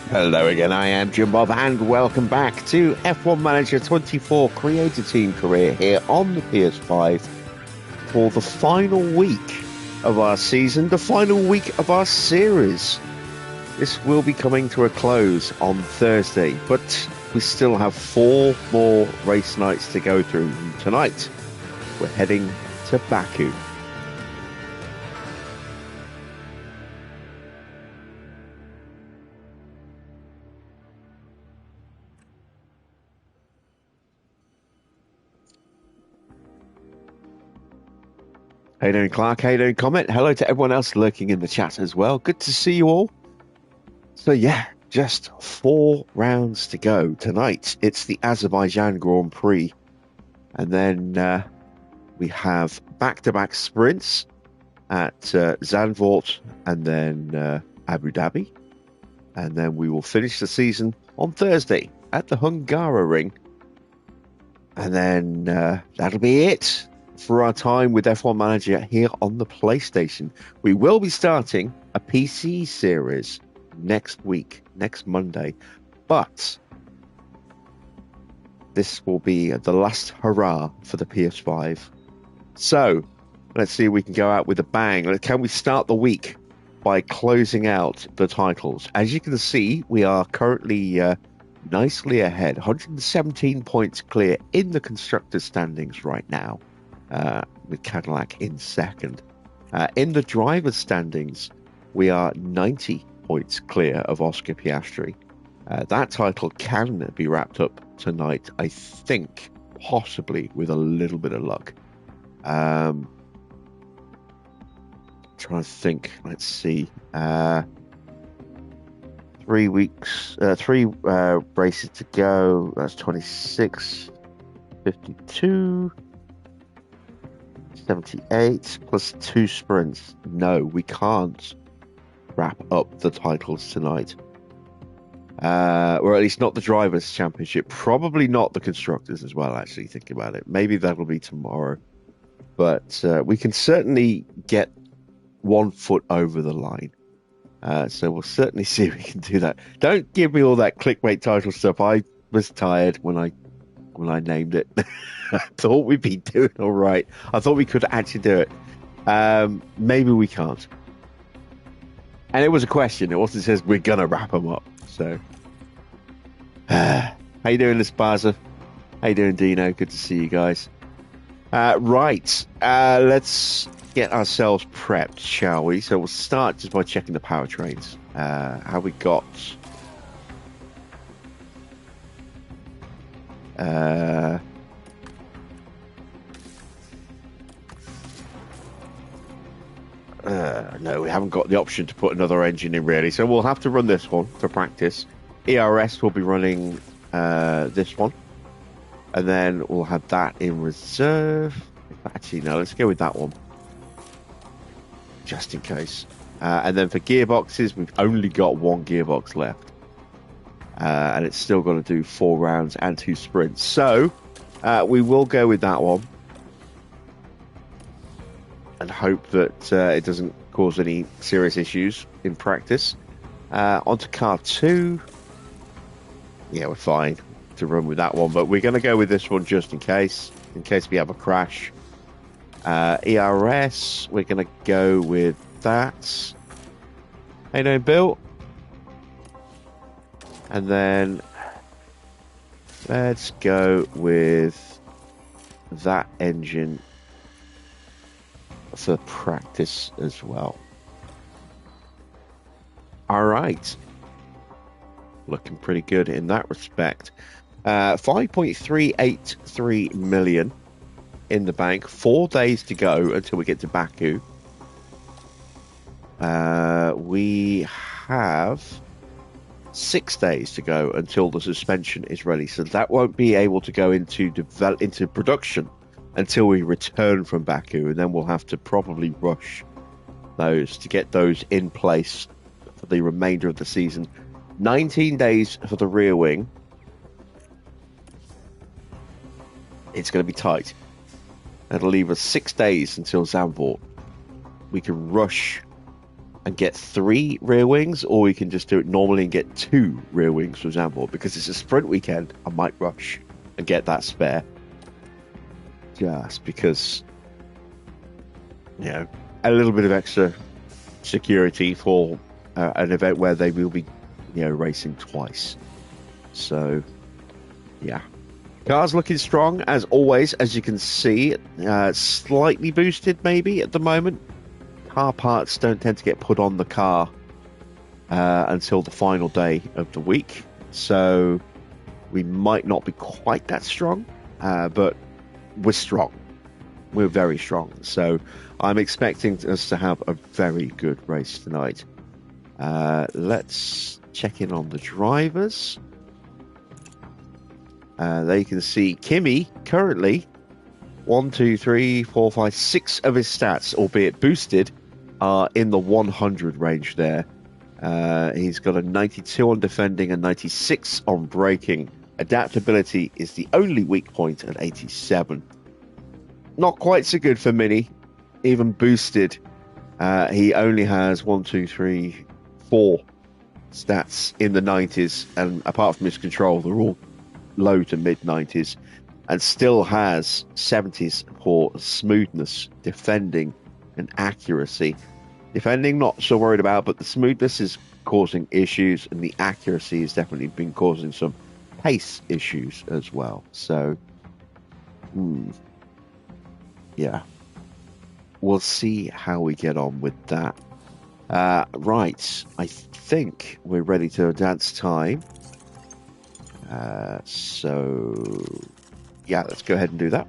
Hello again, I am Jim Bob, and welcome back to F1 Manager 24 Creator Team Career here on the PS5 for the final week of our season, the final week of our series. This will be coming to a close on Thursday, but we still have 4 more race nights to go through. And tonight, we're heading to Baku. How you doing, Clark? How you doing, Comet? Hello to everyone else lurking in the chat as well. Good to see you all. So yeah, just 4 rounds to go tonight. It's the Azerbaijan Grand Prix. And then we have back-to-back sprints at Zandvoort and then Abu Dhabi. And then we will finish the season on Thursday at the Hungaroring. And then that'll be it for our time with F1 Manager here on the PlayStation. We will be starting a PC series next week, next Monday, but this will be the last hurrah for the PS5. So let's see if we can go out with a bang. Can we start the week by closing out the titles? As you can see, we are currently nicely ahead, 117 points clear in the constructors standings right now. With Cadillac in second. In the driver's standings, we are 90 points clear of Oscar Piastri. That title can be wrapped up tonight, I think, possibly with a little bit of luck. Trying to think, let's see. 3 weeks, 3 races to go. That's 26, 52. 78 plus 2 sprints. No, we can't wrap up the titles tonight. Or at least not the Drivers' Championship. Probably not the Constructors as well, actually, thinking about it. Maybe that'll be tomorrow. But we can certainly get 1 foot over the line. So we'll certainly see if we can do that. Don't give me all that clickbait title stuff. I was tired when I named it. I thought we'd be doing all right. I thought we could actually do it. Maybe we can't. And it was a question. It also says we're going to wrap them up. So, how you doing, Esparza? How you doing, Dino? Good to see you guys. Right. Let's get ourselves prepped, shall we? So we'll start just by checking the powertrains. How we got... no, we haven't got the option to put another engine in, really. So we'll have to run this one for practice. ERS will be running this one. And then we'll have that in reserve. Actually, no, let's go with that one. Just in case. And then for gearboxes, we've only got 1 gearbox left. And it's still got to do 4 rounds and 2 sprints. So we will go with that one. And hope that it doesn't cause any serious issues in practice. Onto car 2. Yeah, we're fine to run with that one. But we're going to go with this one just in case we have a crash. ERS, we're going to go with that. Hey, no, Bill. And then let's go with that engine for practice as well. All right. Looking pretty good in that respect. 5.383 million in the bank. 4 days to go until we get to Baku. We have 6 days to go until the suspension is ready. So that won't be able to go into production until we return from Baku, and then we'll have to probably rush those to get those in place for the remainder of the season. 19 days for the rear wing. It's going to be tight. That'll leave us 6 days until Zandvoort. We can rush and get 3 rear wings, or we can just do it normally and get 2 rear wings, for example. Because it's a sprint weekend, I might rush and get that spare. Just because, a little bit of extra security for an event where they will be, racing twice. So, yeah. Car's looking strong, as always, as you can see. Slightly boosted, maybe, at the moment. Car parts don't tend to get put on the car until the final day of the week. So we might not be quite that strong, but we're strong. We're very strong. So I'm expecting us to have a very good race tonight. Let's check in on the drivers. There you can see Kimi currently 1, 2, 3, 4, 5, 6 of his stats, albeit boosted, are in the 100 range there. He's got a 92 on defending and 96 on braking. Adaptability is the only weak point at 87. Not quite so good for Mini. Even boosted, he only has 1, 2, 3, 4 stats in the 90s, and apart from his control, they're all low to mid 90s, and still has 70s for smoothness, defending, and accuracy. Defending, not so worried about, but the smoothness is causing issues, and the accuracy has definitely been causing some pace issues as well. So, yeah, we'll see how we get on with that. Right, I think we're ready to dance time. So, yeah, let's go ahead and do that.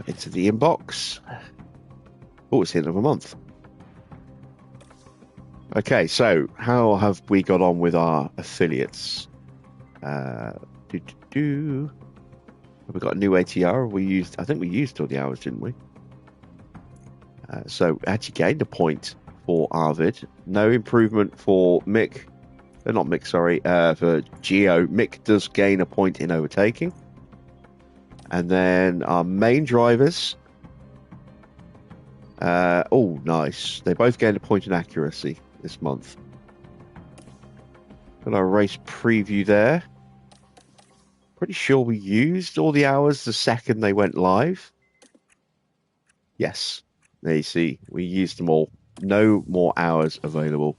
Into the inbox. Oh, it's the end of a month. Okay, so how have we got on with our affiliates? Have we got a new ATR? I think we used all the hours, didn't we? So actually gained a point for Arvid. No improvement for Mick. Not Mick, sorry. For Geo. Mick does gain a point in overtaking. And then our main drivers. Oh, nice. They both gained a point in accuracy this month. Got our race preview there. Pretty sure we used all the hours the second they went live. Yes. There you see. We used them all. No more hours available.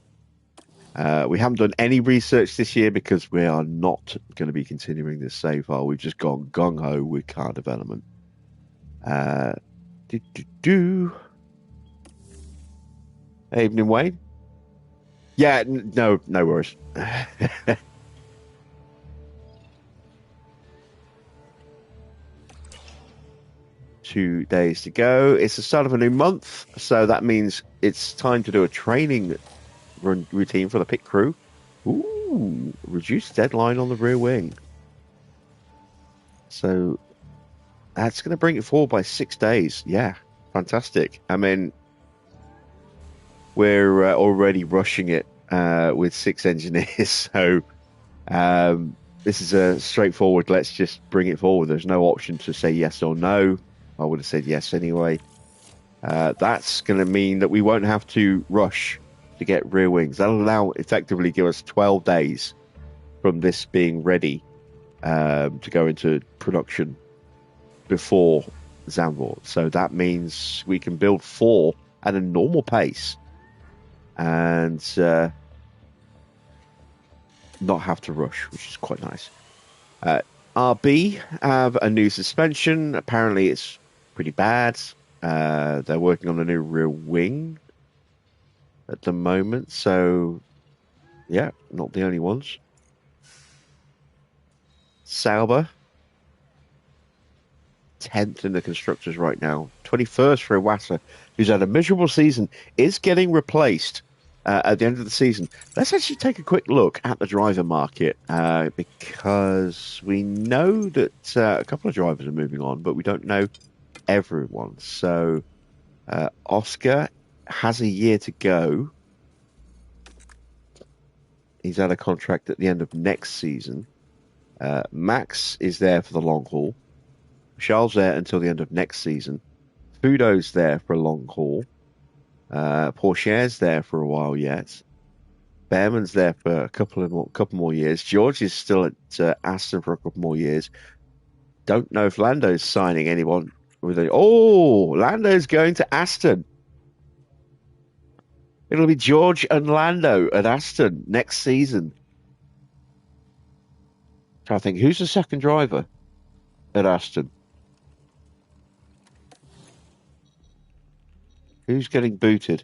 We haven't done any research this year because we are not going to be continuing this so far. We've just gone gung-ho with car development. Evening, Wayne. Yeah, no worries. 2 days to go. It's the start of a new month, so that means it's time to do a training routine for the pit crew. Ooh, reduced deadline on the rear wing. So that's going to bring it forward by 6 days. Yeah, fantastic. I mean, we're already rushing it with 6 engineers, so this is a straightforward, let's just bring it forward. There's no option to say yes or no. I would have said yes anyway. That's going to mean that we won't have to rush to get rear wings. That'll effectively give us 12 days from this being ready to go into production before Zandvoort. So that means we can build 4 at a normal pace and not have to rush, which is quite nice. RB have a new suspension. Apparently it's pretty bad. They're working on a new rear wing at the moment, so yeah, not the only ones. Sauber 10th in the constructors right now. 21st for Iwata, who's had a miserable season, is getting replaced at the end of the season. Let's actually take a quick look at the driver market because we know that a couple of drivers are moving on, but we don't know everyone. So Oscar has a year to go. He's out of contract at the end of next season. Max is there for the long haul. Charles there until the end of next season. Fudo's there for a long haul. Pourchaire's there for a while yet. Behrman's there for a couple more years. George is still at Aston for a couple more years. Don't know if Lando's signing anyone with a. Oh, Lando's going to Aston. It'll be George and Lando at Aston next season. I think who's the second driver at Aston? Who's getting booted?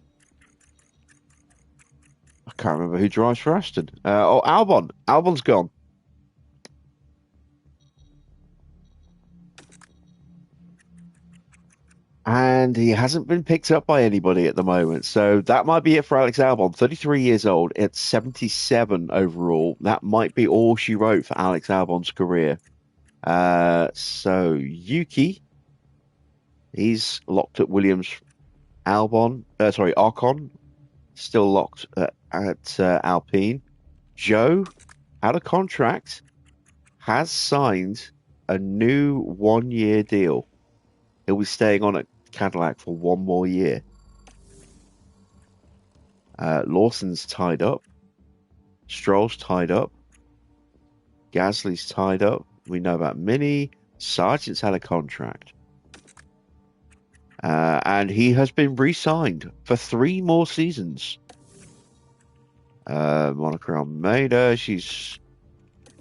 I can't remember who drives for Aston. Albon. Albon's gone. And he hasn't been picked up by anybody at the moment. So that might be it for Alex Albon. 33 years old. It's 77 overall. That might be all she wrote for Alex Albon's career. So Yuki, he's locked at Williams. Ocon, still locked at Alpine. Joe, out of contract, has signed a new 1-year deal. He'll be staying on at Cadillac for 1 more year. Lawson's tied up. Stroll's tied up. Gasly's tied up. We know about Mini. Sargent's had a contract. And he has been re-signed for 3 more seasons. Monica Almeida, she's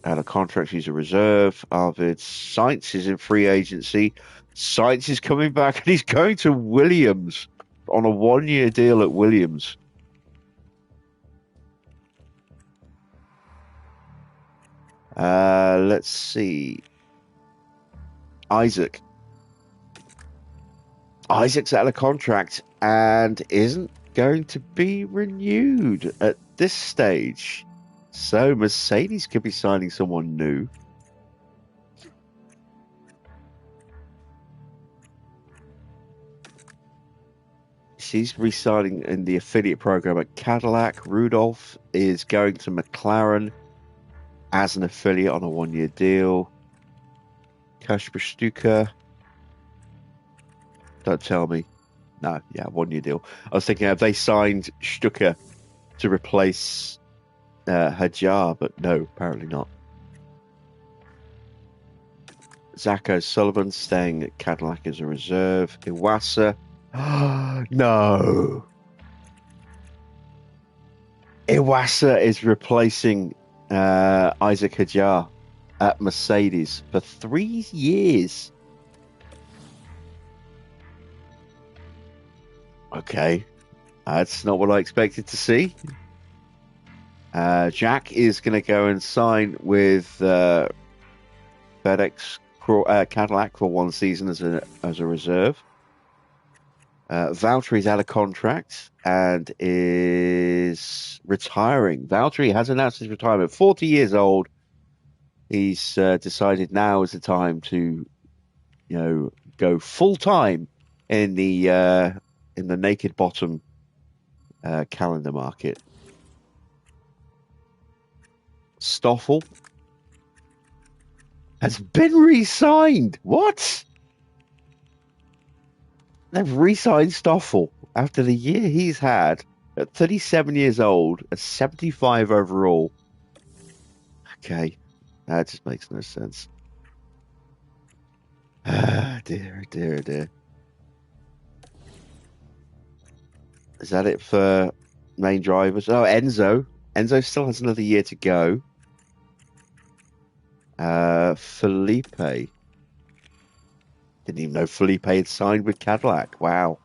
had a contract. She's a reserve. Arvid Sainz is in free agency. Sainz is coming back and he's going to Williams on a 1-year deal at Williams. Let's see. Isaac's out of contract and isn't going to be renewed at this stage. So Mercedes could be signing someone new. She's re-signing in the affiliate program at Cadillac. Rudolph is going to McLaren as an affiliate on a 1-year deal. Kasper Stuka. Don't tell me. No, yeah, 1-year deal. I was thinking, have they signed Stuka to replace Hajar? But no, apparently not. Zach O'Sullivan staying at Cadillac as a reserve. Iwasa. No. Iwasa is replacing Isaac Hajar at Mercedes for 3 years. Okay. That's not what I expected to see. Jack is going to go and sign with FedEx Cadillac for 1 season as a reserve. Valtteri's out of contract and is retiring. Valtteri has announced his retirement. 40 years old. He's decided now is the time to, go full time in the naked bottom calendar market. Stoffel has been re-signed. What? They've re-signed Stoffel after the year he's had at 37 years old, at 75 overall. Okay, that just makes no sense. Dear. Is that it for main drivers? Oh, Enzo. Enzo still has another year to go. Felipe. Didn't even know Felipe had signed with Cadillac. Wow.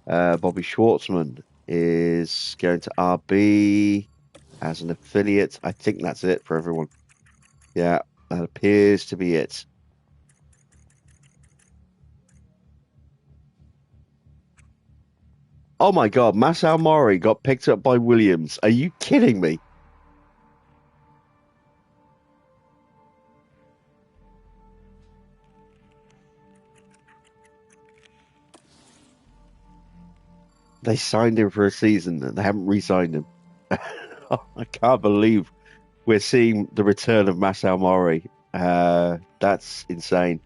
Bobby Schwartzman is going to RB as an affiliate. I think that's it for everyone. Yeah, that appears to be it. Oh my God, Masao Mori got picked up by Williams. Are you kidding me? They signed him for a season and they haven't re-signed him. I can't believe we're seeing the return of Masao Mori. That's insane.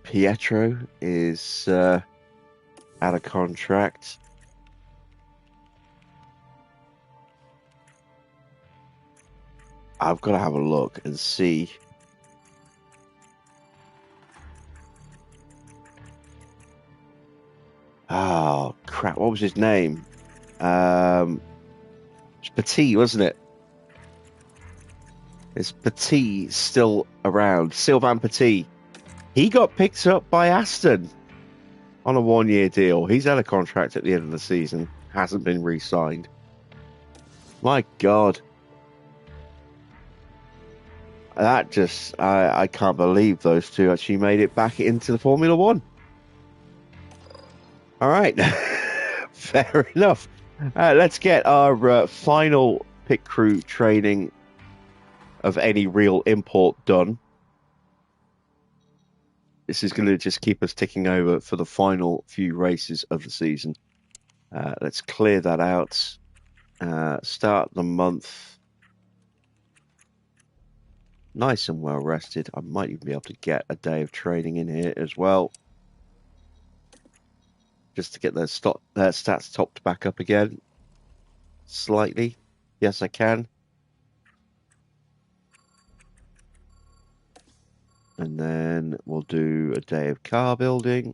Pietro is out of contract. I've got to have a look and see. Oh, crap. What was his name? It's Petit, wasn't it? Is Petit still around? Sylvain Petit. He got picked up by Aston on a one-year deal. He's out of contract at the end of the season. Hasn't been re-signed. My God. That just... I can't believe those two actually made it back into the Formula One. All right. Fair enough. Let's get our final pit crew training of any real import done. This is going to just keep us ticking over for the final few races of the season. Let's clear that out. Start the month nice and well rested. I might even be able to get a day of training in here as well, just to get those stats topped back up again slightly. Yes, I can. And then we'll do a day of car building.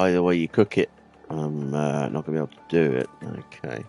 Either way you cook it, I'm not going to be able to do it. Okay.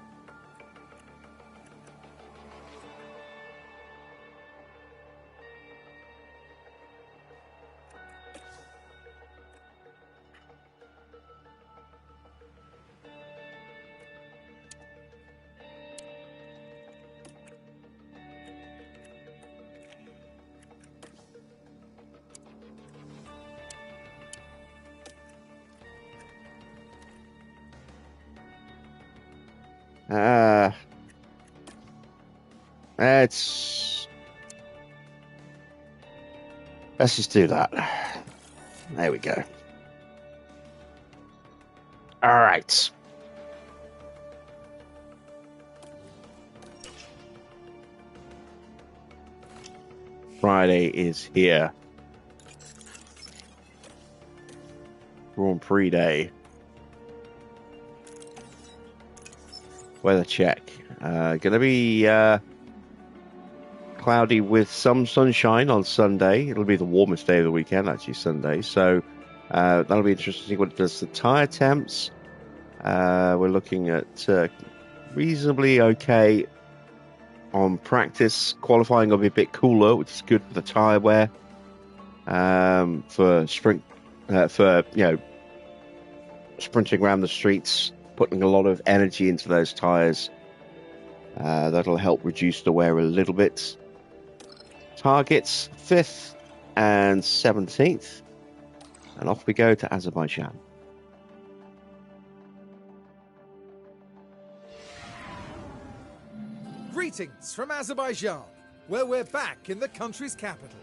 Let's just do that. There we go. All right. Friday is here. Grand Prix day. Weather check. Gonna be cloudy with some sunshine on Sunday. It'll be the warmest day of the weekend, actually, Sunday. So that'll be interesting to see what it does to tyre temps. We're looking at reasonably okay on practice. Qualifying will be a bit cooler, which is good for the tyre wear. For sprint, sprinting around the streets, putting a lot of energy into those tyres. That'll help reduce the wear a little bit. Targets 5th and 17th. And off we go to Azerbaijan. Greetings from Azerbaijan. where we're back in the country's capital.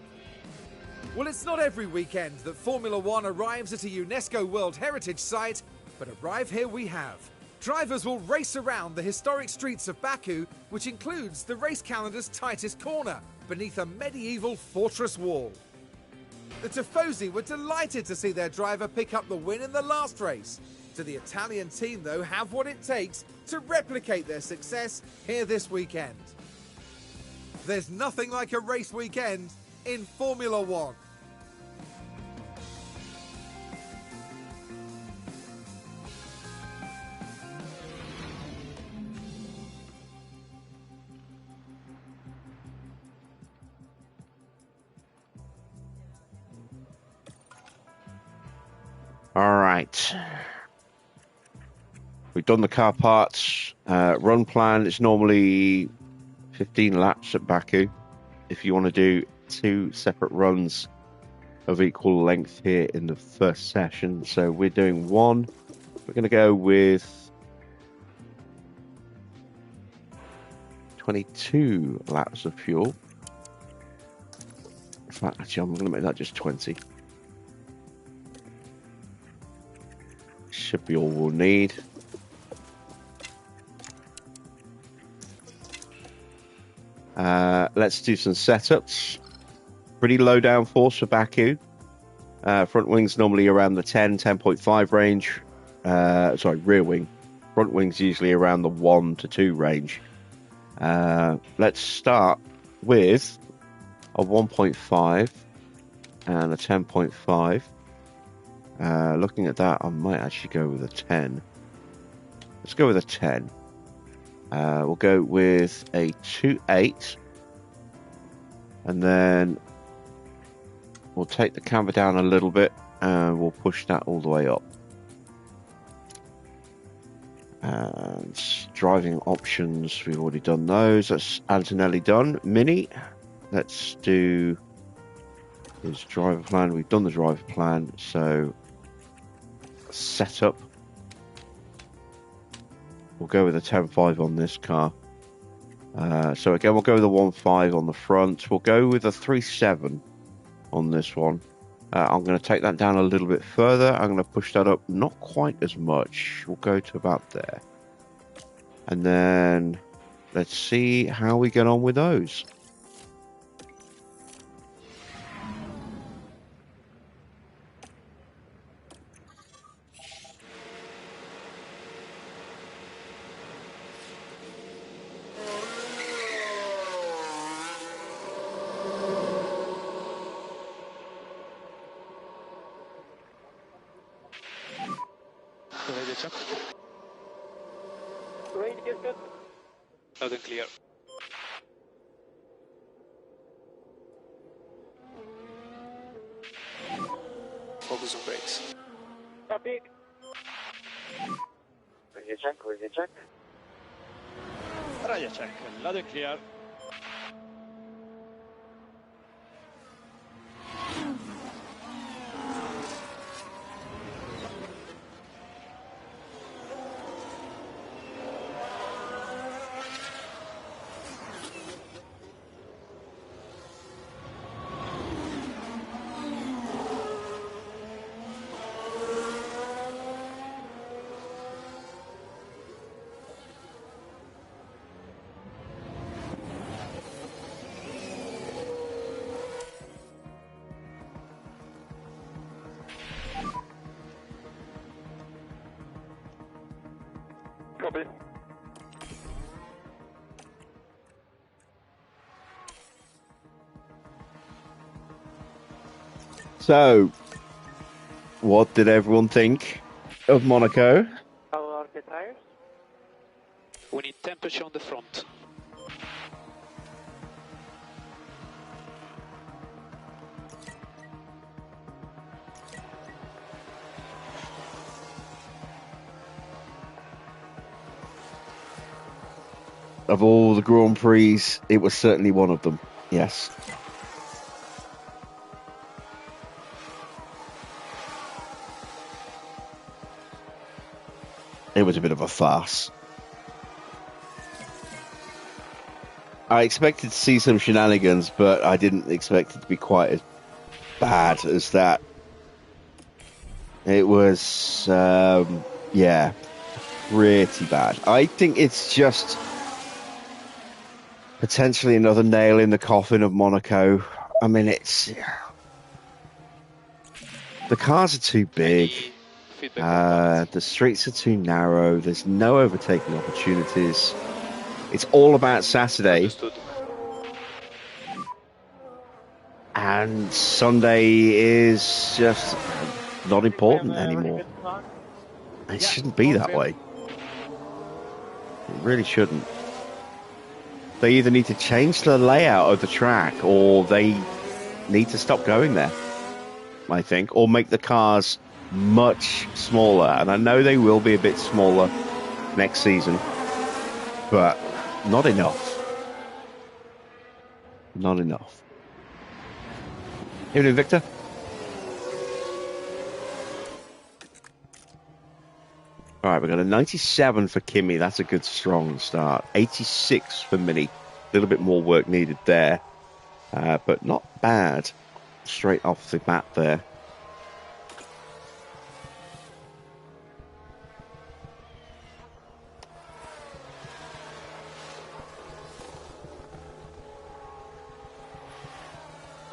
Well, it's not every weekend that Formula One arrives at a UNESCO World Heritage Site, but arrive here we have. Drivers will race around the historic streets of Baku, which includes the race calendar's tightest corner, beneath a medieval fortress wall. The Tifosi were delighted to see their driver pick up the win in the last race. Do the Italian team, though, have what it takes to replicate their success here this weekend? There's nothing like a race weekend in Formula One. All right. We've done the car parts. Run plan is normally 15 laps at Baku. If you want to do 2 separate runs of equal length here in the first session. So we're doing 1. We're going to go with 22 laps of fuel. In fact, actually, I'm going to make that just 20. Should be all we'll need. Let's do some setups. Pretty low downforce for Baku. Front wings normally around the 10.5 range. Sorry, rear wing. Front wings usually around the 1 to 2 range. Let's start with a 1.5 and a 10.5. Looking at that, I might actually go with a 10. Let's go with a 10. We'll go with a 2.8. And then we'll take the camber down a little bit and we'll push that all the way up. And driving options, we've already done those. That's Antonelli done. Mini, let's do his driver plan. We've done the driver plan, so setup. We'll go with a 10.5 on this car. So again, we'll go with a 1.5 on the front. We'll go with a 3.7 on this one. I'm going to take that down a little bit further. I'm going to push that up not quite as much. We'll go to about there. And then let's see how we get on with those. Radio good. Loud and clear. Focus on brakes. Copy. Radio check. Radio check, loud and clear. Copy. So, what did everyone think of Monaco? How are the tires? We need temperature on the front. Of all the Grand Prix, it was certainly one of them. Yes. It was a bit of a farce. I expected to see some shenanigans, but I didn't expect it to be quite as bad as that. It was, yeah, pretty bad. I think it's just potentially another nail in the coffin of Monaco. I mean, the cars are too big. The streets are too narrow. There's no overtaking opportunities. It's all about Saturday. Understood. And Sunday is just not important anymore. It shouldn't be that way. It really shouldn't. They either need to change the layout of the track or they need to stop going there, I think, or make the cars much smaller. And I know they will be a bit smaller next season, but not enough. Not enough. Evening, Victor. All right, we've got a 97 for Kimi. That's a good, strong start. 86 for Mini. A little bit more work needed there, but not bad. Straight off the bat there.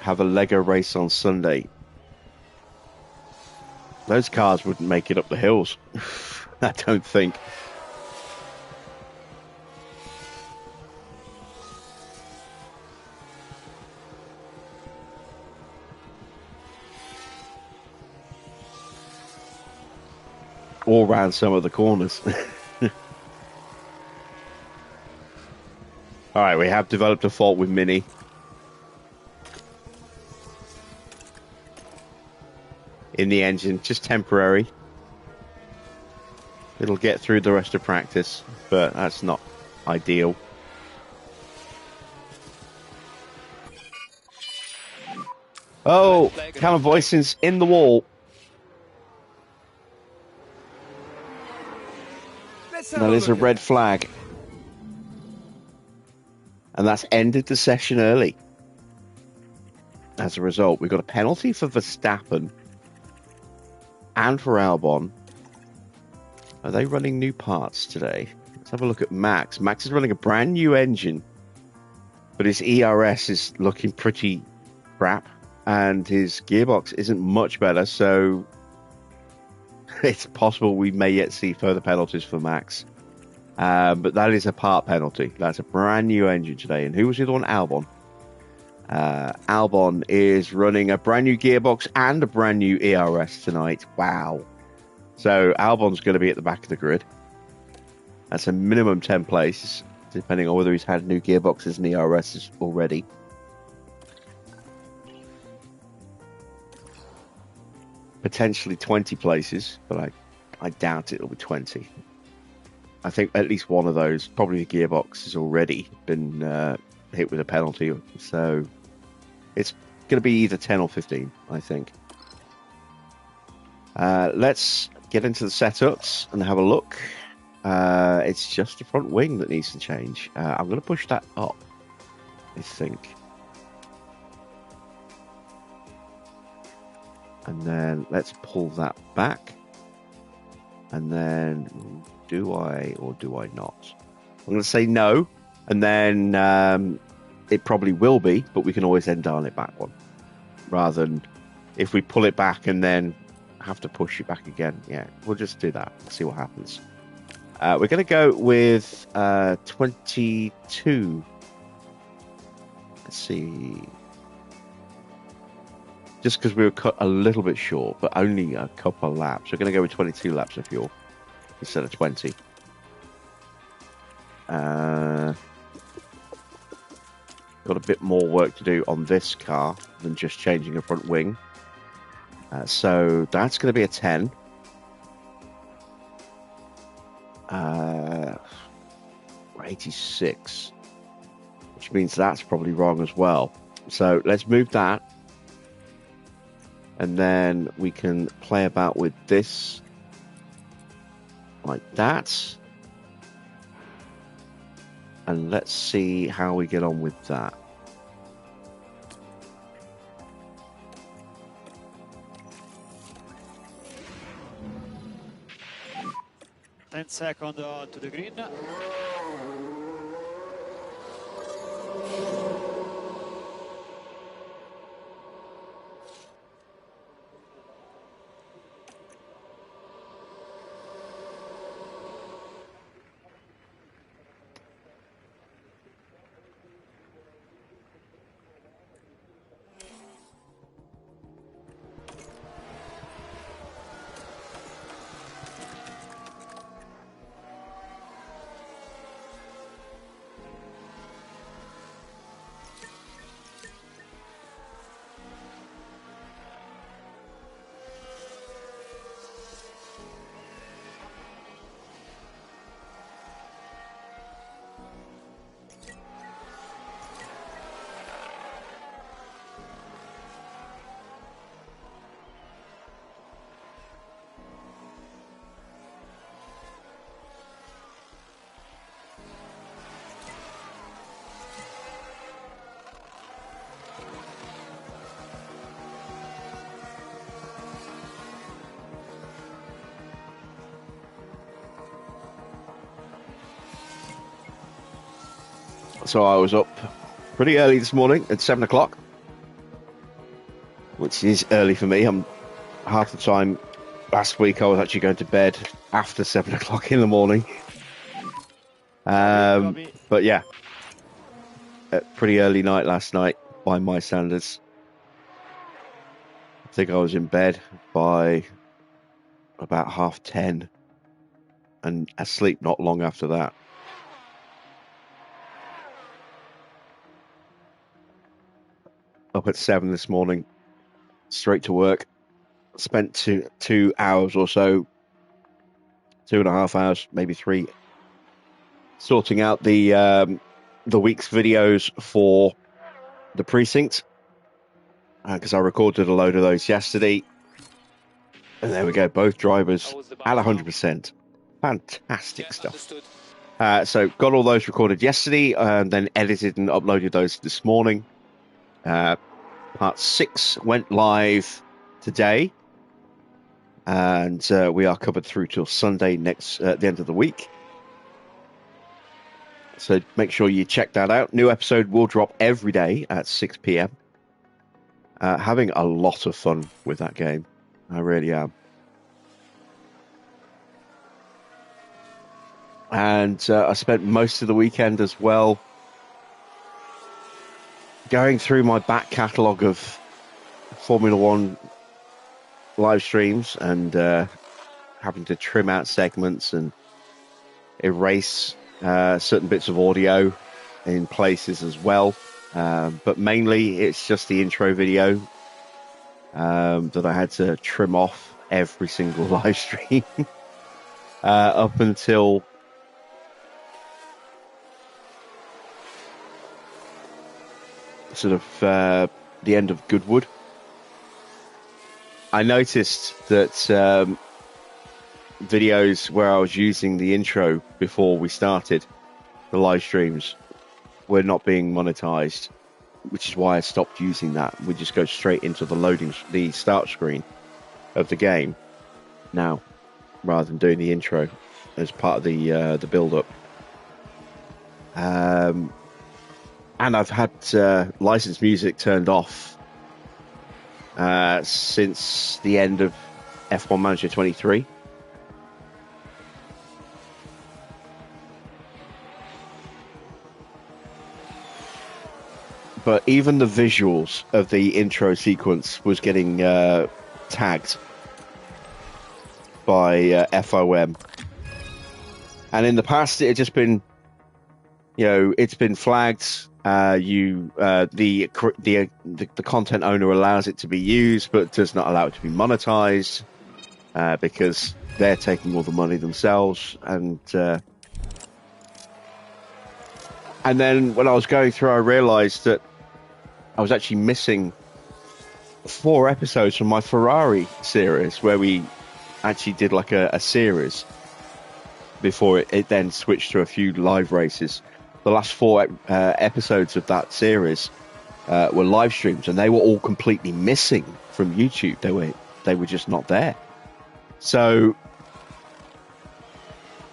Have a Lego race on Sunday. Those cars wouldn't make it up the hills. I don't think. Or around some of the corners. All right, we have developed a fault with Mini. In the engine, just temporary. It'll get through the rest of practice, but that's not ideal. Oh, Callum Voisin's in the wall. That is a red flag. And that's ended the session early. As a result, we've got a penalty for Verstappen and for Albon. Are they running new parts today? Let's have a look at Max. Max is running a brand new engine, but his ERS is looking pretty crap, and his gearbox isn't much better, so it's possible we may yet see further penalties for Max. But that is a part penalty. That's a brand new engine today. And who was the other one? Albon. Albon is running a brand new gearbox and a brand new ERS tonight. Wow. So Albon's going to be at the back of the grid. That's a minimum 10 places, depending on whether he's had new gearboxes and ERSs already. Potentially 20 places, but I doubt it'll be 20. I think at least one of those, probably the gearbox, has already been hit with a penalty. So it's going to be either 10 or 15, I think. Let's get into the setups and have a look. It's just the front wing that needs to change. I'm going to push that up, I think. And then let's pull that back. And then do I or do I not? I'm going to say no. And then it probably will be, but we can always then dial it back one. Rather than if we pull it back and then have to push it back again. Yeah, we'll just do that. See what happens. We're going to go with 22. Let's see. Just because we were cut a little bit short, but only a couple of laps. We're going to go with 22 laps of fuel instead of 20. Got a bit more work to do on this car than just changing a front wing. So that's going to be a 10. 86, which means that's probably wrong as well. So let's move that. And then we can play about with this like that. And let's see how we get on with that. Ten seconds to the green. So I was up pretty early this morning at 7 o'clock, which is early for me. I'm half the time last week I was actually going to bed after 7 o'clock in the morning. But yeah, a pretty early night last night by my standards. I think I was in bed by about 10:30 and asleep not long after that. Up at 7 this morning, straight to work. Spent two hours or so, 2.5 hours, maybe 3, sorting out the week's videos for the precinct, because I recorded a load of those yesterday. And there we go, both drivers at 100%. Fantastic stuff. So got all those recorded yesterday, and then edited and uploaded those this morning. Part 6 went live today, and we are covered through till Sunday next at the end of the week. So make sure you check that out. New episode will drop every day at 6 p.m. Having a lot of fun with that game. I really am. And I spent most of the weekend as well going through my back catalogue of Formula One live streams and having to trim out segments and erase certain bits of audio in places as well. But mainly it's just the intro video that I had to trim off every single live stream up until sort of the end of Goodwood. I noticed that videos where I was using the intro before we started the live streams were not being monetized, which is why I stopped using that. We just go straight into the start screen of the game now, rather than doing the intro as part of the build-up. And I've had licensed music turned off since the end of F1 Manager 23. But even the visuals of the intro sequence was getting tagged by FOM. And in the past, it had just been, it's been flagged. The content owner allows it to be used, but does not allow it to be monetized because they're taking all the money themselves. And then when I was going through, I realized that I was actually missing 4 episodes from my Ferrari series, where we actually did like a series before it then switched to a few live races. the last 4 episodes of that series were live streams, and they were all completely missing from YouTube. They were just not there. So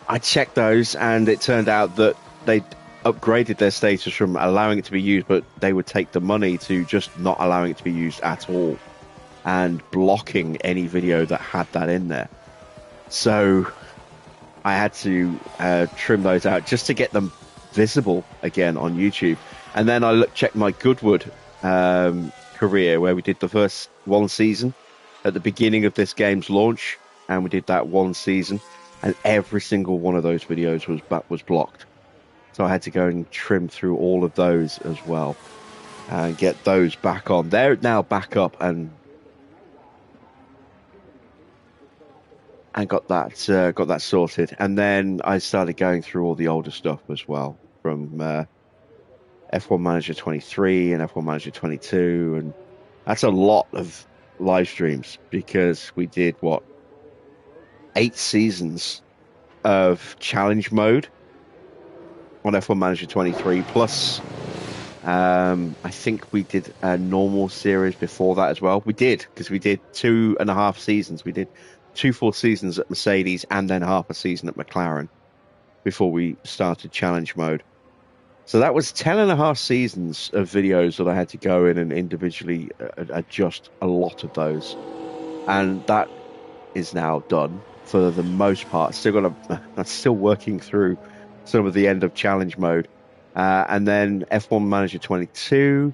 I checked those, and it turned out that they'd upgraded their status from allowing it to be used, but they would take the money to just not allowing it to be used at all and blocking any video that had that in there. So I had to trim those out just to get them visible again on YouTube. And then I checked my Goodwood career, where we did the first 1 season at the beginning of this game's launch, and we did that 1 season, and every single one of those videos was blocked. So I had to go and trim through all of those as well and get those back on. They're now back up and got that sorted. And then I started going through all the older stuff as well, from F1 Manager 23 and F1 Manager 22, and that's a lot of live streams, because we did 8 seasons of challenge mode on F1 Manager 23, plus I think we did a normal series before that as well. We did, because we did 2.5 seasons. We did 2 full seasons at Mercedes and then half a season at McLaren before we started challenge mode. So that was 10.5 seasons of videos that I had to go in and individually adjust a lot of those. And that is now done for the most part. I'm still working through some of the end of challenge mode. And then F1 Manager 22,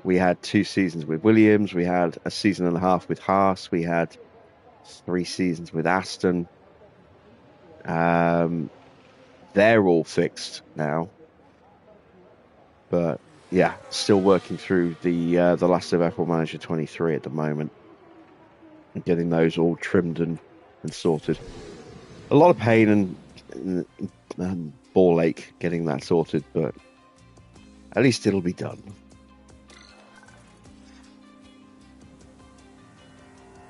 we had 2 seasons with Williams. We had a season and a half with Haas. We had 3 seasons with Aston. They're all fixed now. But yeah, still working through the last of F1 Manager 23 at the moment, and getting those all trimmed and sorted. A lot of pain and ball ache getting that sorted, but at least it'll be done.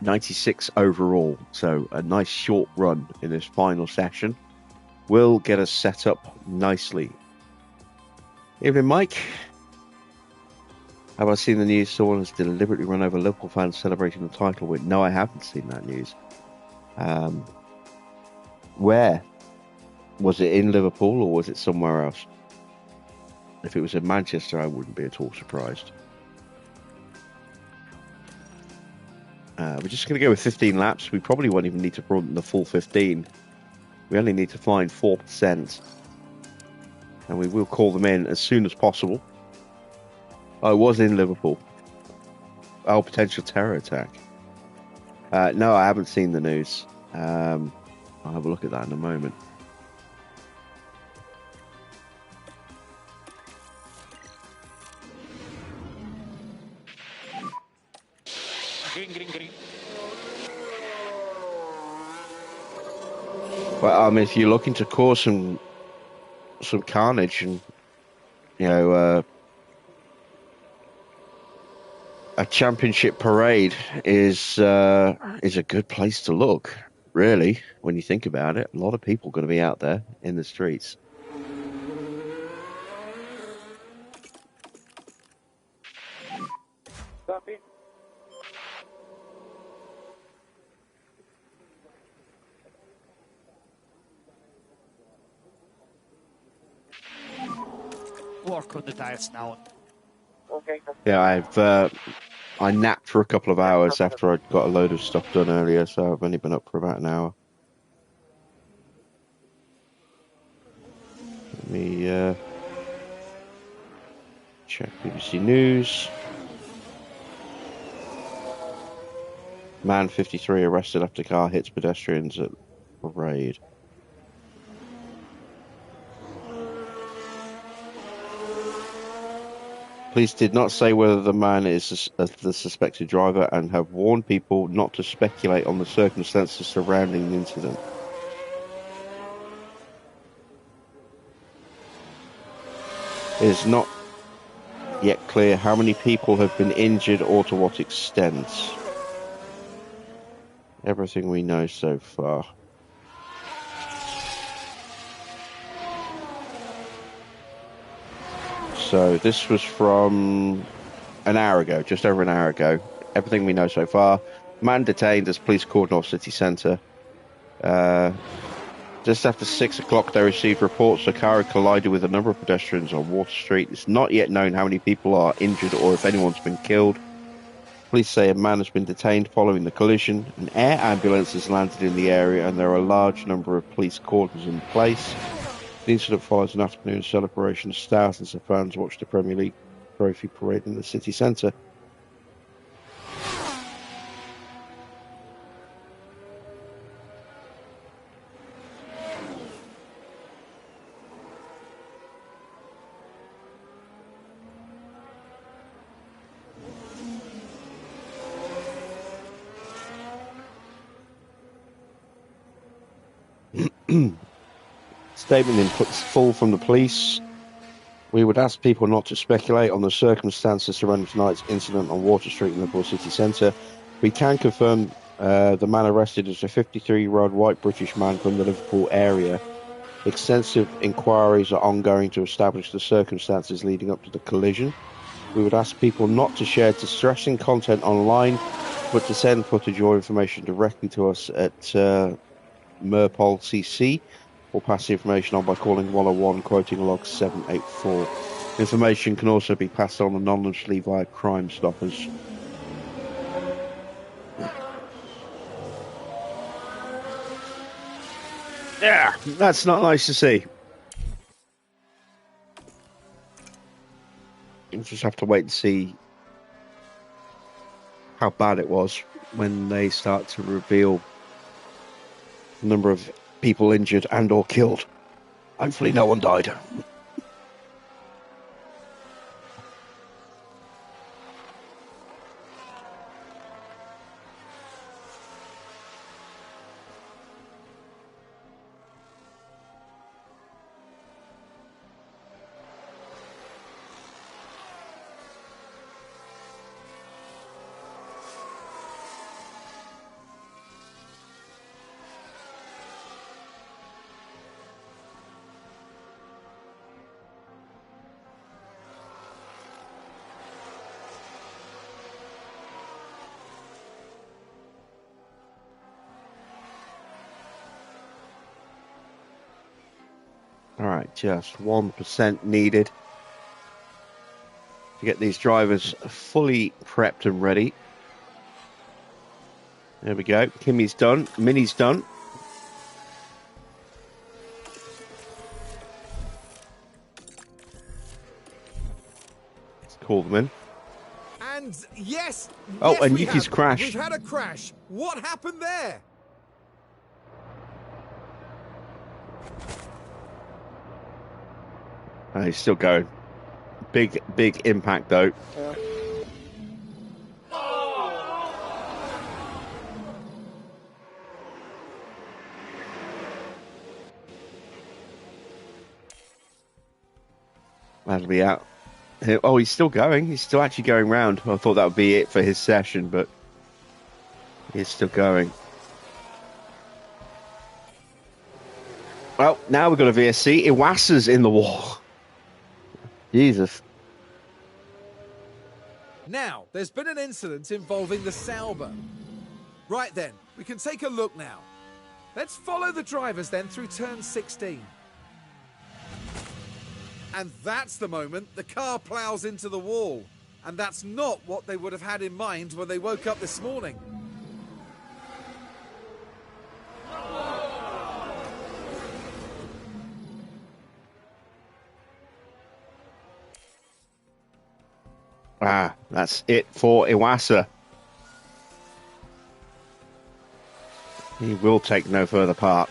96 overall, so a nice short run in this final session will get us set up nicely. Evening, Mike. Have I seen the news someone has deliberately run over local fans celebrating the title win? No, I haven't seen that news. Where? Was it in Liverpool or was it somewhere else? If it was in Manchester, I wouldn't be at all surprised. We're just going to go with 15 laps. We probably won't even need to run the full 15. We only need to find 4%. And we will call them in as soon as possible. I was in Liverpool. Oh, potential terror attack. No, I haven't seen the news. I'll have a look at that in a moment. Green. Well, I mean, if you're looking to cause some carnage and, a championship parade is a good place to look, really, when you think about it. A lot of people going to be out there in the streets. Copy. Work on the tires now. Okay. Yeah, I napped for a couple of hours after I got a load of stuff done earlier, so I've only been up for about an hour. Let me check BBC News. Man 53 arrested after car hits pedestrians at parade. Police did not say whether the man is the suspected driver and have warned people not to speculate on the circumstances surrounding the incident. It is not yet clear how many people have been injured or to what extent. Everything we know so far. So this was from an hour ago, just over an hour ago. Everything we know so far. Man detained as police cordon off city centre. Just after 6 o'clock, they received reports a car had collided with a number of pedestrians on Water Street. It's not yet known how many people are injured or if anyone's been killed. Police say a man has been detained following the collision. An air ambulance has landed in the area and there are a large number of police cordons in place. The incident follows an afternoon celebration as thousands of fans watched the Premier League trophy parade in the city centre. Statement inputs full from the police. We would ask people not to speculate on the circumstances surrounding tonight's incident on Water Street in Liverpool city centre. We can confirm the man arrested is a 53-year-old white British man from the Liverpool area. Extensive inquiries are ongoing to establish the circumstances leading up to the collision. We would ask people not to share distressing content online, but to send footage or information directly to us at Merpol CC, or pass the information on by calling 101 quoting log 784. Information can also be passed on anonymously via Crime Stoppers. Yeah, that's not nice to see. We'll just have to wait and see how bad it was when they start to reveal the number of people injured and or killed. Hopefully no one died. Alright, just 1% needed to get these drivers fully prepped and ready. There we go. Kimmy's done. Minnie's done. Let's call them in. And yes! Oh, yes, and we Yuki's have. crashed. We've had a crash. What happened there? He's still going. Big impact, though. Yeah. That'll be out. Oh, he's still going. He's still actually going round. I thought that would be it for his session, but he's still going. Well, now we've got a VSC. Iwasa's in the wall. Jesus. Now, there's been an incident involving the Sauber. Right then, we can take a look now. Let's follow the drivers then through turn 16. And that's the moment the car ploughs into the wall. And that's not what they would have had in mind when they woke up this morning. Ah, that's it for Iwasa. He will take no further part.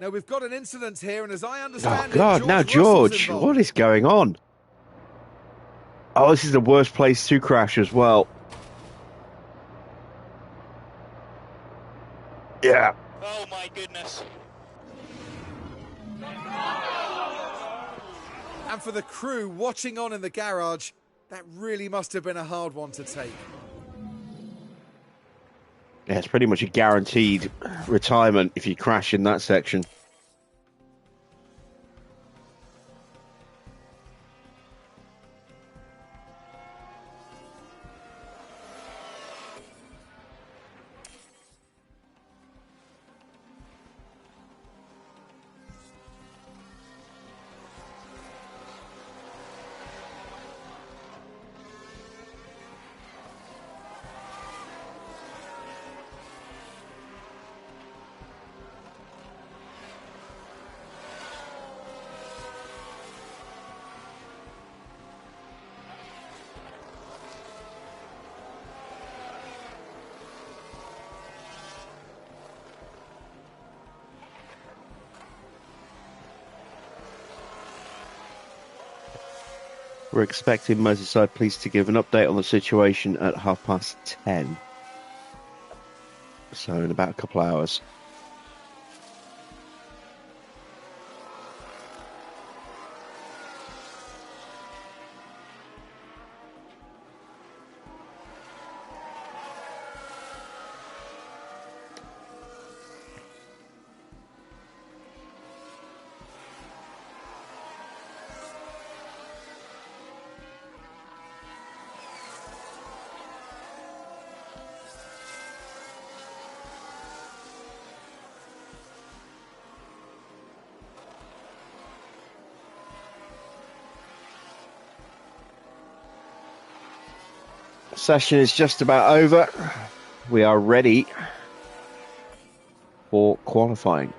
Now, we've got an incident here, and as I understand Oh, God, now George, what is going on? Oh, this is the worst place to crash as well. Yeah. Oh my goodness. And for the crew watching on in the garage, that really must have been a hard one to take. Yeah, it's pretty much a guaranteed retirement if you crash in that section. We're expecting Merseyside Police to give an update on the situation at 10:30. So in about a couple of hours. Session is just about over. We are ready for qualifying.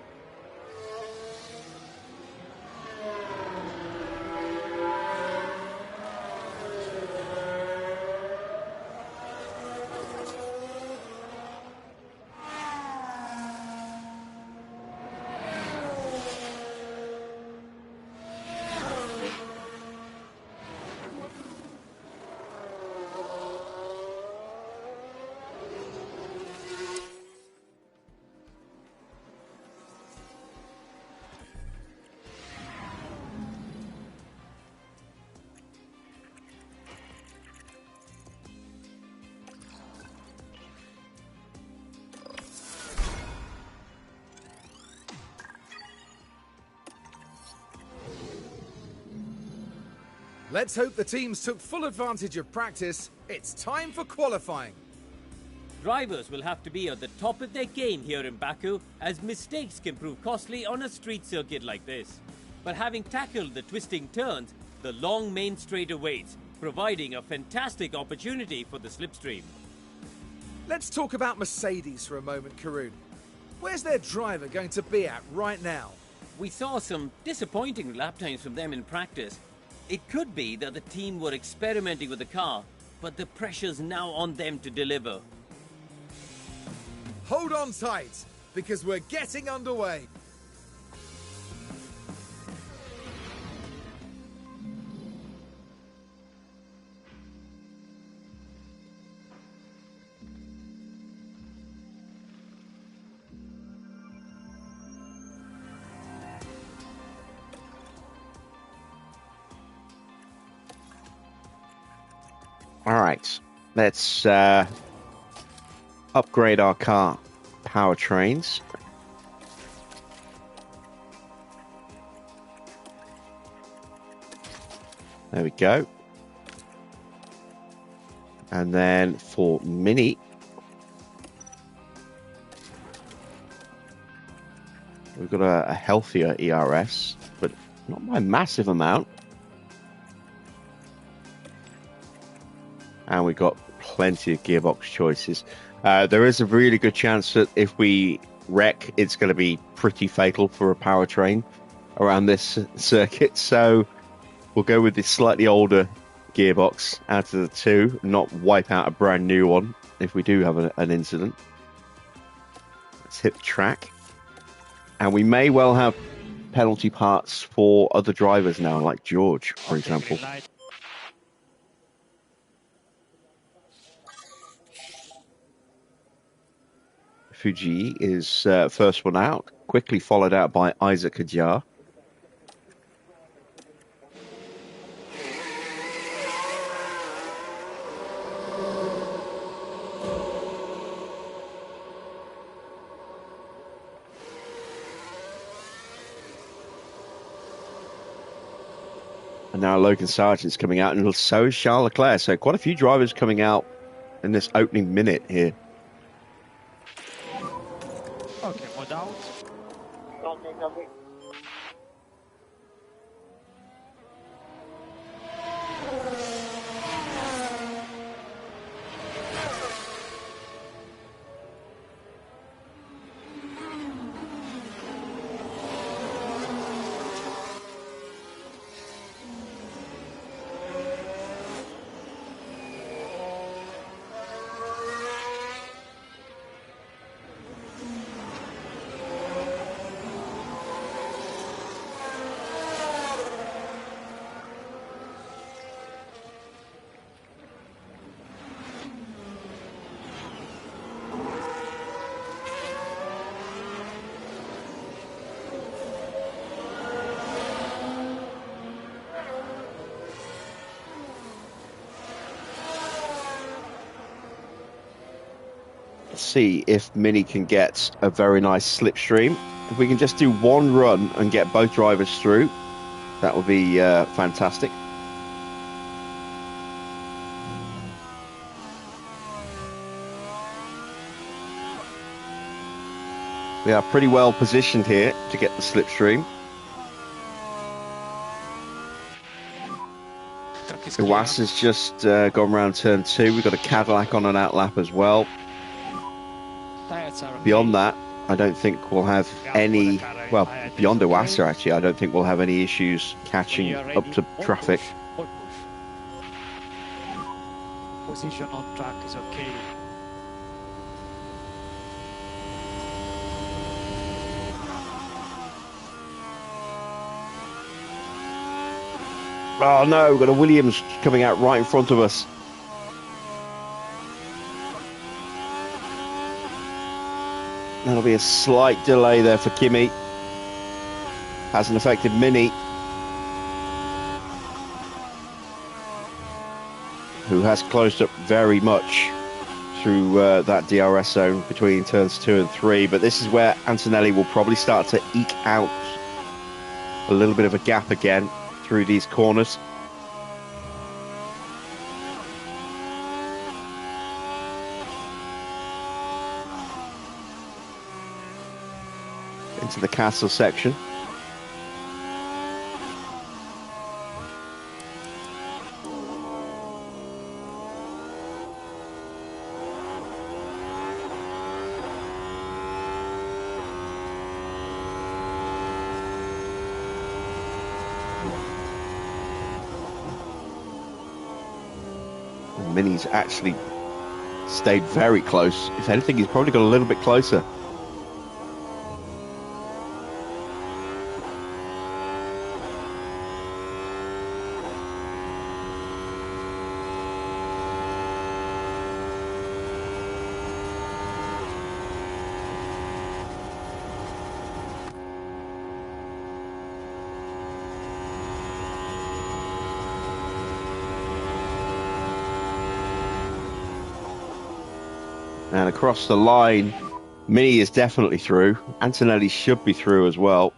Let's hope the teams took full advantage of practice. It's time for qualifying. Drivers will have to be at the top of their game here in Baku, as mistakes can prove costly on a street circuit like this. But having tackled the twisting turns, the long main straight awaits, providing a fantastic opportunity for the slipstream. Let's talk about Mercedes for a moment, Karun. Where's their driver going to be at right now? We saw some disappointing lap times from them in practice. It could be that the team were experimenting with the car, but the pressure's now on them to deliver. Hold on tight, because we're getting underway. All right, let's upgrade our car powertrains. There we go. And then for Mini, we've got a healthier ERS, but not by a massive amount. And we've got plenty of gearbox choices. There is a really good chance that if we wreck, it's going to be pretty fatal for a powertrain around this circuit. So we'll go with this slightly older gearbox out of the two, not wipe out a brand new one if we do have an incident. Let's hit the track. And we may well have penalty parts for other drivers now, like George, for example. Fuji is first one out, quickly followed out by Isaac Adjar. And now Logan Sargent's coming out, and so is Charles Leclerc. So quite a few drivers coming out in this opening minute here. Okay, mode out. Okay, copy. See if Mini can get a very nice slipstream. If we can just do one run and get both drivers through, that would be fantastic. We are pretty well positioned here to get the slipstream. Iwas has just gone round turn 2. We've got a Cadillac on an outlap as well. Beyond that, I don't think we'll have any, well, beyond Iwasa actually, I don't think we'll have any issues catching up to traffic. Position on track is okay. Oh no, we've got a Williams coming out right in front of us. That'll be a slight delay there for Kimi. Hasn't affected Mini, who has closed up very much through that DRS zone between turns 2 and 3. But this is where Antonelli will probably start to eke out a little bit of a gap again through these corners. Into the castle section. Mini's actually stayed very close. If anything, he's probably got a little bit closer. And across the line, Mini is definitely through. Antonelli should be through as well.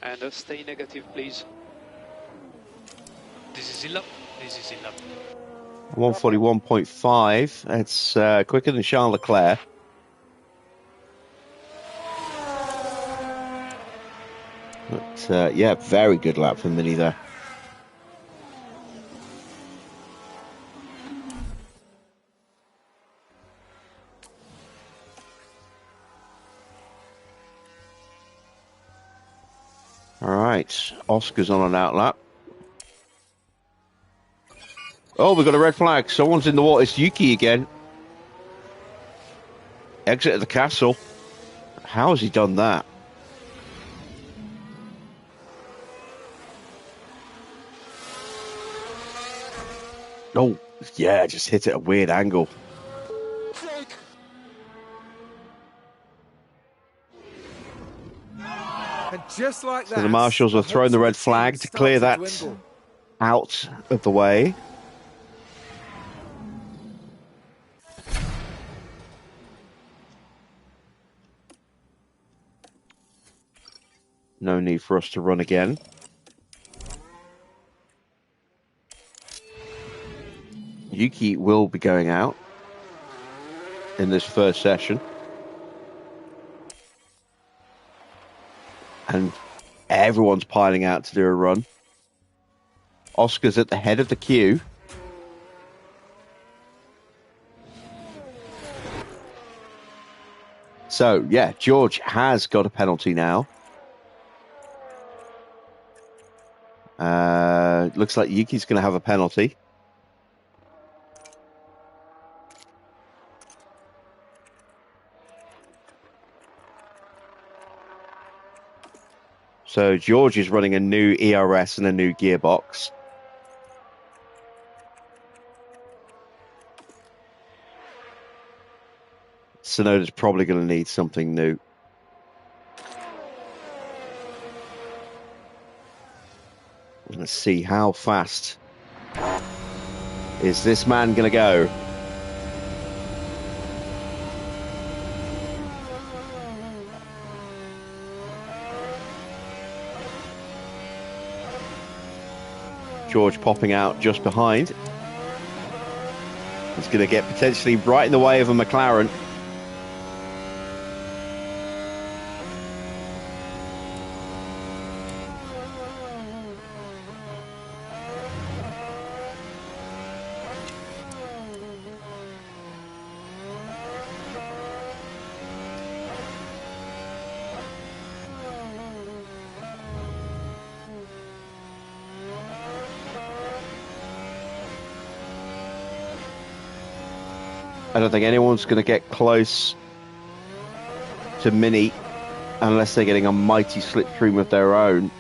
And stay negative, please. This is Illa. This is Illa. 141.5. It's quicker than Charles Leclerc. But yeah, very good lap for Mini there. All right, Oscar's on an outlap. Oh, we've got a red flag. Someone's in the water. It's Yuki again. Exit of the castle. How has he done that? Oh, yeah, just hit it at a weird angle. And just like that, So the marshals are throwing the red flag to clear that out of the way. No need for us to run again. Yuki will be going out in this first session. And everyone's piling out to do a run. Oscar's at the head of the queue. So, yeah, George has got a penalty now. Looks like Yuki's going to have a penalty. So George is running a new ERS and a new gearbox. Sonoda's probably going to need something new. Let's see how fast is this man going to go. George popping out just behind. He's going to get potentially right in the way of a McLaren. I don't think anyone's going to get close to Mini unless they're getting a mighty slipstream of their own.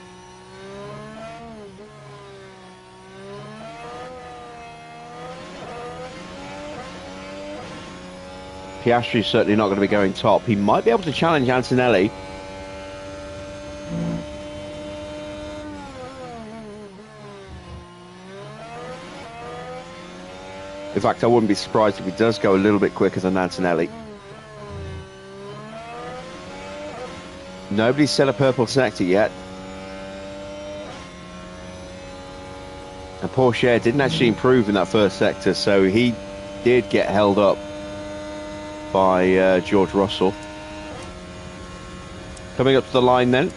Piastri's certainly not going to be going top. He might be able to challenge Antonelli. In fact, I wouldn't be surprised if he does go a little bit quicker than Antonelli. Nobody's set a purple sector yet. And Porsche didn't actually improve in that first sector, so he did get held up by George Russell. Coming up to the line then.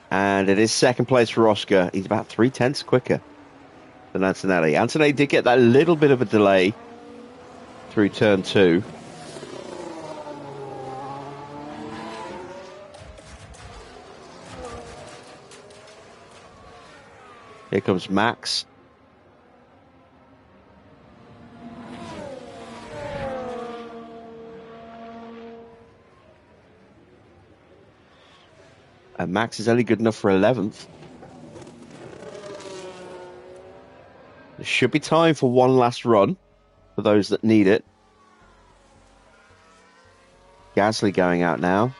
And it is second place for Oscar. He's about 3/10 quicker than Antonelli. Antonelli did get that little bit of a delay through turn 2. Here comes Max. And Max is only good enough for 11th. There should be time for one last run for those that need it. Gasly going out now.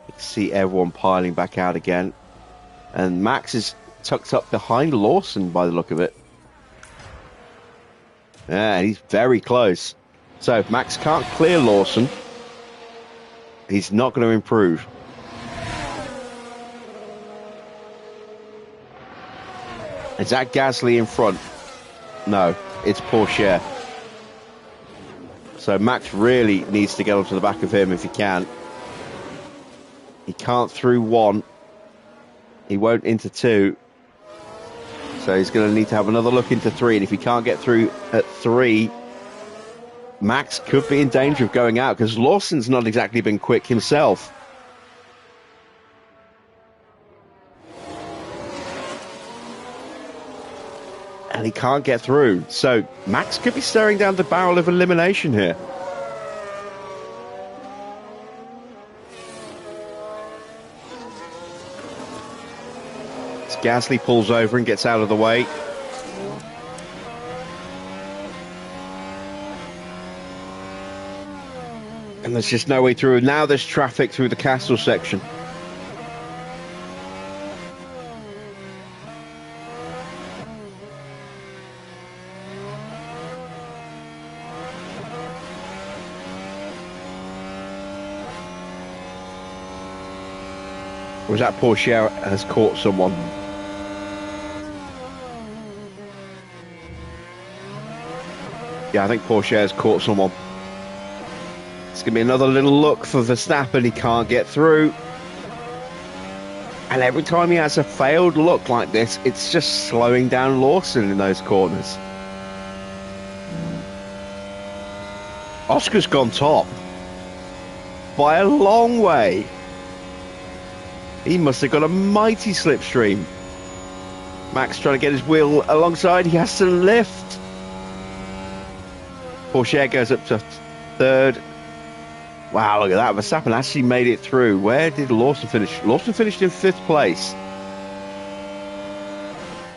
You can see everyone piling back out again. And Max is tucked up behind Lawson by the look of it. Yeah, he's very close. So if Max can't clear Lawson, he's not going to improve. Is that Gasly in front? No, it's Porsche. So Max really needs to get onto the back of him if he can. He can't through 1. He won't into 2. So he's going to need to have another look into 3. And if he can't get through at 3, Max could be in danger of going out because Lawson's not exactly been quick himself. And he can't get through. So Max could be staring down the barrel of elimination here. As Gasly pulls over and gets out of the way. And there's just no way through. Now there's traffic through the castle section. Or is that Porsche has caught someone? Yeah, I think Porsche has caught someone. It's going to be another little look for Verstappen. He can't get through. And every time he has a failed look like this, it's just slowing down Lawson in those corners. Oscar's gone top. By a long way. He must have got a mighty slipstream. Max trying to get his wheel alongside. He has to lift. Porsche goes up to third. Wow, look at that. Verstappen actually made it through. Where did Lawson finish? Lawson finished in 5th place.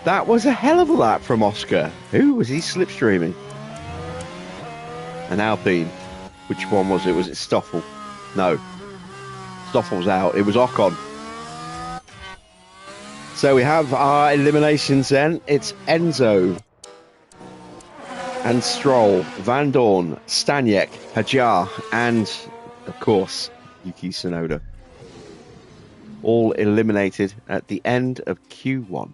That was a hell of a lap from Oscar. Who was he slipstreaming? An Alpine. Which one was it? Was it Stoffel? No. Stoffel's out. It was Ocon. So we have our eliminations then. It's Enzo and Stroll, Van Dorn, Staniek, Hajar, and, of course, Yuki Tsunoda. All eliminated at the end of Q1.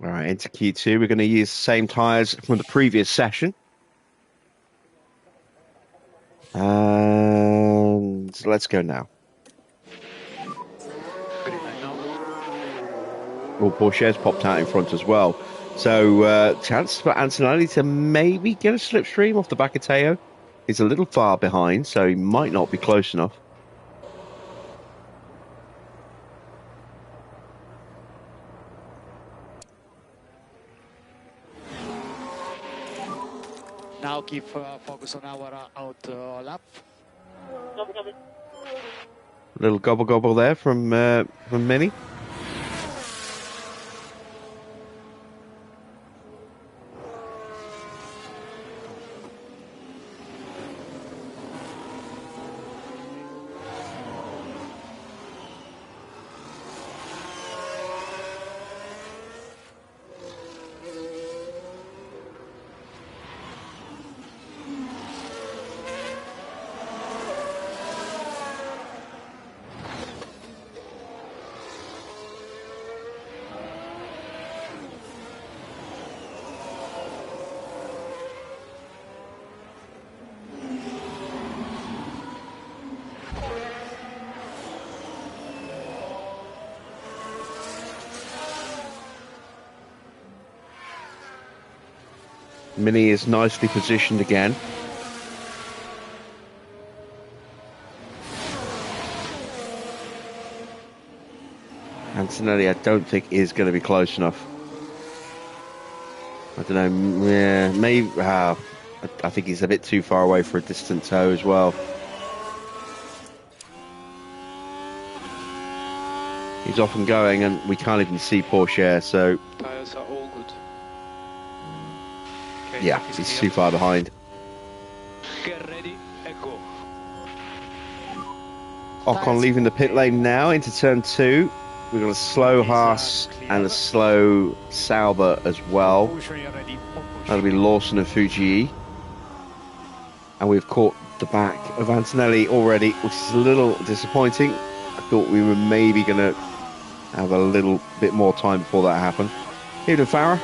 All right, into Q2. We're going to use the same tyres from the previous session. And let's go now. Well, Porsche's popped out in front as well. So, chance for Antonelli to maybe get a slipstream off the back of Teo. He's a little far behind, so he might not be close enough. Now keep focus on our out lap. Little gobble gobble there from Mini. Mini is nicely positioned again. Antonelli, I don't think is going to be close enough. I don't know. Yeah, maybe. I think he's a bit too far away for a distant tow as well. He's off and going, and we can't even see Porsche. So Tires are all good. Okay, yeah, he's too far behind. Get ready and go. Ocon leaving the pit lane now into turn 2. We've got a slow Haas and a slow Sauber as well. That'll be Lawson and Fuji. And we've caught the back of Antonelli already, which is a little disappointing. I thought we were maybe going to have a little bit more time before that happened. Evening, Farah.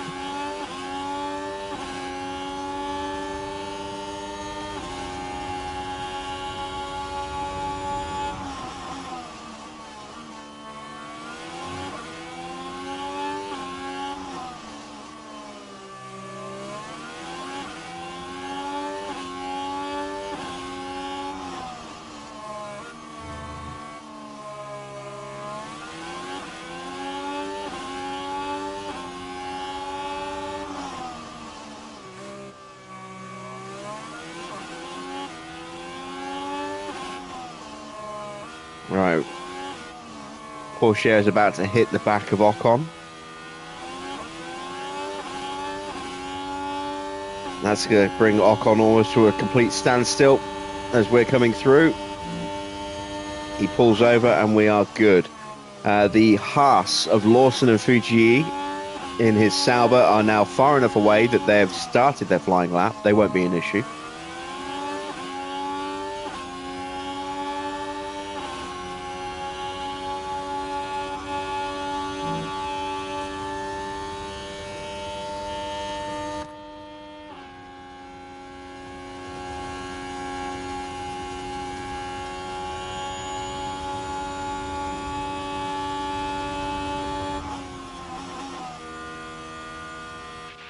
Right. Porsche is about to hit the back of Ocon. That's going to bring Ocon almost to a complete standstill as we're coming through. He pulls over and we are good. The Haas of Lawson and Fuji in his Sauber are now far enough away that they've started their flying lap. They won't be an issue.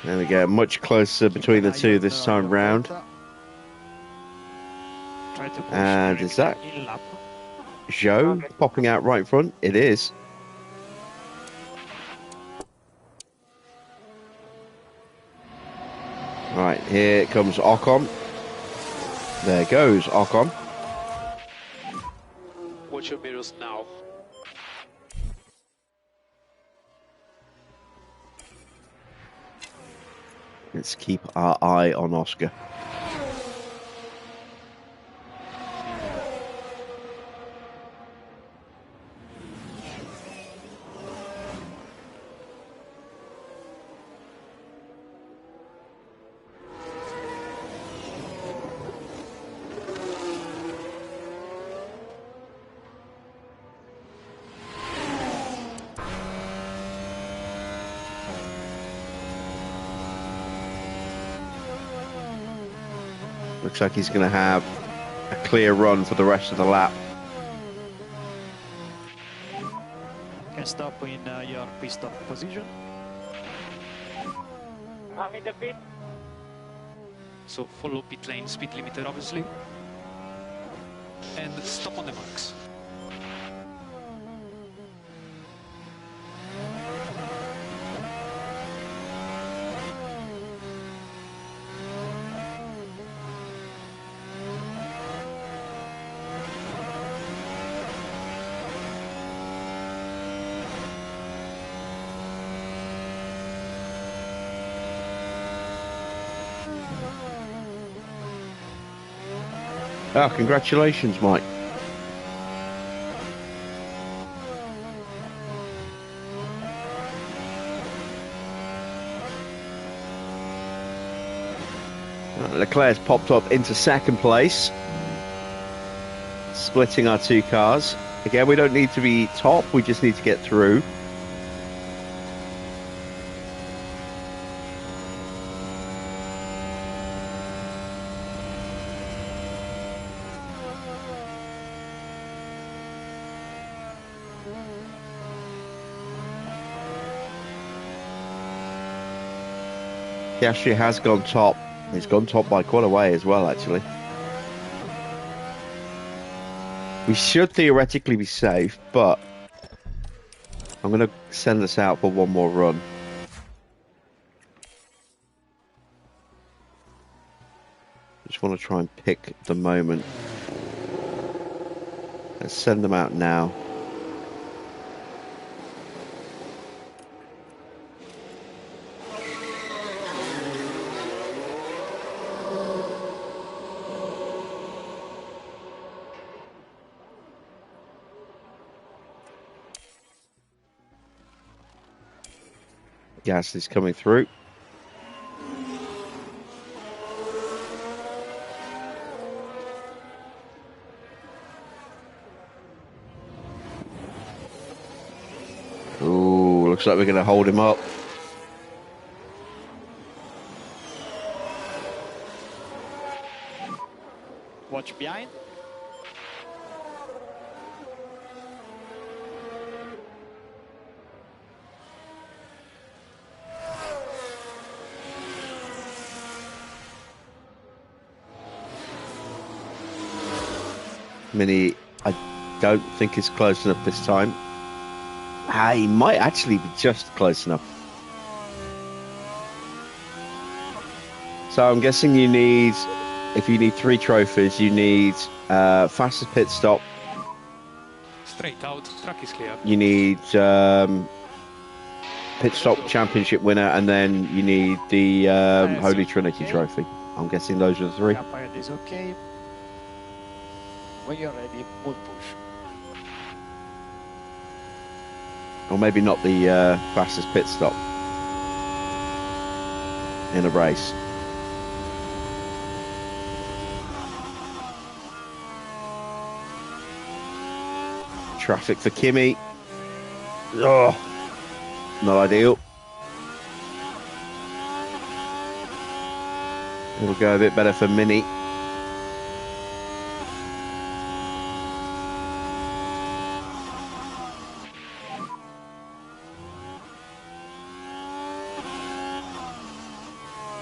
There we go, much closer between the two this time round. And is that Joe popping out right in front? It is. Right, here comes Ocon. There goes Ocon. Watch your mirrors now. Let's keep our eye on Oscar. Looks like he's going to have a clear run for the rest of the lap. Can stop in your pit stop position. I'm in the pit. So follow pit lane speed limiter obviously. And stop on the marks. Oh, congratulations, Mike. Leclerc's popped up into second place, splitting our two cars. Again, we don't need to be top, we just need to get through. He actually has gone top. He's gone top by quite a way as well, actually. We should theoretically be safe, but I'm going to send this out for one more run. Just want to try and pick the moment. Let's send them out now. Gas is coming through. Ooh, looks like we're going to hold him up. Watch behind. Mini, I don't think is close enough this time. He might actually be just close enough. So I'm guessing you need, if you need 3 trophies, you need fastest pit stop, Straight out, track is clear. You need pit stop championship winner, and then you need the Holy Trinity okay. trophy. I'm guessing those are the three. Gap ahead is okay. When you're ready, we'll push. Or maybe not the fastest pit stop in a race. Traffic for Kimi. Oh, not ideal. It'll go a bit better for Mini.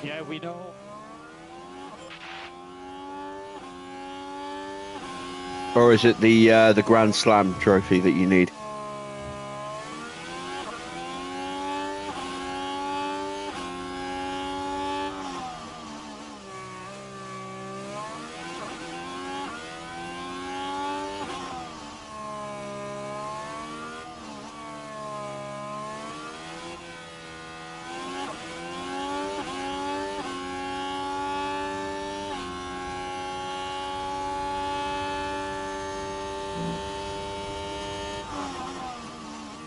Yeah, we know. Or is it the Grand Slam trophy that you need?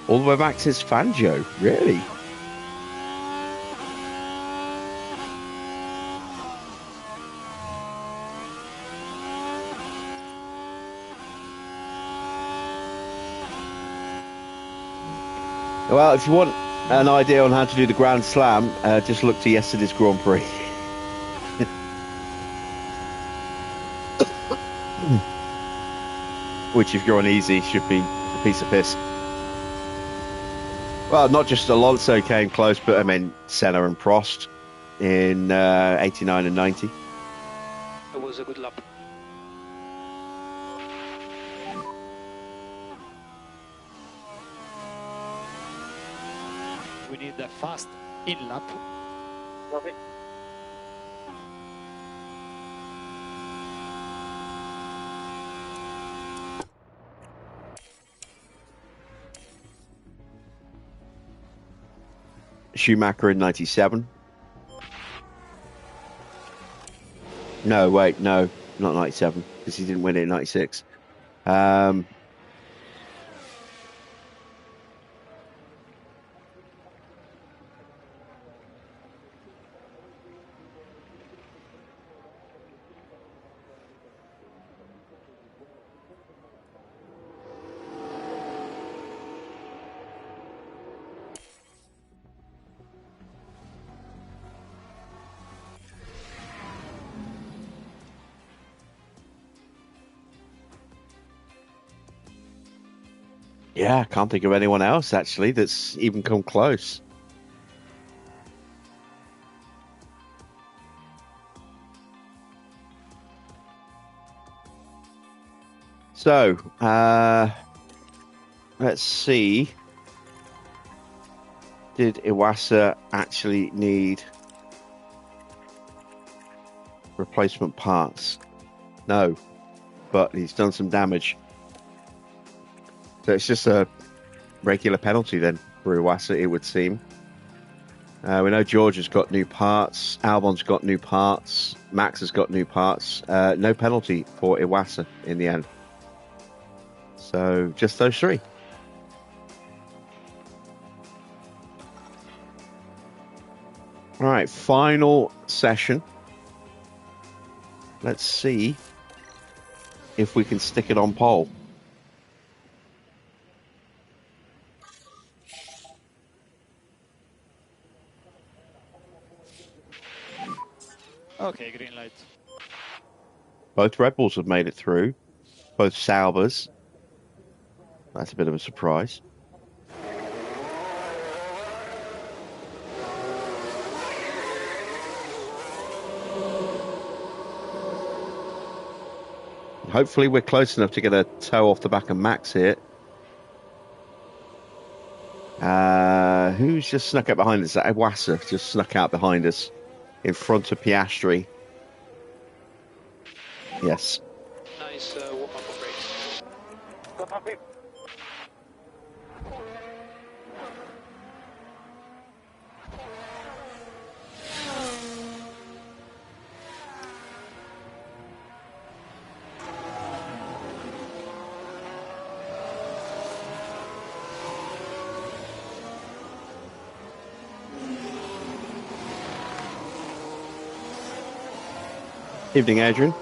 All the way back to Fangio, really? Well, if you want an idea on how to do the Grand Slam, just look to yesterday's Grand Prix. Which, if you're on easy, should be a piece of piss. Well, not just Alonso came close, but I mean Senna and Prost in 89 and 90. It was a good lap. We need the fast in lap. Copy. Schumacher in 97. No, wait, no, not 97, because he didn't win it in 96. Yeah, I can't think of anyone else, actually, that's even come close. So, let's see. Did Iwasa actually need replacement parts? No, but he's done some damage. So it's just a regular penalty then for Iwasa, it would seem. We know George has got new parts, Albon's got new parts, Max has got new parts. No penalty for Iwasa in the end. So just those three. All right, final session. Let's see if we can stick it on pole. Okay, green light. Both Red Bulls have made it through. Both Saubers. That's a bit of a surprise. Hopefully we're close enough to get a toe off the back of Max here. Who's just snuck out behind us? Iwasa just snuck out behind us in front of Piastri. Yes. Nice warm-up on brakes. Copy. Evening, Adrian.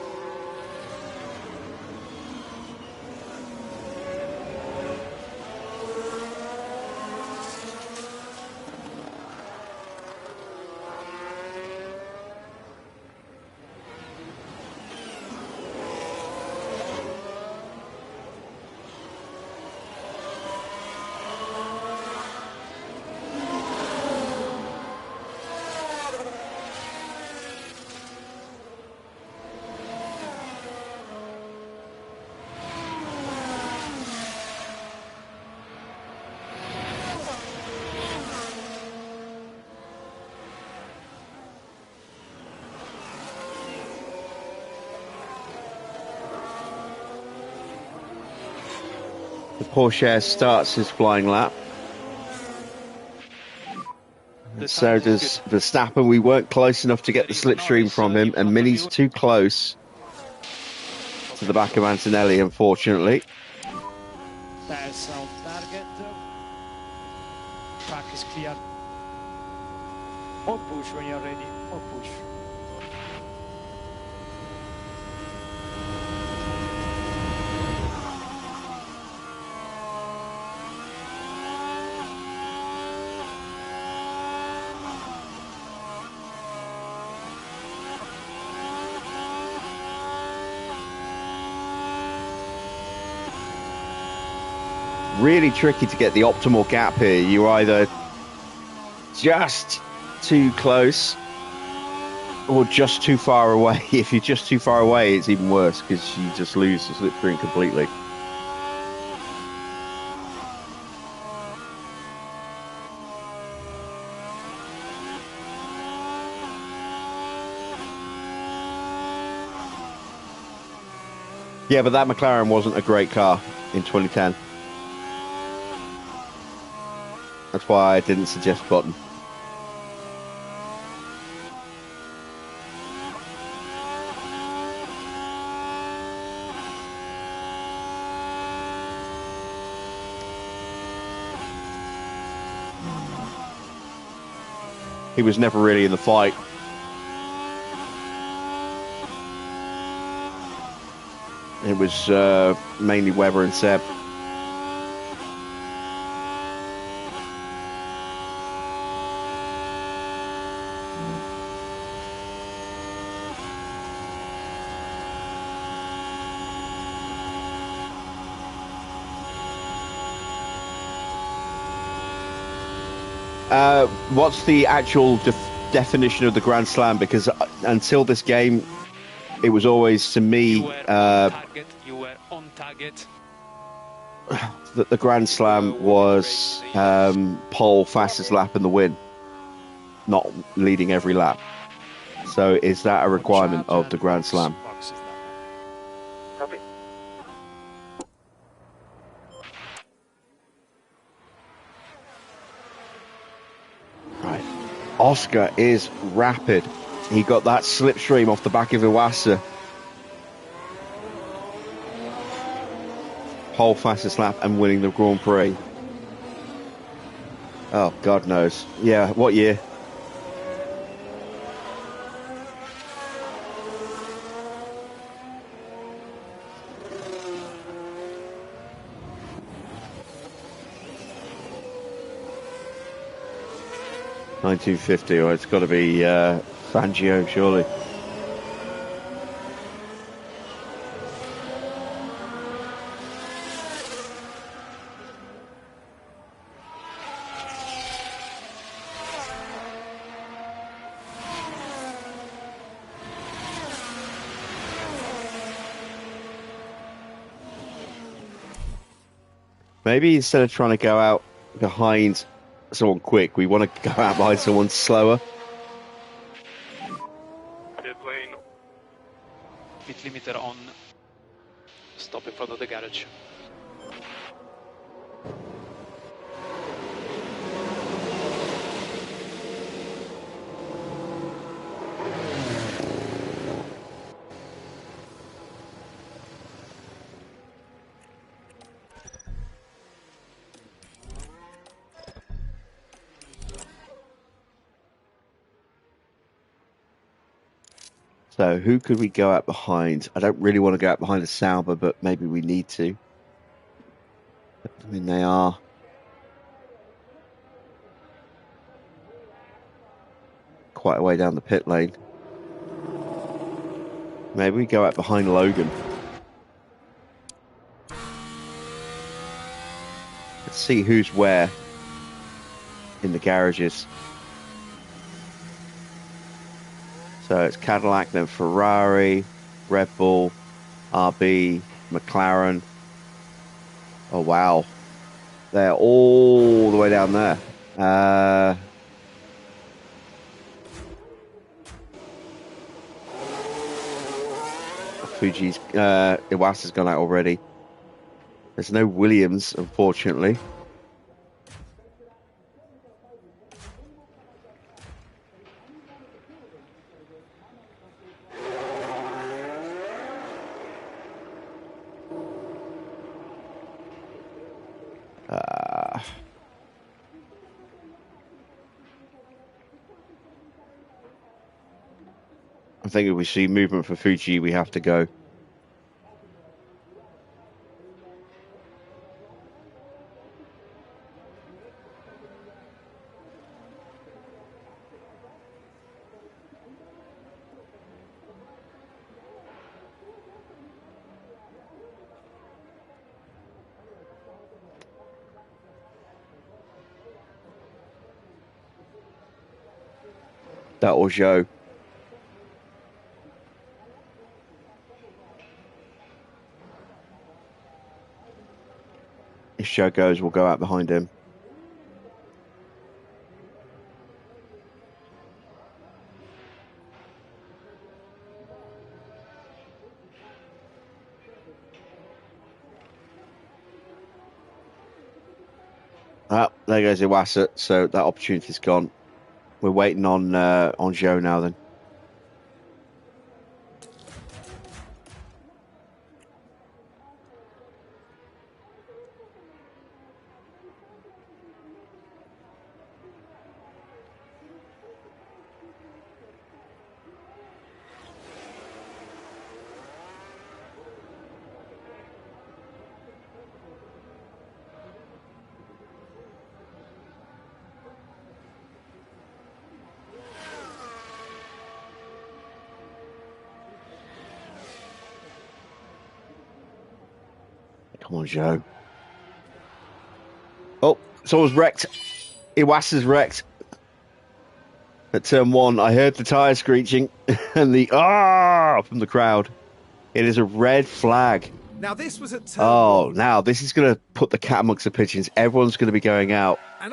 The Porsche starts his flying lap. So does Verstappen. We weren't close enough to get the slipstream from him, and Mini's too close to the back of Antonelli, unfortunately. Pass on target. Track is clear. Or push when you're ready. Or push. Really tricky to get the optimal gap here. You're either just too close or just too far away. If you're just too far away, it's even worse because you just lose the slipstream completely. Yeah, but that McLaren wasn't a great car in 2010. That's why I didn't suggest Button. He was never really in the fight. It was mainly Webber and Seb. What's the actual definition of the Grand Slam? Because until this game, it was always, to me, You were on target. that the Grand Slam was pole fastest lap in the win, not leading every lap. So is that a requirement of the Grand Slam? Copy. Right. Oscar is rapid. He got that slipstream off the back of Iwasa. Pole fastest lap and winning the Grand Prix. Oh, God knows. Yeah, what year? $1950, or it's got to be Fangio, surely. Maybe instead of trying to go out behind someone quick, we want to go out behind someone slower. Pit lane. Pit limiter on. Stop in front of the garage. So who could we go out behind? I don't really want to go out behind the Sauber, but maybe we need to. I mean, they are quite a way down the pit lane. Maybe we go out behind Logan. Let's see who's where in the garages. So it's Cadillac, then Ferrari, Red Bull, RB, McLaren. Oh, wow. They're all the way down there. Fuji's, Iwasa's gone out already. There's no Williams, unfortunately. I think if we see movement for Fuji, we have to go. That was Joe. If Joe goes, we'll go out behind him. Ah, there goes Iwasa, so that opportunity's gone. We're waiting on Joe now then. Come on, Joe. Oh, someone's wrecked. Iwasa's wrecked. At turn one, I heard the tyre screeching and the from the crowd. It is a red flag. Now this was at turn one. Now this is going to put the cat amongst the pigeons. Everyone's going to be going out. And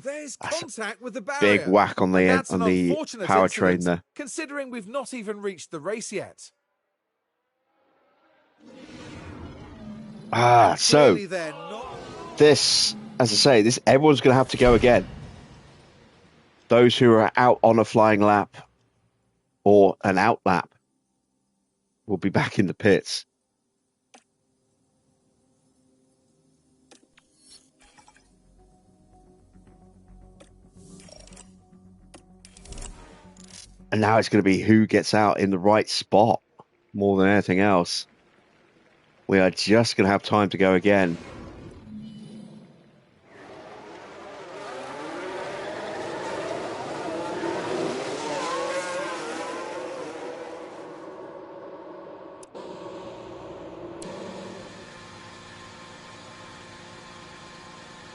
there's contact with the barrier. Big whack on the unfortunate powertrain incident, there. considering we've not even reached the race yet. So Clearly they're not... this, as I say, everyone's going to have to go again. Those who are out on a flying lap or an out lap will be back in the pits. And now it's going to be who gets out in the right spot more than anything else. We are just going to have time to go again.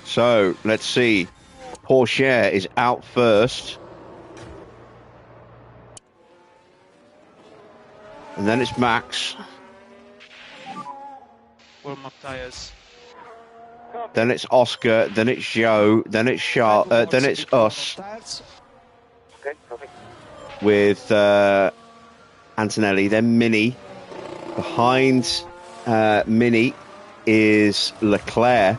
So, let's see. Porsche is out first. And then it's Max. Warm-up tires. Then it's Oscar. Then it's Joe. Then it's then it's us. Okay, perfect. With Antonelli. Then Mini. Behind Mini is Leclerc.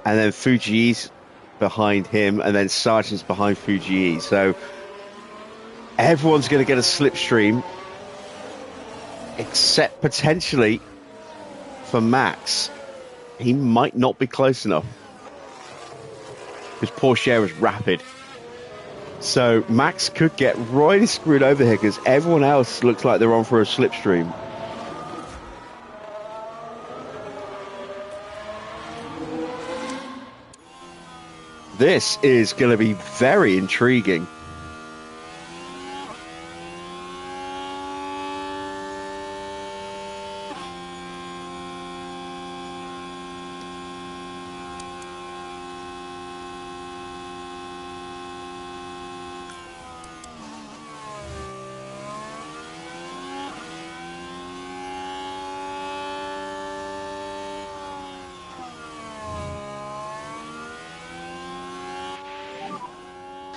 And then Fuji's behind him. And then Sargent's behind Fuji. So everyone's going to get a slipstream. Except potentially for Max. He might not be close enough. Because Porsche is rapid. So Max could get royally screwed over here because everyone else looks like they're on for a slipstream. This is going to be very intriguing.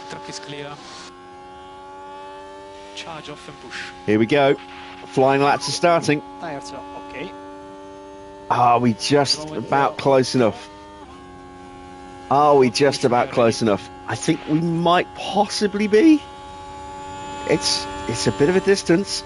Truck is clear. Charge off and push. Here we go. Flying laps are starting. Tires are okay. Are we just about close enough? Are we just about close enough? I think we might possibly be. It's a bit of a distance.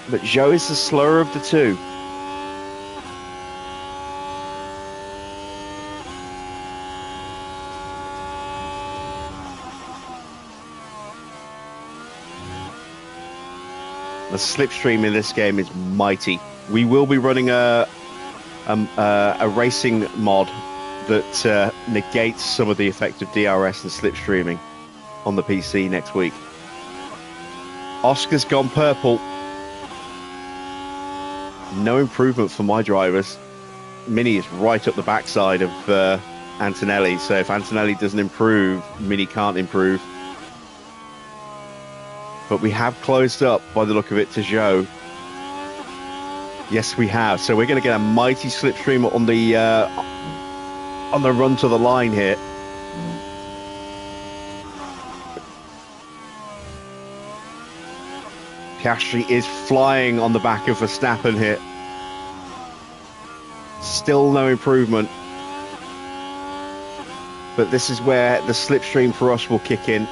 But Zhou is the slower of the two. The slipstream in this game is mighty. We will be running a racing mod that negates some of the effect of DRS and slipstreaming on the PC next week. Oscar's gone purple. No improvement for my drivers. Mini is right up the backside of Antonelli, so if Antonelli doesn't improve, Mini can't improve. But we have closed up, by the look of it, to Zhou. Yes, we have. So we're going to get a mighty slipstream on the run to the line here. Piastri is flying on the back of Verstappen here. Still no improvement. But this is where the slipstream for us will kick in.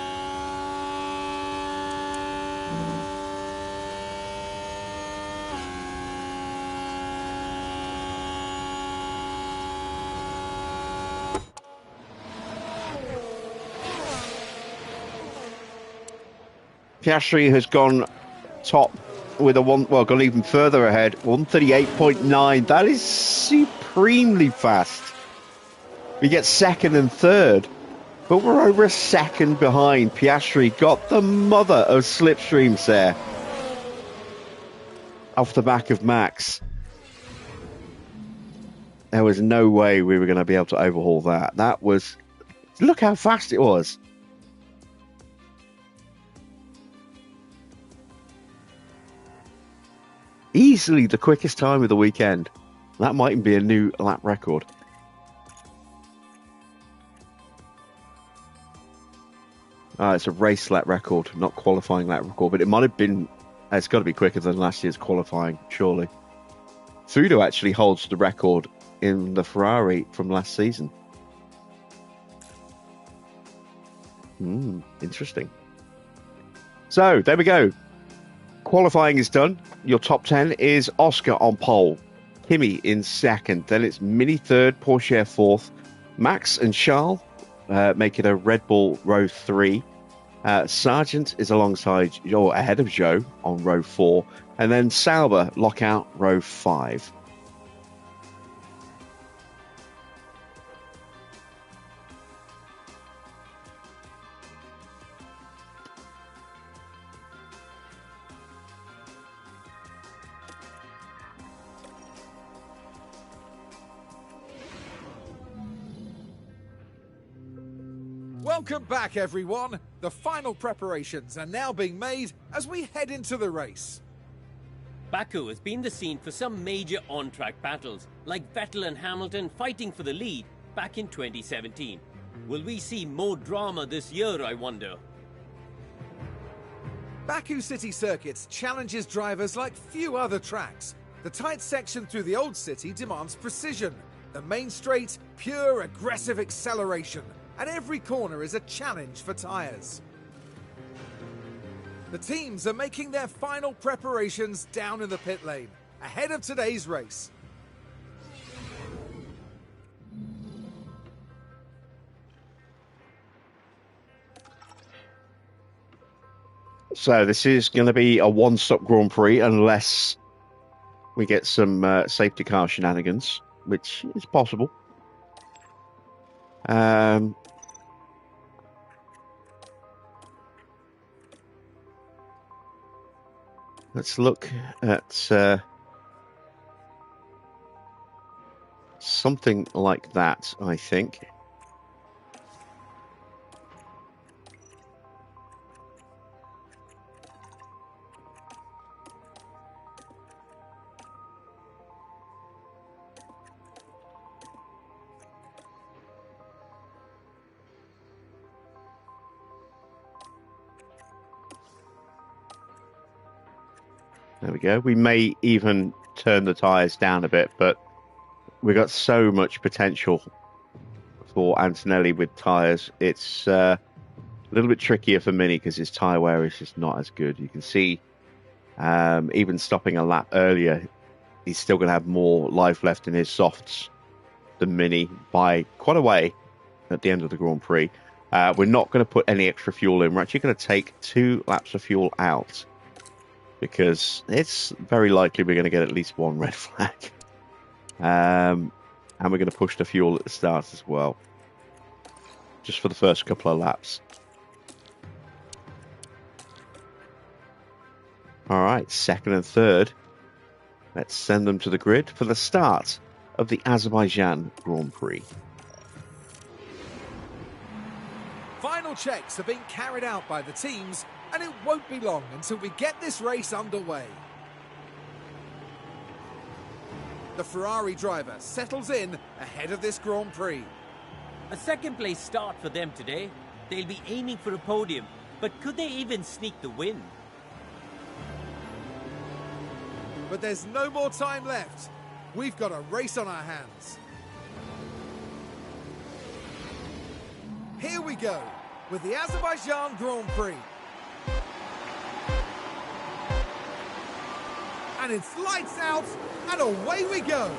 Piastri has gone top with gone even further ahead. 138.9. That is supremely fast. We get second and third, but we're over a second behind. Piastri got the mother of slipstreams there off the back of Max. There was no way we were going to be able to overhaul that. That was, look how fast it was. Easily the quickest time of the weekend. That might be a new lap record. It's a race lap record, not qualifying lap record, but it might have been, it's got to be quicker than last year's qualifying, surely. Fudo actually holds the record in the Ferrari from last season. Interesting. So, there we go. Qualifying is done. Your top 10 is Oscar on pole, Kimi in second, then it's Mini third, Porsche fourth, Max and Charles make it a Red Bull row 3. Sargent is alongside, or ahead of Zhou on row 4, and then Sauber lockout row 5. Welcome back, everyone. The final preparations are now being made as we head into the race. Baku has been the scene for some major on-track battles, like Vettel and Hamilton fighting for the lead back in 2017. Will we see more drama this year, I wonder? Baku City Circuits challenges drivers like few other tracks. The tight section through the old city demands precision. The main straight, pure aggressive acceleration. And every corner is a challenge for tyres. The teams are making their final preparations down in the pit lane, ahead of today's race. So this is going to be a one-stop Grand Prix unless we get some safety car shenanigans, which is possible. Let's look at something like that, I think. There we go. We may even turn the tyres down a bit, but we've got so much potential for Antonelli with tyres. It's a little bit trickier for Mini because his tyre wear is just not as good. You can see even stopping a lap earlier, he's still going to have more life left in his softs than Mini by quite a way at the end of the Grand Prix. We're not going to put any extra fuel in. We're actually going to take 2 laps of fuel out, because it's very likely we're going to get at least 1 red flag. And we're going to push the fuel at the start as well, just for the first couple of laps. All right, second and third. Let's send them to the grid for the start of the Azerbaijan Grand Prix. Final checks are being carried out by the teams, and it won't be long until we get this race underway. The Ferrari driver settles in ahead of this Grand Prix. A second place start for them today. They'll be aiming for a podium, but could they even sneak the win? But there's no more time left. We've got a race on our hands. Here we go with the Azerbaijan Grand Prix. And it's lights out, and away we go.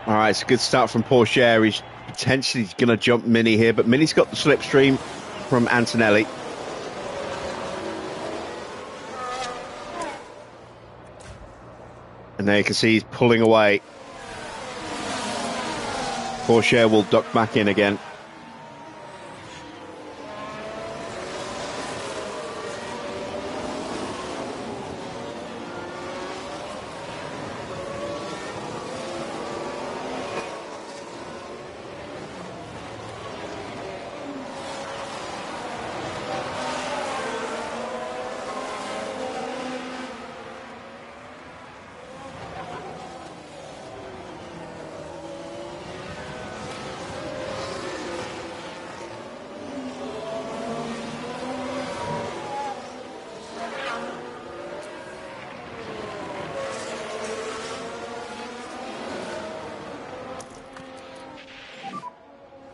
All right, it's a good start from Porsche. He's potentially going to jump Mini here, but Mini's got the slipstream from Antonelli. And there you can see he's pulling away. Porsche will duck back in again.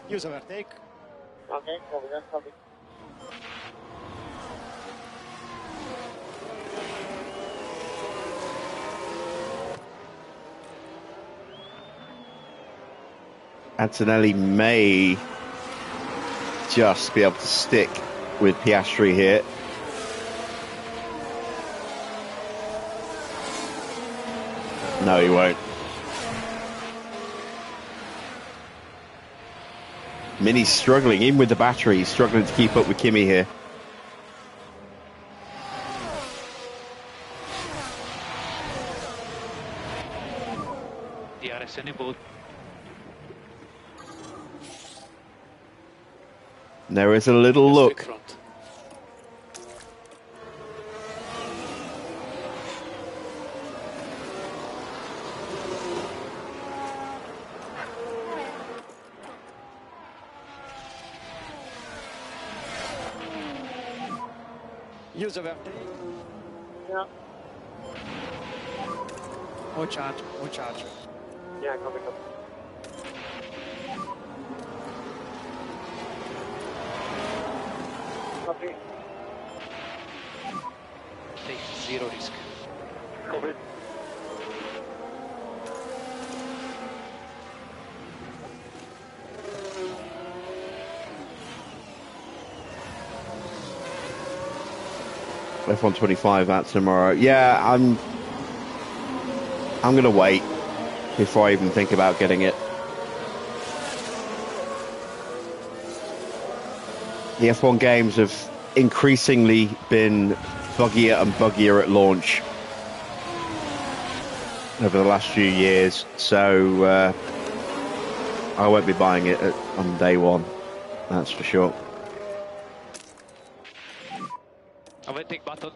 Use overtake. Okay, copy that, copy. Antonelli may just be able to stick with Piastri here. No, he won't. Mini's struggling, even with the battery, he's struggling to keep up with Kimi here. DRS enabled. There is a little look. Front. Use overtake. Yeah. More charge, more charge. Yeah, copy, copy. Copy. Take zero risk. Copy. F125 out tomorrow. Yeah, I'm gonna wait before I even think about getting it. The F1 games have increasingly been buggier and buggier at launch over the last few years, so I won't be buying it on day one, that's for sure. Overtake battle.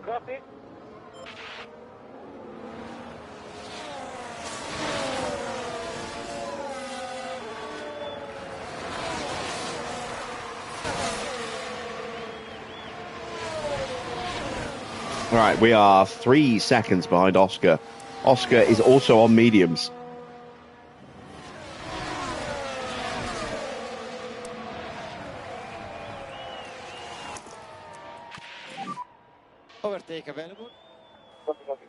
Copy. Right, we are 3 seconds behind Oscar. Oscar is also on mediums. Overtake available. Copy, copy.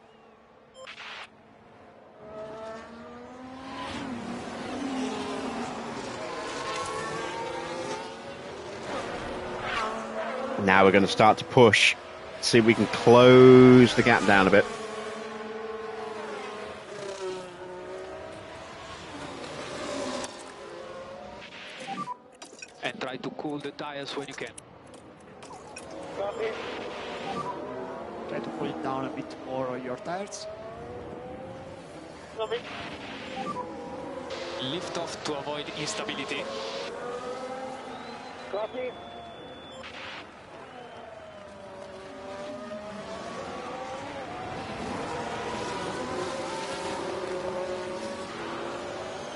Now we're going to start to push. See if we can close the gap down a bit. And try to cool the tires when you can. Copy. Try to pull it down a bit more on your tires. Copy. Lift off to avoid instability. Copy.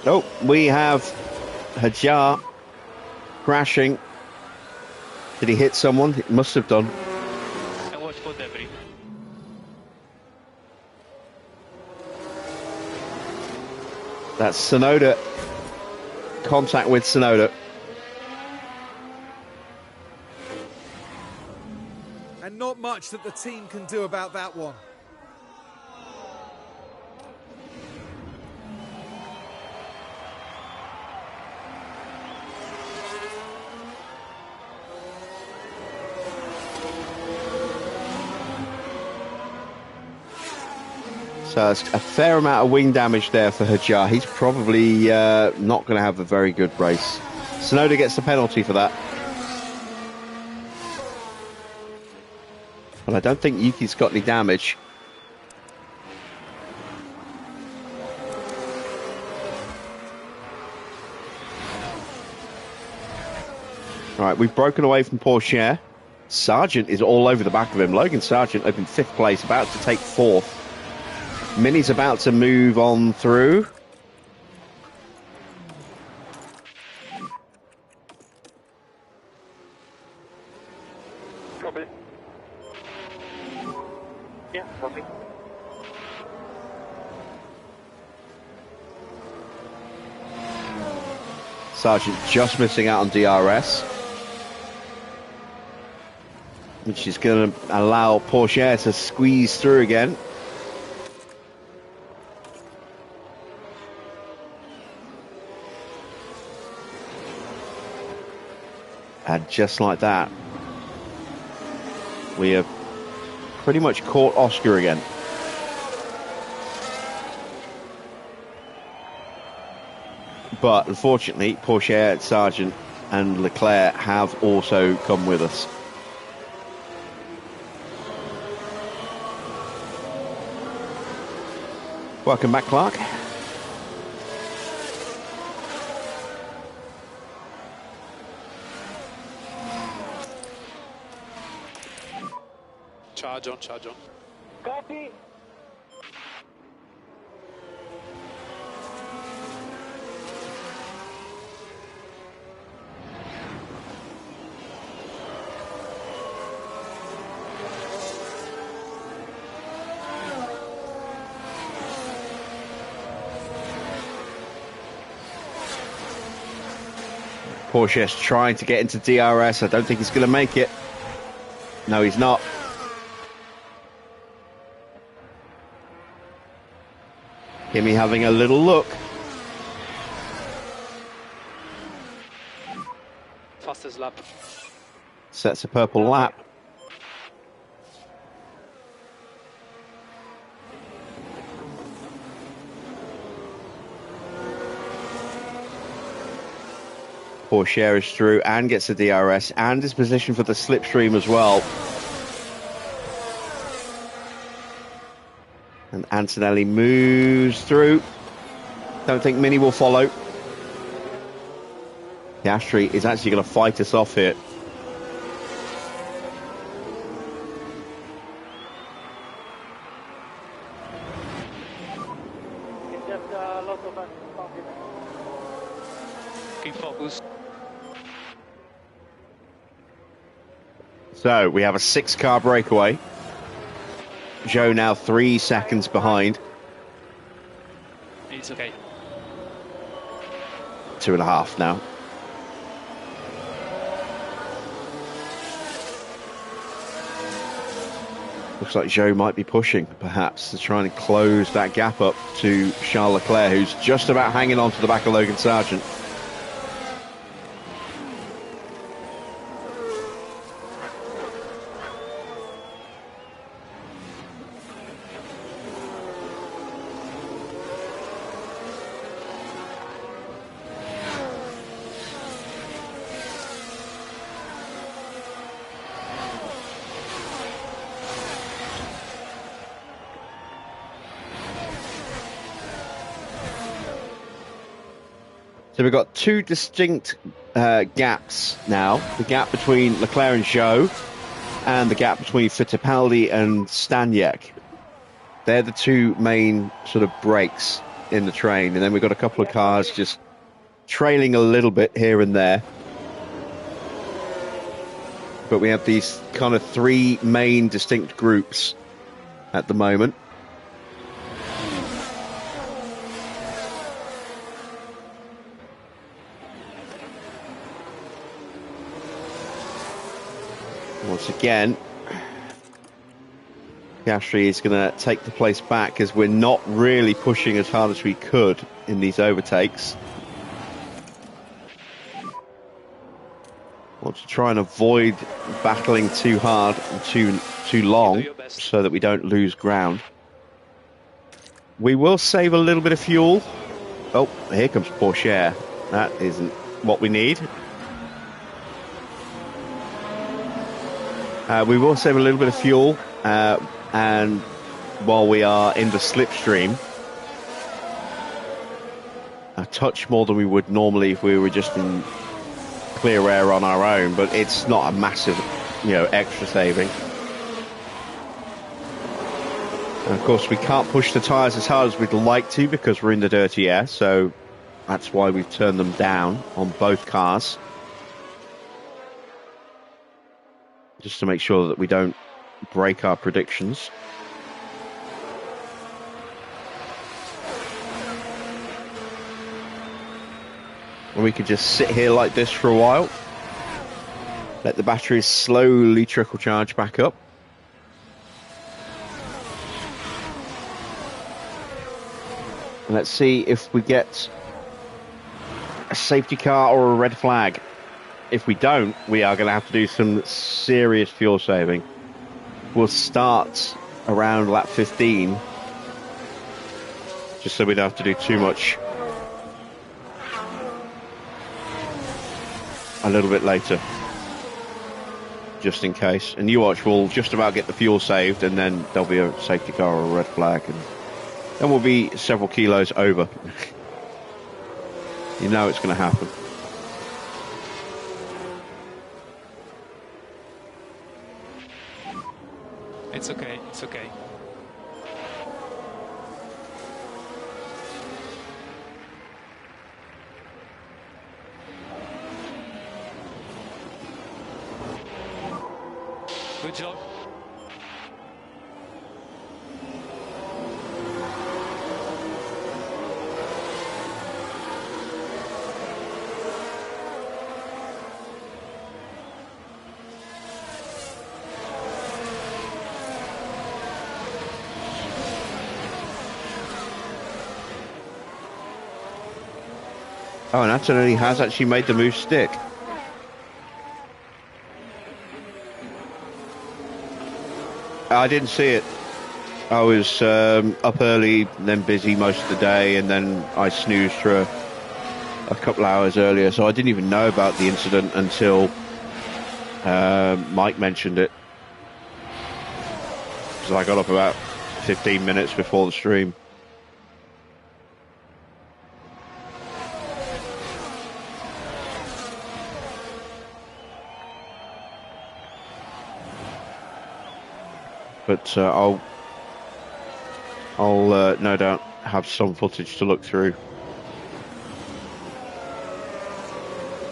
Oh, we have Hajar crashing. Did he hit someone? It must have done. And watch for debris. That's Sonoda. Contact with Sonoda. And not much that the team can do about that one. So it's a fair amount of wing damage there for Hajar. He's probably not going to have a very good race. Sonoda gets the penalty for that. But I don't think Yuki's got any damage. Right, we've broken away from Porsche. Sargent is all over the back of him. Logan Sargent opened 5th place, about to take 4th. Mini's about to move on through. Copy. Yeah, copy. Sargent just missing out on DRS, which is going to allow Porsche to squeeze through again. And just like that, we have pretty much caught Oscar again. But unfortunately, Porsche, Sargent and Leclerc have also come with us. Welcome back, Clark. Charge on, charge on. Copy. Porsche's trying to get into DRS. I don't think he's going to make it. No, he's not. Kimi having a little look. Fastest lap. Sets a purple lap. Porsche is through and gets the DRS and is positioned for the slipstream as well. And Antonelli moves through. Don't think Mini will follow. Piastri is actually going to fight us off here. It's just a lot of us. Keep focus. So we have a 6-car breakaway. Joe now 3 seconds behind. It's okay. 2.5 now. Looks like Joe might be pushing, perhaps, to try and close that gap up to Charles Leclerc, who's just about hanging on to the back of Logan Sargent. So we've got 2 distinct gaps now. The gap between Leclerc and Zhou and the gap between Fittipaldi and Staniek. They're the 2 main sort of breaks in the train. And then we've got a couple of cars just trailing a little bit here and there. But we have these kind of 3 main distinct groups at the moment. Once again, Piastri is going to take the place back as we're not really pushing as hard as we could in these overtakes. Want to try and avoid battling too hard and too long so that we don't lose ground. We will save a little bit of fuel. Oh, here comes Porsche. That isn't what we need. We will save a little bit of fuel, and while we are in the slipstream, a touch more than we would normally if we were just in clear air on our own, but it's not a massive, extra saving. And of course, we can't push the tyres as hard as we'd like to because we're in the dirty air, so that's why we've turned them down on both cars. Just to make sure that we don't break our predictions. And we could just sit here like this for a while. Let the batteries slowly trickle charge back up. And let's see if we get a safety car or a red flag. If we don't, we are going to have to do some serious fuel saving. We'll start around lap 15, just so we don't have to do too much a little bit later, just in case. And you watch, we'll just about get the fuel saved, and then there'll be a safety car or a red flag, and then we'll be several kilos over. You know it's going to happen. It's okay, it's okay. Good job. Oh, and Antonelli has actually made the move stick. I didn't see it. I was up early, then busy most of the day, and then I snoozed for a couple hours earlier, so I didn't even know about the incident until Mike mentioned it. So I got up about 15 minutes before the stream. But I'll no doubt have some footage to look through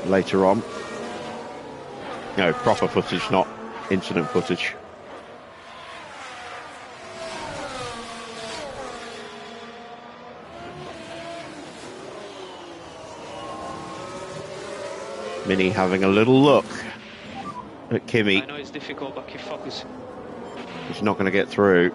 later on. No, proper footage, not incident footage. Mini having a little look at Kimi. I know it's difficult, but keep focus. He's not going to get through.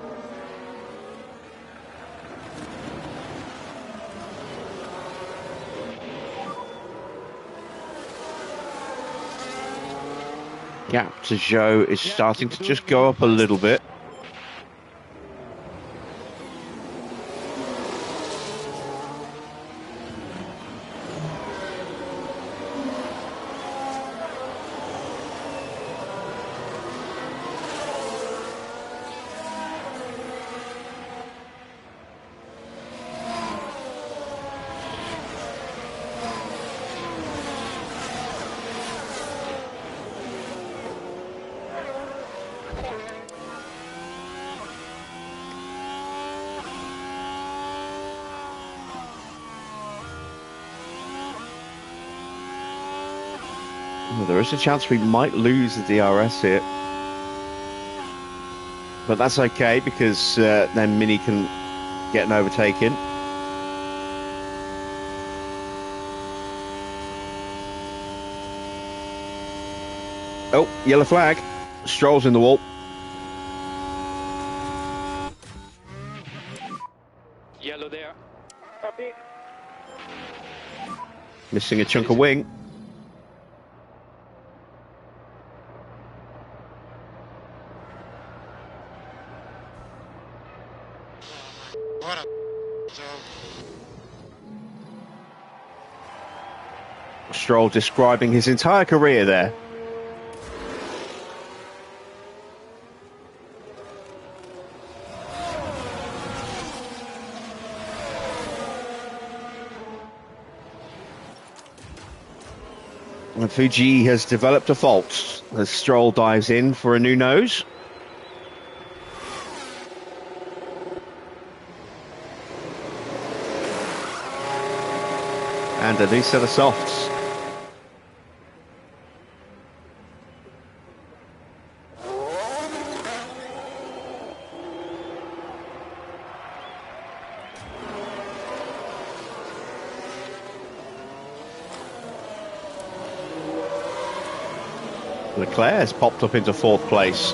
Gap to Zhou is starting to just go up a little bit. There is a chance we might lose the DRS here. But that's okay, because then Mini can get an overtaking. Oh, yellow flag. Stroll's in the wall. Yellow there. Copy. Missing a chunk of wing. Stroll describing his entire career there. And Fuji has developed a fault as Stroll dives in for a new nose. And a new set of softs. Leclerc has popped up into 4th place.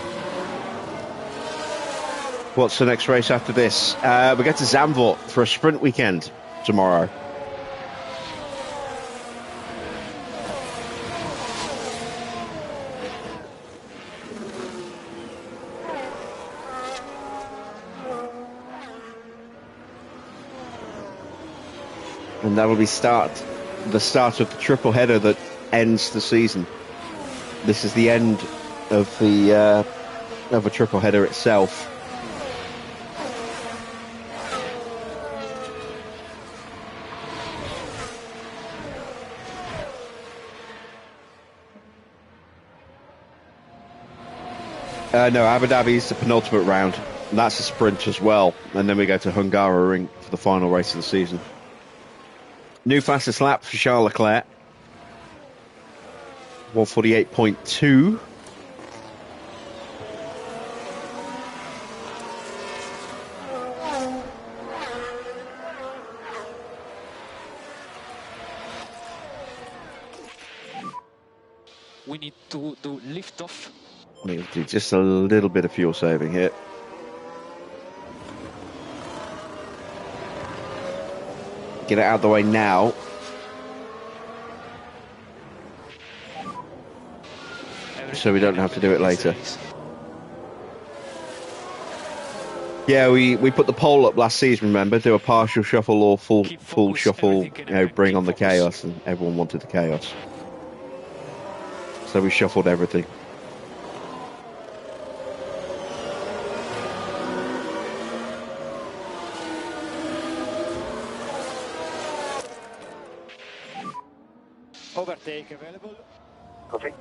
What's the next race after this? We get to Zandvoort for a sprint weekend tomorrow. And that will be the start of the triple header that ends the season. This is the end of the of a triple header itself. No, Abu Dhabi is the penultimate round. And that's a sprint as well. And then we go to Hungaroring for the final race of the season. New fastest lap for Charles Leclerc. 148.2. We need to do lift off. We'll do just a little bit of fuel saving here. Get it out of the way now. so we don't have to do it later. Yeah, we put the poll up last season, remember? Do a partial shuffle or full shuffle, you know, bring on the chaos, and everyone wanted the chaos. So we shuffled everything. Overtake available. Copy.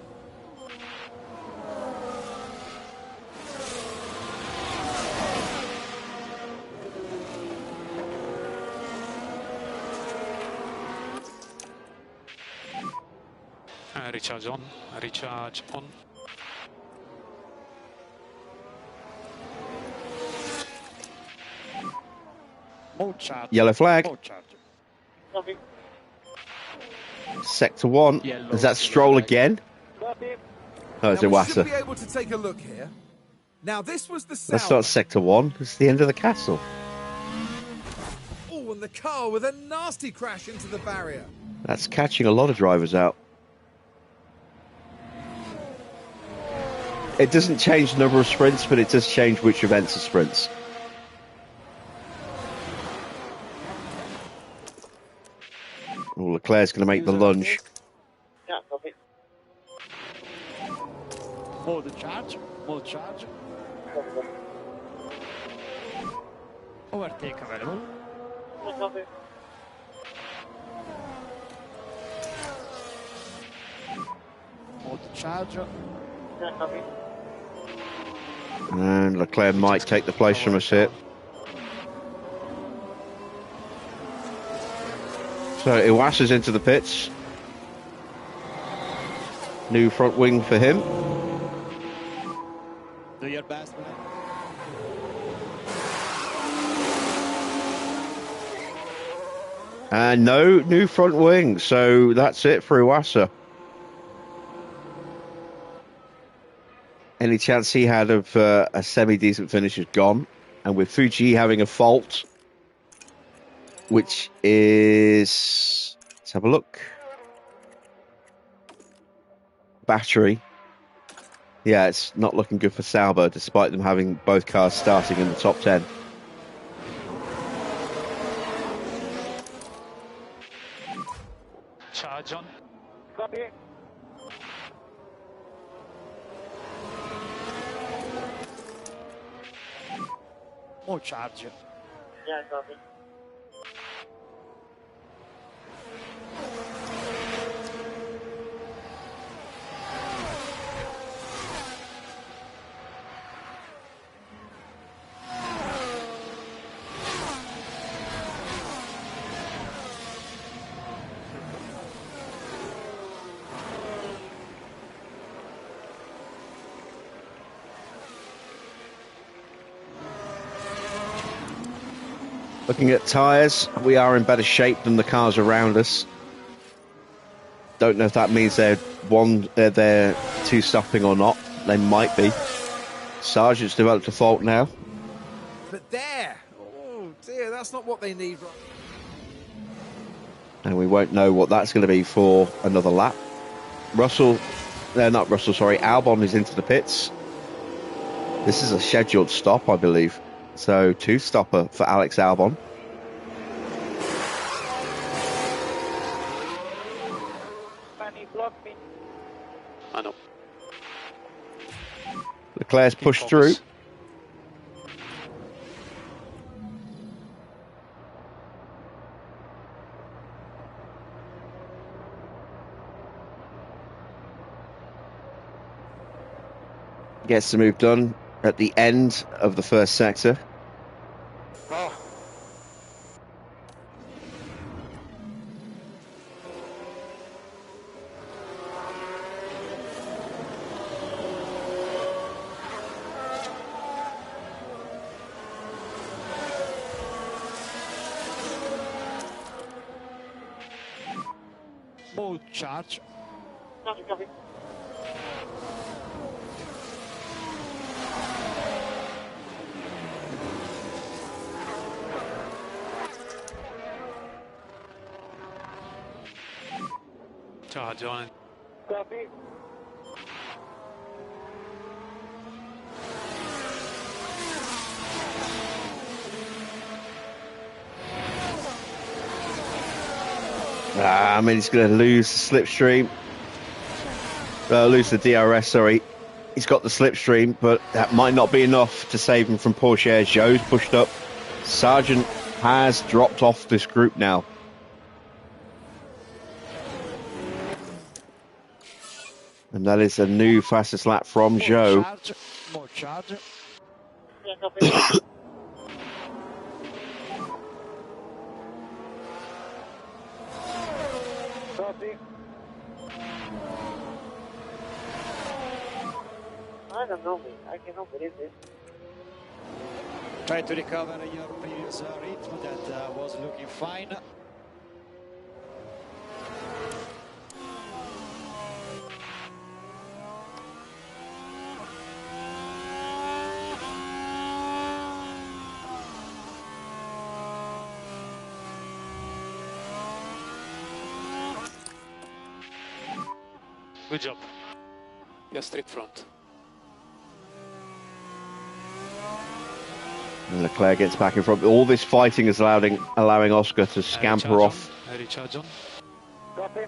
Recharge on. Recharge on. Mode charge. Yellow flag. Mode charge. Copy. Sector 1. Yellow, Is that Stroll flag. again? Copy. Oh, it's Now we should be Iwasa. able to take a look here. Now this was the Let's Sauber. start Sector 1. It's the end of the castle. Oh, and the car with a nasty crash into the barrier. That's catching a lot of drivers out. It doesn't change the number of sprints, but it does change which events are sprints. Oh, Leclerc's going to make the lunge. Yeah, copy. Mode charge. Mode charge. Copy. Overtake available. Copy. Mode charge. Yeah, copy. And Leclerc might take the place from us here. So Iwasa's into the pits. New front wing for him. Do your best, man. And no new front wing. So that's it for Iwasa. Any chance he had of a semi-decent finish is gone. And with Fuji having a fault, which is... Let's have a look. Battery. Yeah, it's not looking good for Sauber, despite them having both cars starting in the top 10. Charge on. Copy. Mode charge. Yeah, copy. Looking at tyres, we are in better shape than the cars around us. Don't know if that means they're two stopping or not. They might be. Sargent's developed a fault now. But there. Oh dear, that's not what they need. And we won't know what that's going to be for another lap. Albon is into the pits. This is a scheduled stop, I believe. So, two-stopper for Alex Albon. Fanny, block me. I know. Leclerc's pushed through. Gets the move done at the end of the first sector. Oh. Mode charge. Copy, copy. Charge on. Copy. I mean, he's going to lose the slipstream. Lose the DRS, sorry. He's got the slipstream, but that might not be enough to save him from Porsche. Joe's pushed up. Sargent has dropped off this group now. And that is a new fastest lap from Joe. More charge. Yeah, copy. Copy. I don't know, man. I cannot believe this. Try to recover your previous rhythm that was looking fine. Good job. Yeah, straight front. And Leclerc gets back in front. All this fighting is allowing Oscar to scamper off. Recharge on. Copy.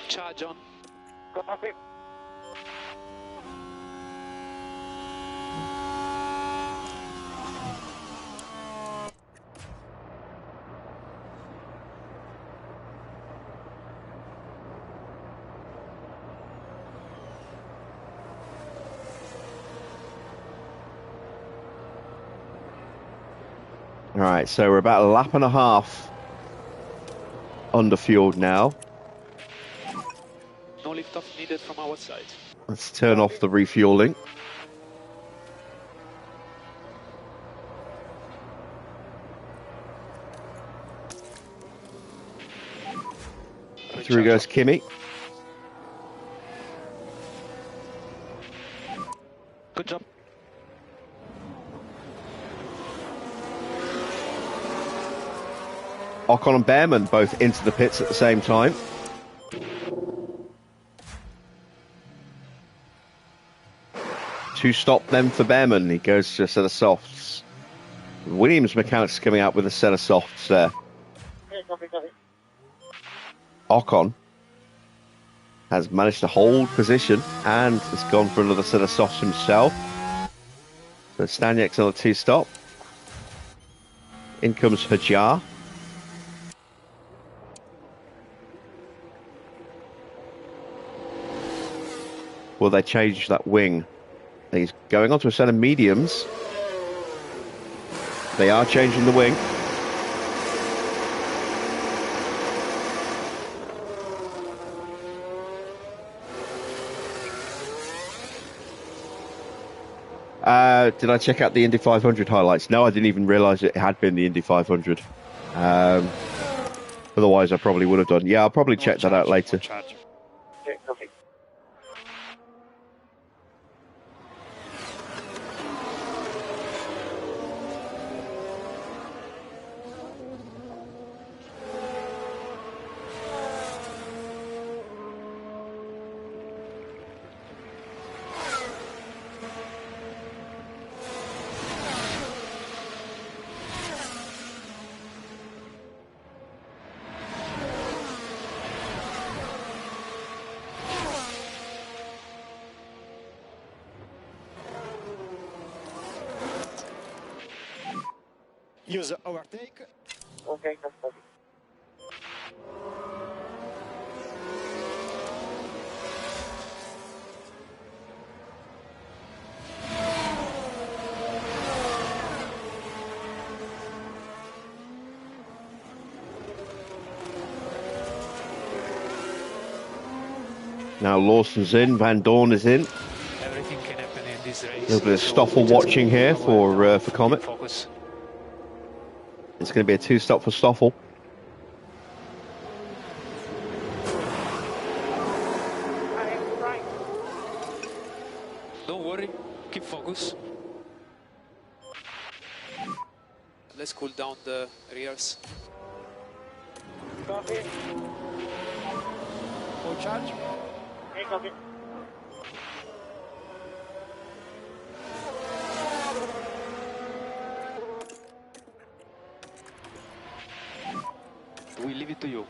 Charge on. Copy. All right, so we're about a lap and a half under fueled now. No lift off needed from our side. Let's turn off the refueling. Through goes Kimi. Good job. Ocon and Behrman both into the pits at the same time. Two stop then for Behrman. He goes to a set of softs. Williams mechanics coming out with a set of softs there. Yeah, copy, copy. Ocon has managed to hold position and has gone for another set of softs himself. So Staniek's on a two-stop. In comes Hajar. Will they change that wing? He's going on to a set of mediums. They are changing the wing. Did I check out the Indy 500 highlights? No, I didn't even realise it had been the Indy 500. Otherwise, I probably would have done. Yeah, I'll probably check that out later. Yeah, copy. Use overtake. Okay, copy. Now Lawson's in, Van Dorn is in. Everything can happen in this race. A little bit of Stoffel watching here for Comet. Focus. It's going to be a two-stop for Stoffel. I am right. Don't worry. Keep focus. Let's cool down the rears. Copy. Full charge. Hey, copy. it to you.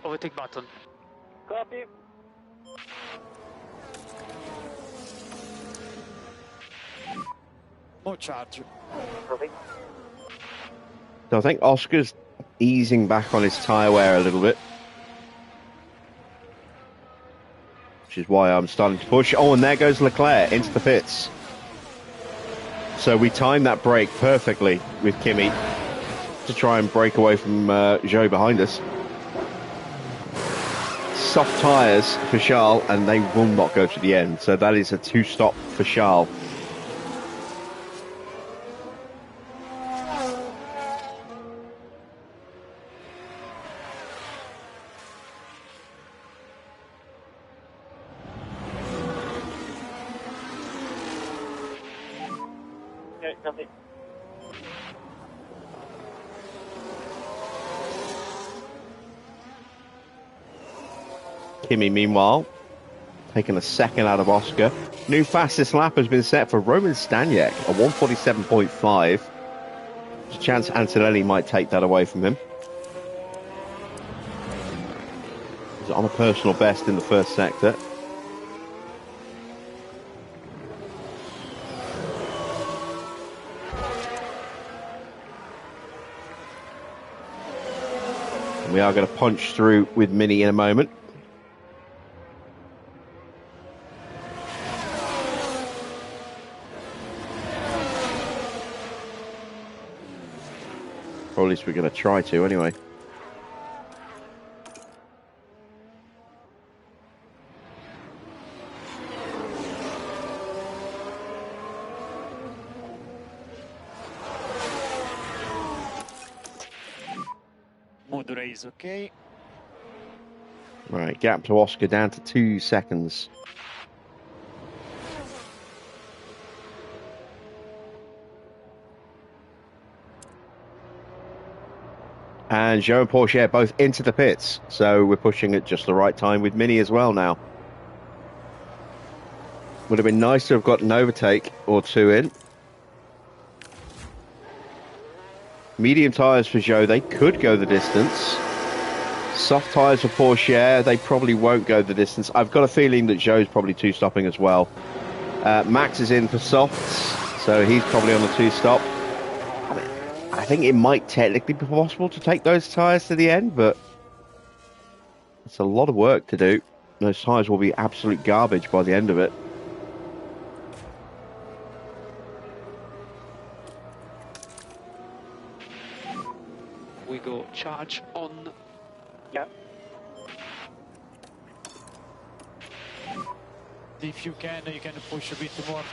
Overtake button. Copy. More charge. Copy. So I think Oscar's easing back on his tyre wear a little bit. Which is why I'm starting to push. Oh, and there goes Leclerc into the pits. So we timed that brake perfectly with Kimi to try and break away from Zhou behind us. Soft tyres for Charles, and they will not go to the end. So that is a 2-stop for Charles. Okay, copy. Kimi, meanwhile, taking a second out of Oscar. New fastest lap has been set for Roman Staniek, a 147.5. There's a chance Antonelli might take that away from him. He's on a personal best in the first sector. And we are going to punch through with Mini in a moment. Or at least we're going to try to anyway. Modura is okay. Right, gap to Oscar down to 2 seconds. And Joe and Porsche both into the pits, so we're pushing at just the right time with Mini as well now. Would have been nice to have got an overtake or two in. Medium tyres for Joe, they could go the distance. Soft tyres for Porsche, they probably won't go the distance. I've got a feeling that Joe's probably 2-stopping as well. Max is in for softs, so he's probably on the 2-stop. I think it might technically be possible to take those tyres to the end, but it's a lot of work to do. Those tyres will be absolute garbage by the end of it. We go charge on. Yeah. If you can push a bit more.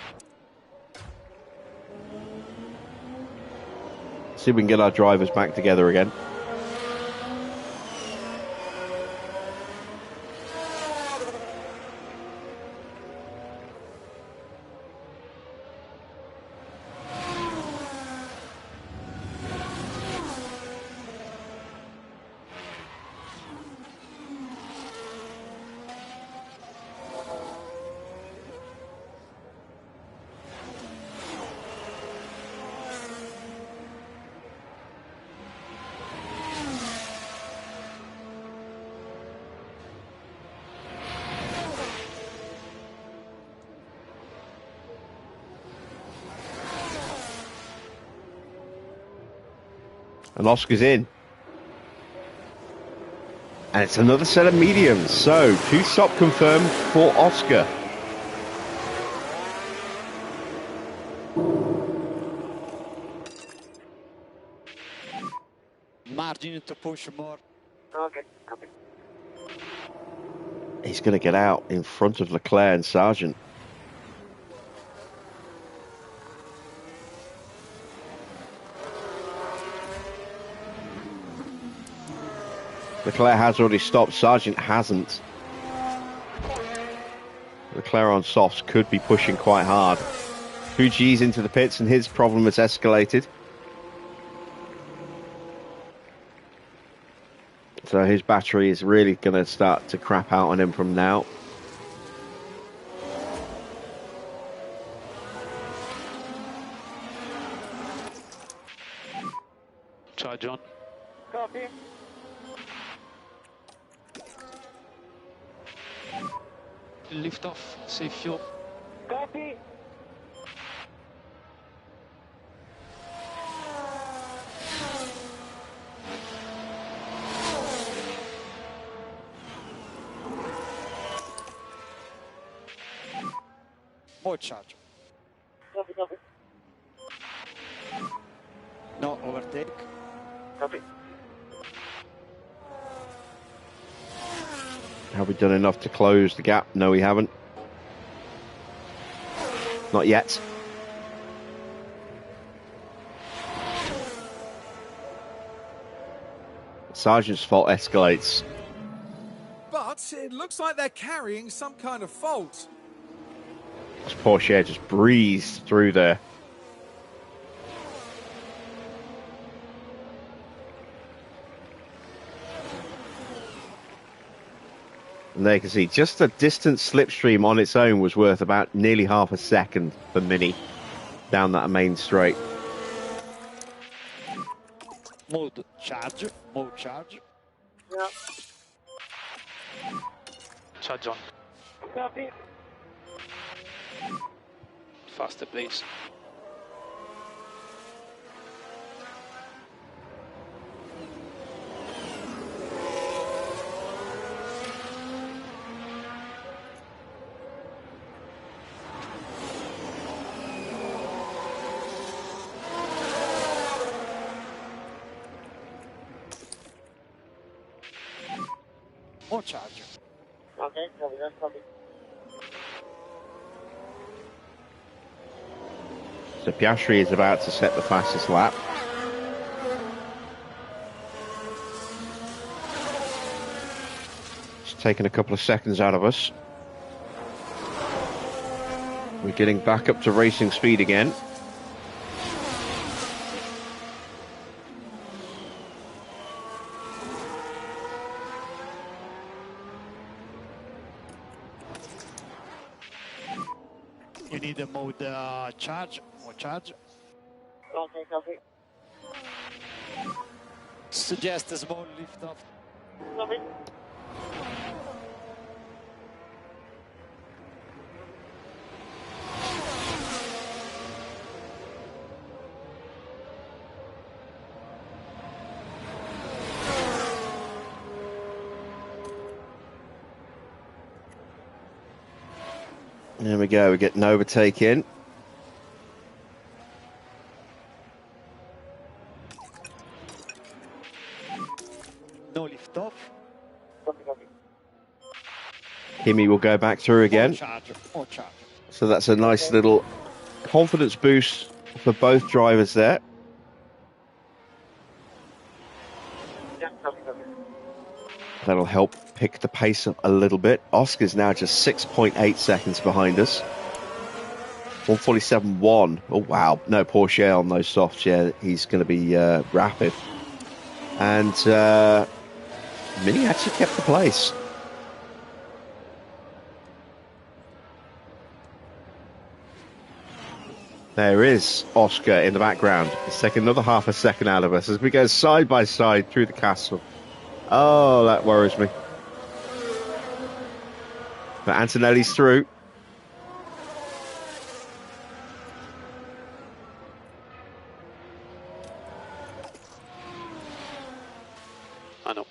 See if we can get our drivers back together again. And Oscar's in. And it's another set of mediums. So, 2-stop confirmed for Oscar. Margin to push more. Okay, copy. He's going to get out in front of Leclerc and Sargent. Leclerc has already stopped, Sargent hasn't. Leclerc on softs could be pushing quite hard. Fuji's into the pits and his problem has escalated. So his battery is really going to start to crap out on him from now. Charge on. Copy. Lift off. Save fuel. Copy. More charge. Copy, copy. No overtake. Copy. Have we done enough to close the gap? No, we haven't. Not yet. Sergeant's fault escalates. But it looks like they're carrying some kind of fault. This Porsche just breezed through there. And there you can see just the distance slipstream on its own was worth about nearly half a second for Mini down that main straight. Mode charge. Mode charge. Yeah. Charge on. Copy. Faster, please. More charge. Okay, copy, that's copy. So Piastri is about to set the fastest lap. It's taken a couple of seconds out of us. We're getting back up to racing speed again. You need a mode charge. More charge. Okay, copy. Suggest a small lift off. Copy. There we go, we get an overtake in. No lift off. Copy, copy. Kimi will go back through again. More charge. More charge. So that's a nice little confidence boost for both drivers there. Yeah, copy, copy. That'll help pick the pace up a little bit. Oscar's now just 6.8 seconds behind us. 147.1. Oh, wow. No Porsche on those softs. Yeah, he's going to be rapid. And Mini actually kept the place. There is Oscar in the background. He's taking another half a second out of us as we go side by side through the castle. Oh, that worries me. But Antonelli's through. I know.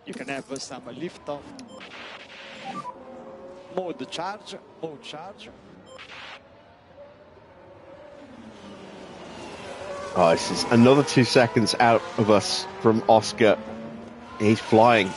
You can have some lift off. Mode charge. Mode charge. Oh, this is another 2 seconds out of us from Oscar. He's flying.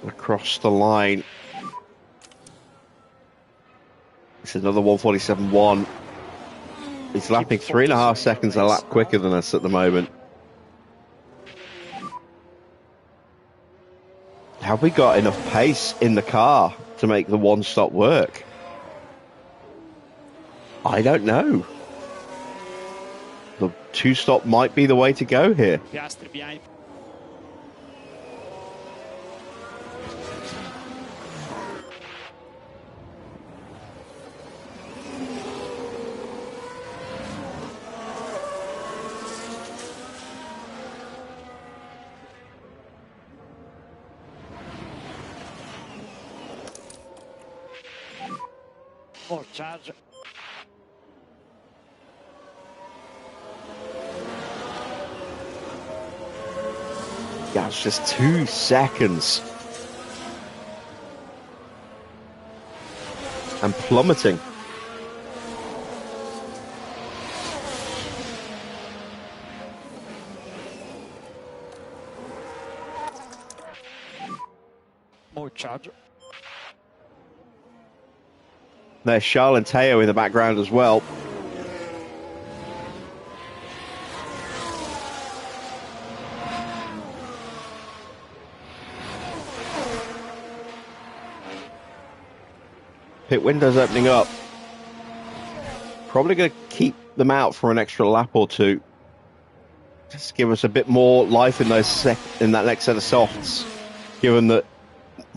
Across the line. another 147.1. He's lapping 3.5 seconds a lap quicker than us at the moment. Have we got enough pace in the car to make the one stop work? I don't know. The two stop might be the way to go here. Piastri behind. More charge. Yeah, it's just 2 seconds. And plummeting. More charge. There's Charles and Teo in the background as well. Pit window's opening up. Probably going to keep them out for an extra lap or two. Just give us a bit more life in in that next set of softs. Given that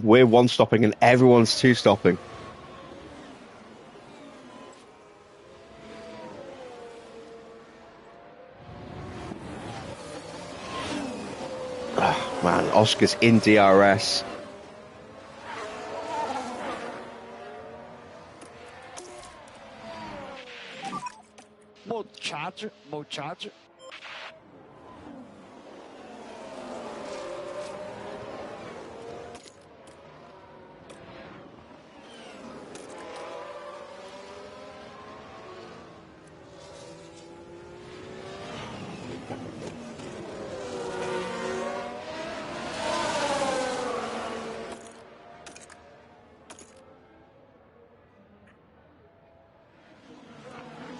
we're one stopping and everyone's two stopping. Oh, man, Oscar's in DRS. More charge. More charge.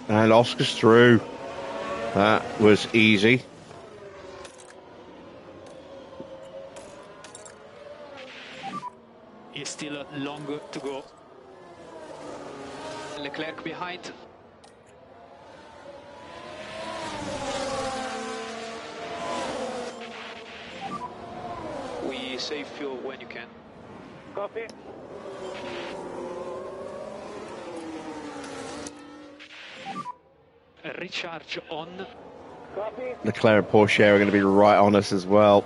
And Oscar's through. That was easy. It's still long to go. Leclerc behind. We save fuel when you can. Copy. Recharge on. Copy. Leclerc and Porsche are going to be right on us as well.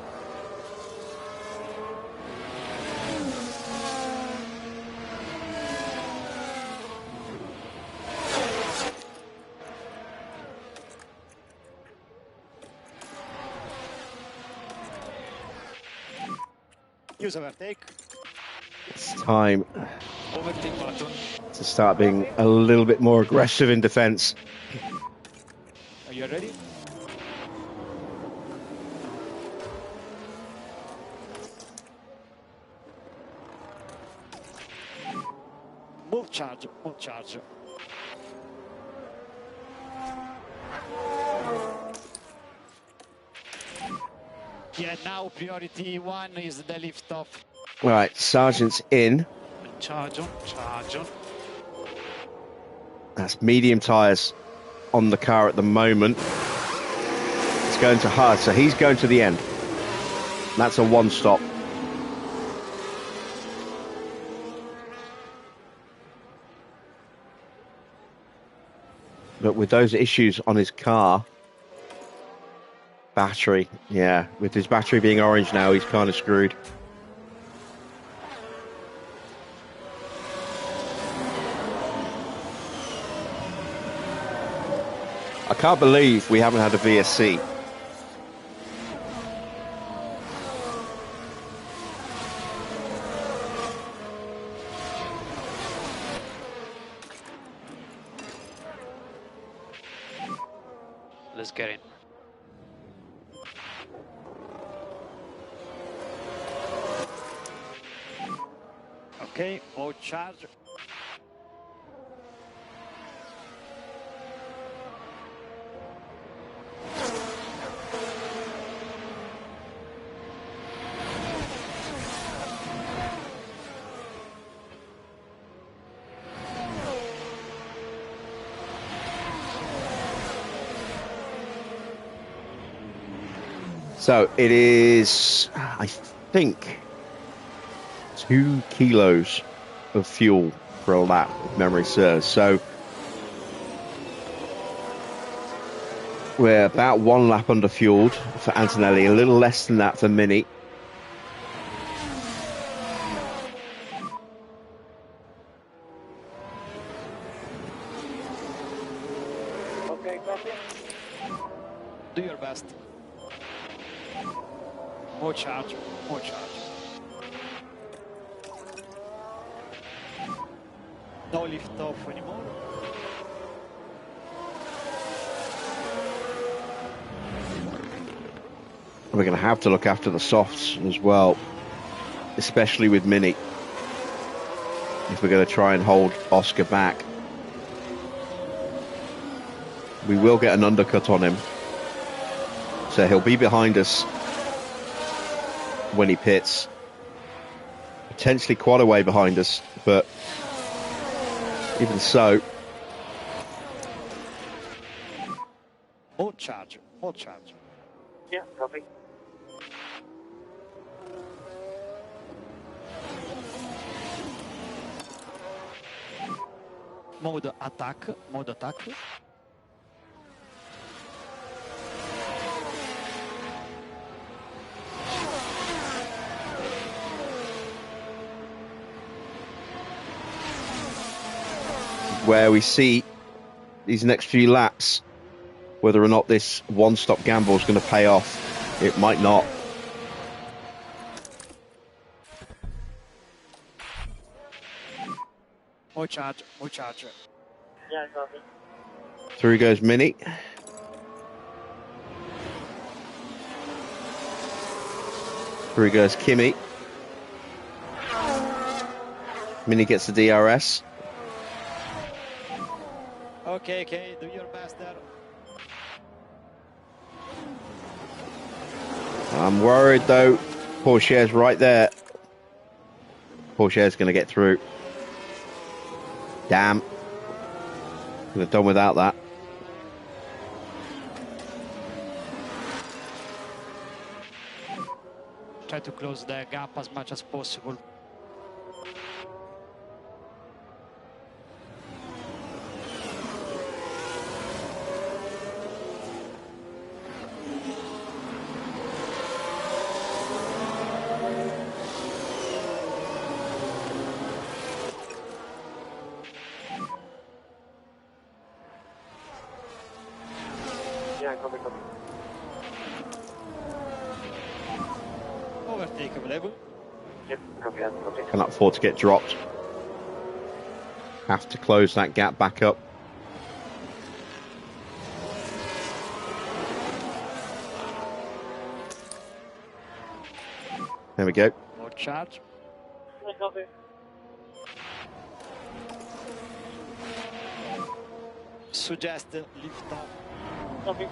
Use overtake. It's time Overtake button. to start being a little bit more aggressive in defense. Are you ready? Move charge. Move charge. Yeah, now priority one is the lift off. Right, Sargent's in. Charge on, charge on. That's medium tyres on the car at the moment. It's going to hard, so he's going to the end. That's a one stop. But with those issues on his car, battery, yeah, with his battery being orange now, he's kind of screwed. I can't believe we haven't had a VSC. Let's get in. Okay, more charge. So it is, I think, 2 kilos of fuel for a lap, if memory serves. So we're about 1 lap under fueled for Antonelli, a little less than that for Mini. Okay, copy. Do your best. More charge, more charge. No lift off anymore. We're going to have to look after the softs as well, especially with Mini, if we're going to try and hold Oscar back. We will get an undercut on him, so he'll be behind us when he pits. Potentially quite a way behind us, but even so. More charge, more charge. Yeah, copy. Mode attack, mode attack. Where we see these next few laps, whether or not this one-stop gamble is going to pay off. It might not. More charge, more charge. Yeah, copy. Through goes Mini. Through goes Kimi. Mini gets the DRS. Okay, okay, do your best there. I'm worried though. Pourchaire's right there. Pourchaire's going to get through. Damn. Could have done without that. Try to close the gap as much as possible. Yeah, copy, copy. Overtake level. Yeah, copy, copy. Cannot afford to get dropped. Have to close that gap back up. There we go. More charge. Yeah, copy. Suggest lift off. Copy.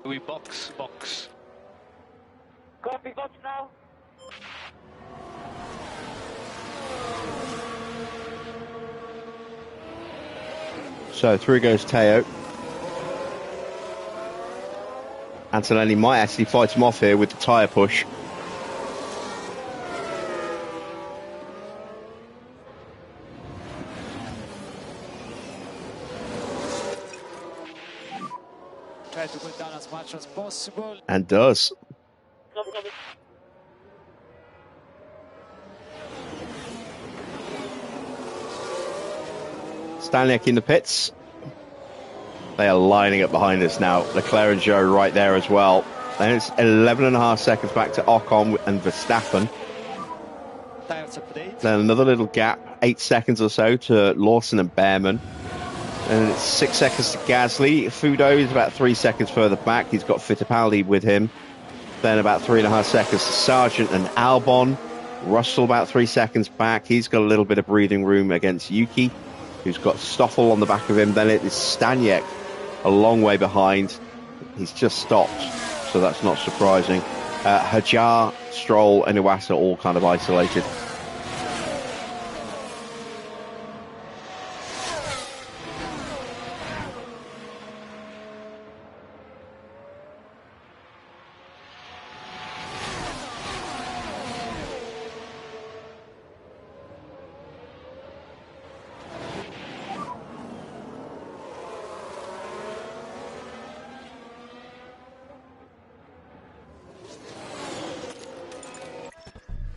We box. Copy, box now. So through goes Teo. Antonelli might actually fight him off here with the tyre push. Try to go down as much as possible. And does. Copy, copy. Staniak in the pits. They are lining up behind us now. Leclerc and Joe right there as well. And it's 11.5 seconds back to Ocon and Verstappen. Tires update. Then another little gap, 8 seconds or so to Lawson and Behrman. And it's 6 seconds to Gasly. Fudo is about 3 seconds further back. He's got Fittipaldi with him. Then about 3.5 seconds to Sargent and Albon. Russell about 3 seconds back. He's got a little bit of breathing room against Yuki, who's got Stoffel on the back of him. Then it is Staniek a long way behind. He's just stopped, so that's not surprising. Hajar, Stroll and Iwasa all kind of isolated.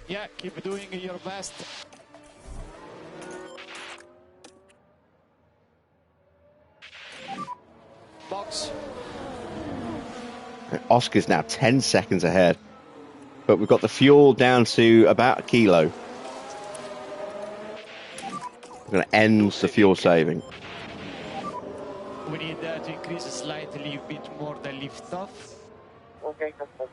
Yeah, keep doing your best. Box. Oscar's now 10 seconds ahead, but we've got the fuel down to about 1 kilo. We're going to end the fuel saving. We need to increase slightly a bit more the lift off. Okay, copy.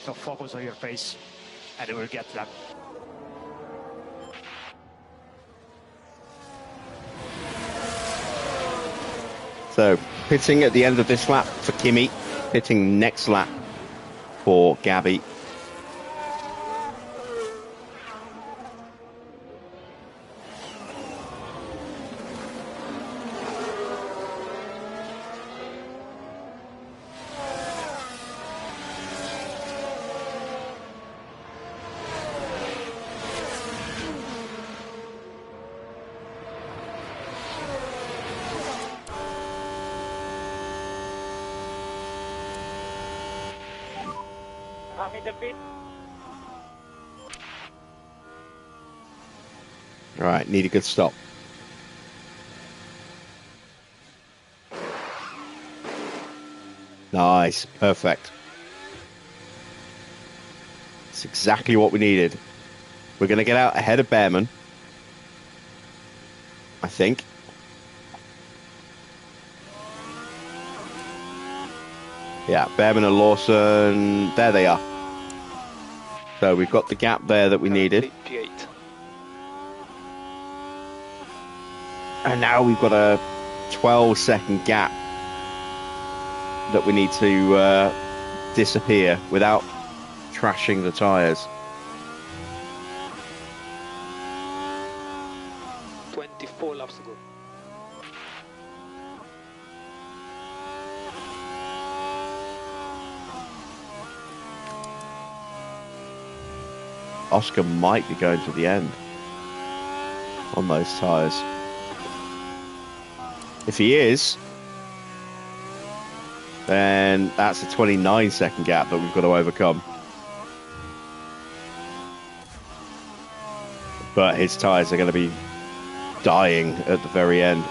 So focus on your face and it will get that. So, pitting at the end of this lap for Kimi, pitting next lap for Gabby. Copy the pit. All right, need a good stop. Nice, perfect. That's exactly what we needed. We're going to get out ahead of Behrman, I think. Yeah, Behrman and Lawson, there they are. So we've got the gap there that we needed. P8. And now we've got a 12-second gap that we need to disappear without trashing the tyres. 24 laps to go. Oscar might be going to the end on those tyres. If he is, then that's a 29-second gap that we've got to overcome. But his tyres are going to be dying at the very end.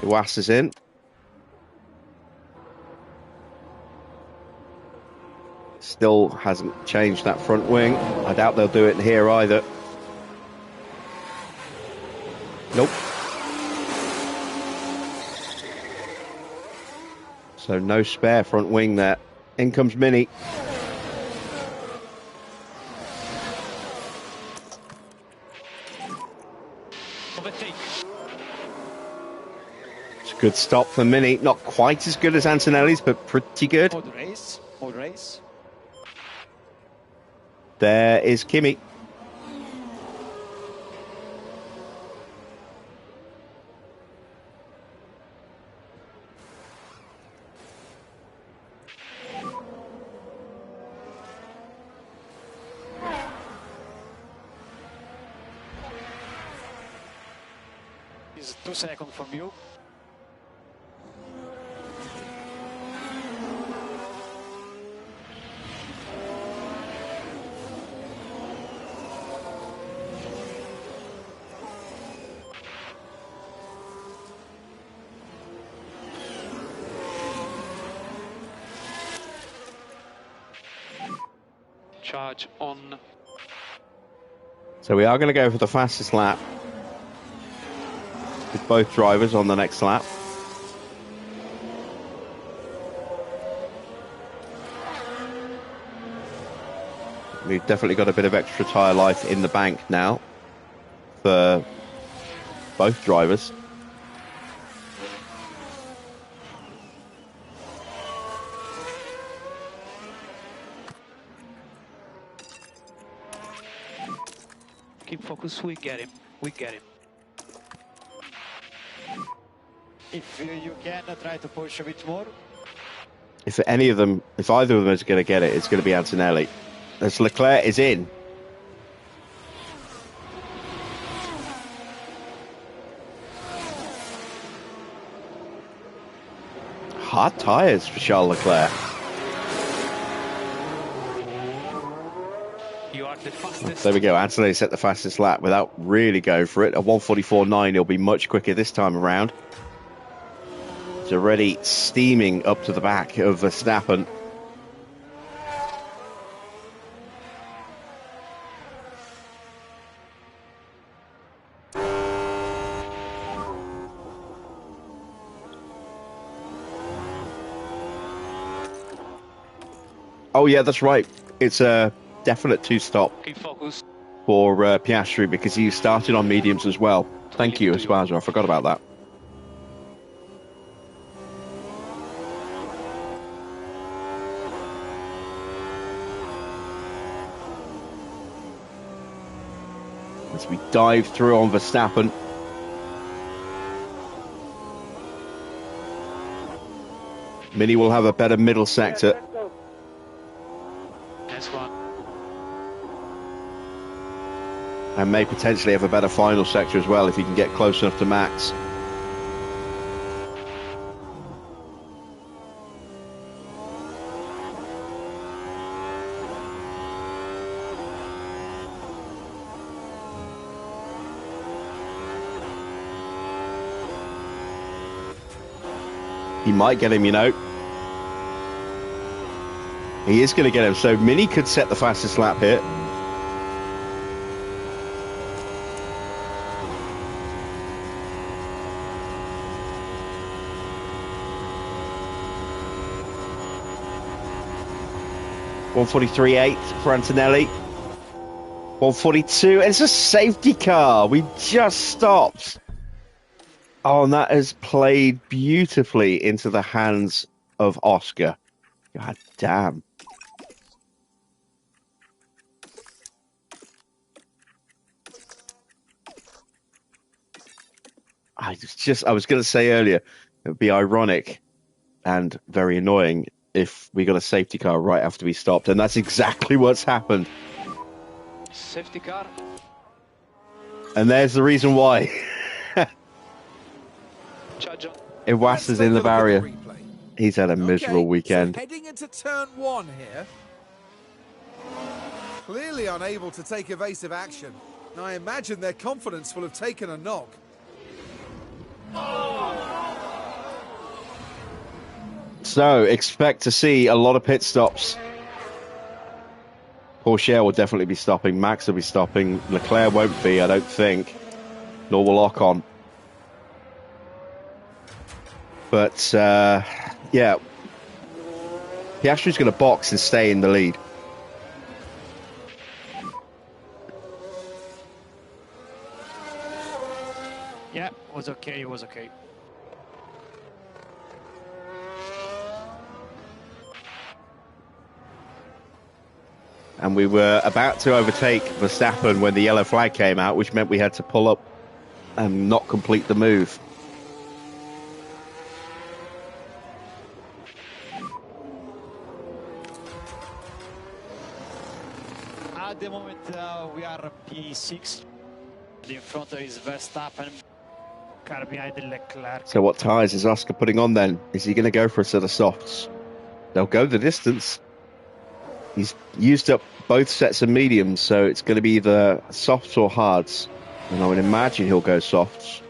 Iwasa's in. Still hasn't changed that front wing. I doubt they'll do it here either. Nope. So no spare front wing there. In comes Mini. It's a good stop for Mini. Not quite as good as Antonelli's, but pretty good. Mode race. Mode race. There is Kimi. Is 2 seconds from you. charge on. So we are going to go for the fastest lap with both drivers on the next lap. We've definitely got a bit of extra tyre life in the bank now for both drivers. Keep focus, we get him. We get him. If you can, try to push a bit more. If either of them is going to get it, it's going to be Antonelli. As Leclerc is in. Hard tyres for Charles Leclerc. You are the fastest. There we go. Antonelli set the fastest lap without really going for it. At 1:44.9, he'll be much quicker this time around. He's already steaming up to the back of Verstappen. Oh yeah, that's right. It's a definite two-stop Keep focus. for Piastri because he started on mediums as well. Thank you, Esparza. I forgot about that. As we dive through on Verstappen. Mini will have a better middle sector. That's one. And may potentially have a better final sector as well if he can get close enough to Max. He might get him, you know. He is going to get him. So Mini could set the fastest lap here. .143.8 for Antonelli. 142. It's a safety car. We just stopped. Oh, and that has played beautifully into the hands of Oscar. God damn. I was going to say earlier, it would be ironic and very annoying if we got a safety car right after we stopped, and that's exactly what's happened. Safety car. And there's the reason why. Charge on. Iwas is in the barrier. He's had a miserable weekend. So heading into turn one here. Clearly unable to take evasive action. I imagine their confidence will have taken a knock. So, expect to see a lot of pit stops. Porsche will definitely be stopping. Max will be stopping. Leclerc won't be, I don't think. Nor will Ocon. But, yeah. Piastri's going to box and stay in the lead. Yeah, was okay, it was okay. And we were about to overtake Verstappen when the yellow flag came out, which meant we had to pull up and not complete the move. At the moment, we are P6. In front is Verstappen, car behind Leclerc. So what tyres is Oscar putting on then? Is he going to go for a set of softs? They'll go the distance. He's used up both sets of mediums, so it's going to be either softs or hards. And I would imagine he'll go softs.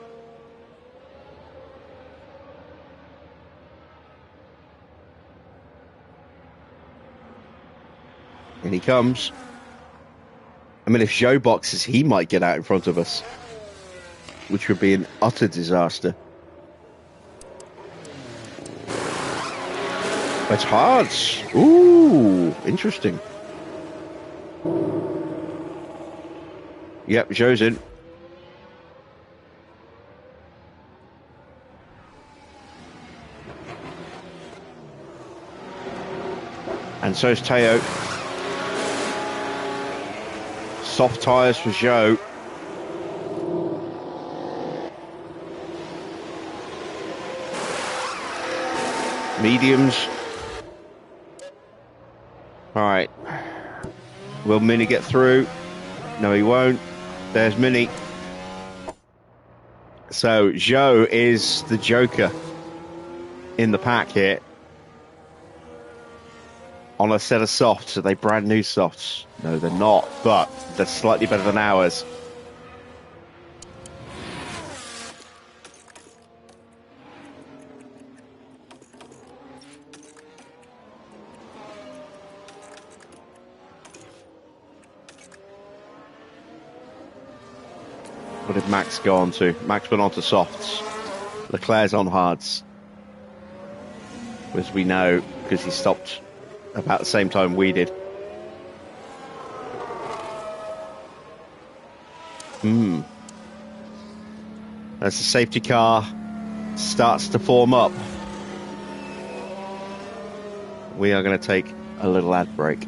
In he comes. I mean, if Zhou boxes, he might get out in front of us, which would be an utter disaster. It's hard. Ooh, interesting. Yep, Zhou's in. And so's Teo. Soft tyres for Zhou. Mediums. Alright. Will Mini get through? No, he won't. There's Mini. So, Zhou is the joker in the pack here. On a set of softs. Are they brand new softs? No, they're not, but they're slightly better than ours. What did Max go on to? Max went on to softs. Leclerc's on hards. As we know, because he stopped about the same time we did. As the safety car starts to form up, we are going to take a little ad break.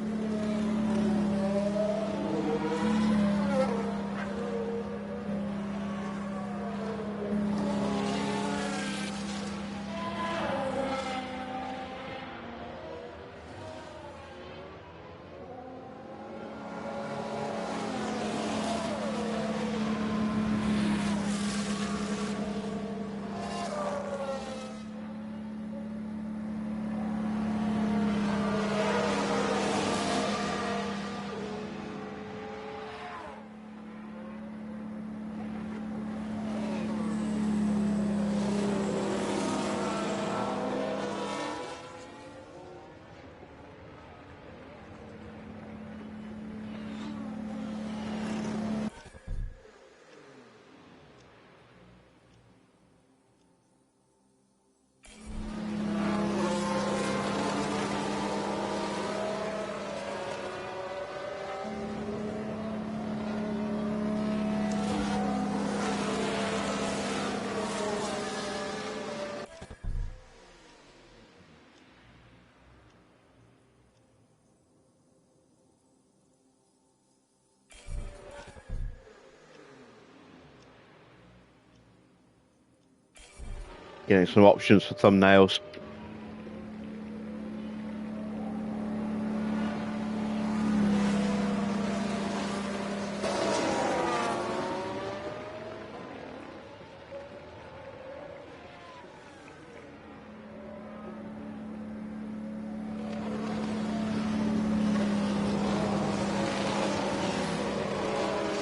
Getting some options for thumbnails.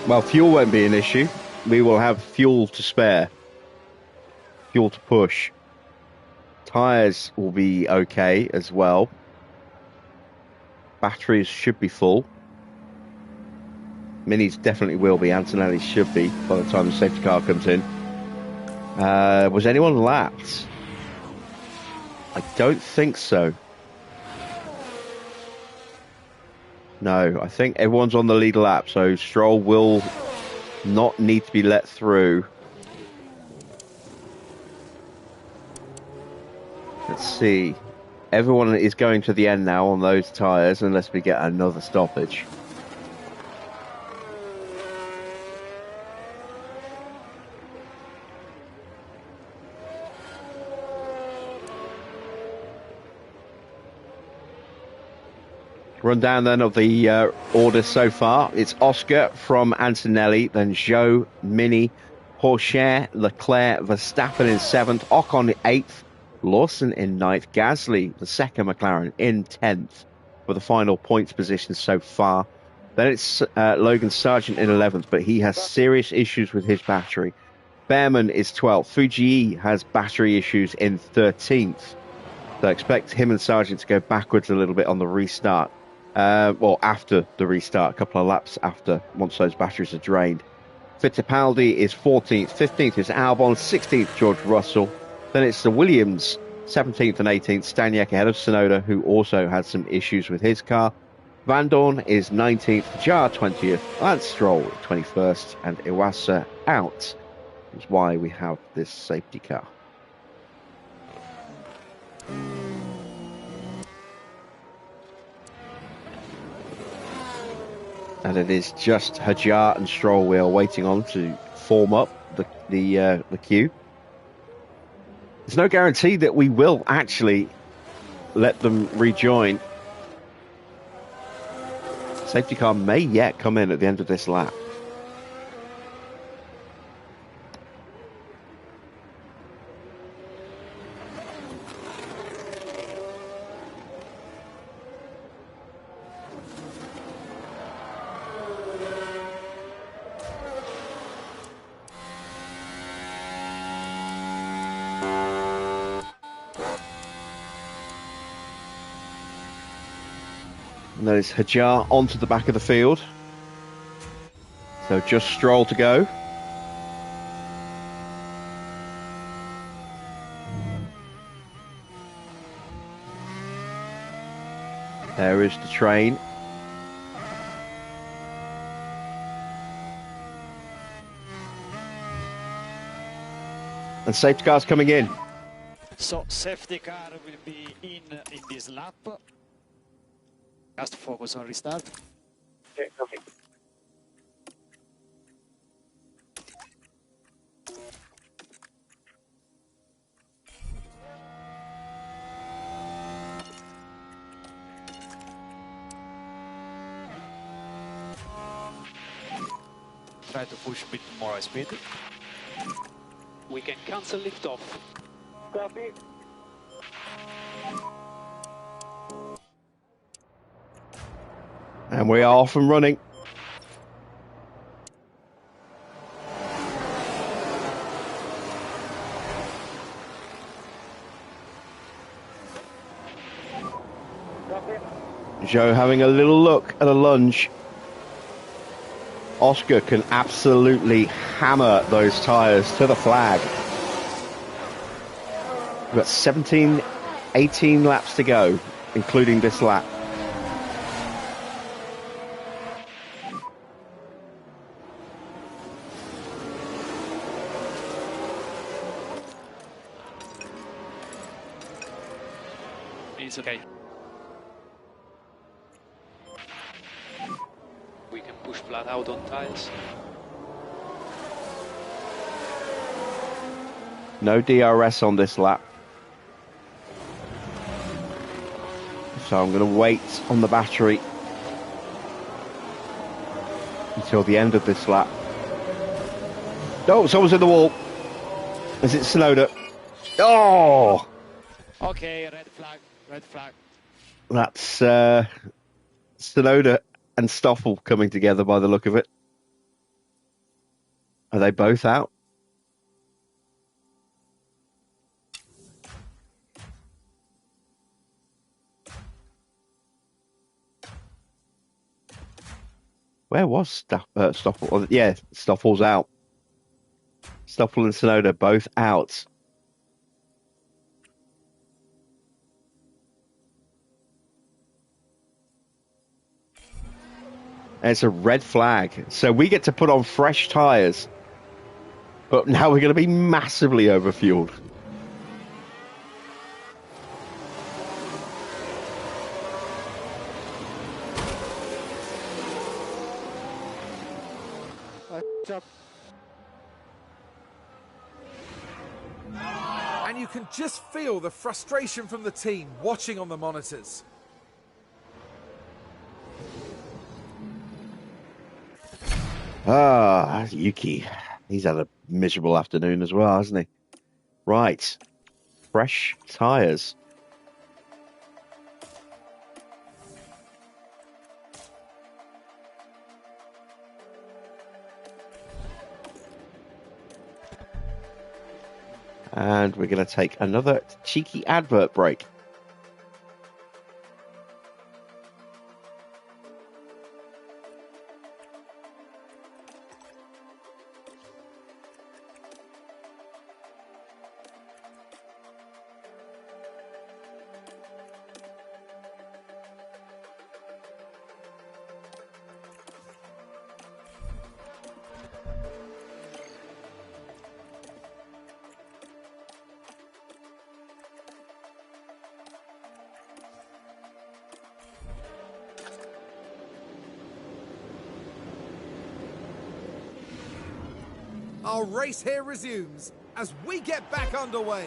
Well, fuel won't be an issue. We will have fuel to spare. Fuel to push. Tyres will be okay as well. Batteries should be full. Minis definitely will be. Antonelli should be by the time the safety car comes in. Was anyone lapped? I don't think so. No, I think everyone's on the lead lap, so Stroll will not need to be let through. Let's see. Everyone is going to the end now on those tyres unless we get another stoppage. Rundown then of the order so far. It's Oscar from Antonelli, then Zhou, Mini, Pourchaire, Leclerc, Verstappen in 7th, Ocon 8th, Lawson in 9th, Gasly, the second McLaren, in 10th for the final points position so far. Then it's Logan Sargent in 11th, but he has serious issues with his battery. Behrman is 12th. Fuji has battery issues in 13th. So I expect him and Sargent to go backwards a little bit on the restart. Well, after the restart, a couple of laps after, once those batteries are drained. Fittipaldi is 14th, 15th is Albon, 16th George Russell. Then it's the Williams, 17th and 18th, Staniek ahead of Tsunoda, who also had some issues with his car. Van Dorn is 19th, Jar 20th, Lance Stroll 21st, and Iwasa out, is why we have this safety car. And it is just Hajar and Stroll we are waiting on to form up the queue. There's no guarantee that we will actually let them rejoin. Safety car may yet come in at the end of this lap. And there's Hajar onto the back of the field. So just Stroll to go. There is the train. And safety car's coming in. So safety car will be in this lap. Just focus on restart. Okay, okay. Try to push a bit more speed. We can cancel liftoff. Copy. And we are off and running. Copy. Joe having a little look at a lunge. Oscar can absolutely hammer those tyres to the flag. We've got 17, 18 laps to go, including this lap. It's okay. We can push flat out on tires. No DRS on this lap. So I'm going to wait on the battery until the end of this lap. Oh, someone's in the wall. Is it Tsunoda? Oh! Okay, red flag, red flag. That's Tsunoda and Stoffel coming together by the look of it. Are they both out? Where was Stoffel? Oh, yeah, Stoffel's out. Stoffel and Tsunoda both out. And it's a red flag. So we get to put on fresh tyres. But now we're going to be massively overfueled. And you can just feel the frustration from the team watching on the monitors. Ah, Yuki. He's had a miserable afternoon as well, hasn't he? Right. Fresh tyres. And we're going to take another cheeky advert break. Our race here resumes as we get back underway.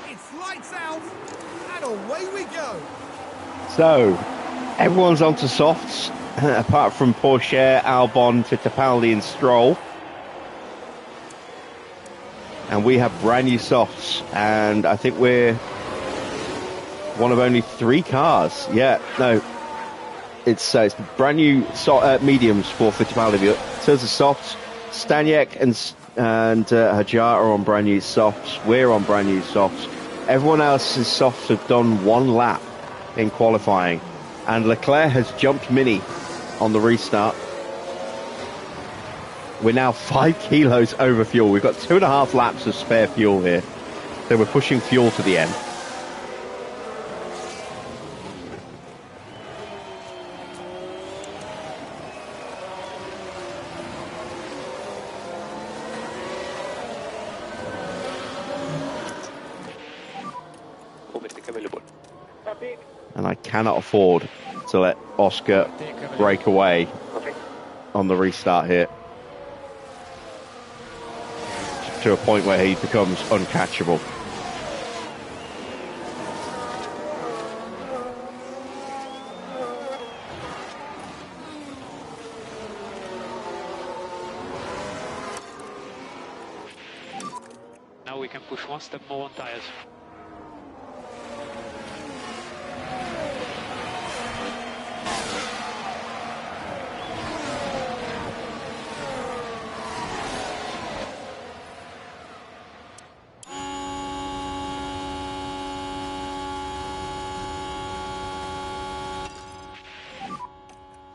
It's lights out and away we go. So, everyone's onto softs, apart from Porsche, Albon, Fittipaldi and Stroll. And we have brand new softs, and I think we're one of only 3 cars. Yeah, no, it's brand new mediums for Fittipaldi. In terms of softs, Staniek and Hajar are on brand new softs. We're on brand new softs. Everyone else's softs have done 1 lap in qualifying, and Leclerc has jumped Mini on the restart. We're now 5 kilos over fuel. We've got 2.5 laps of spare fuel here, so we're pushing fuel to the end. And I cannot afford to let Oscar break away on the restart here to a point where he becomes uncatchable. Now we can push 1 step more on tires.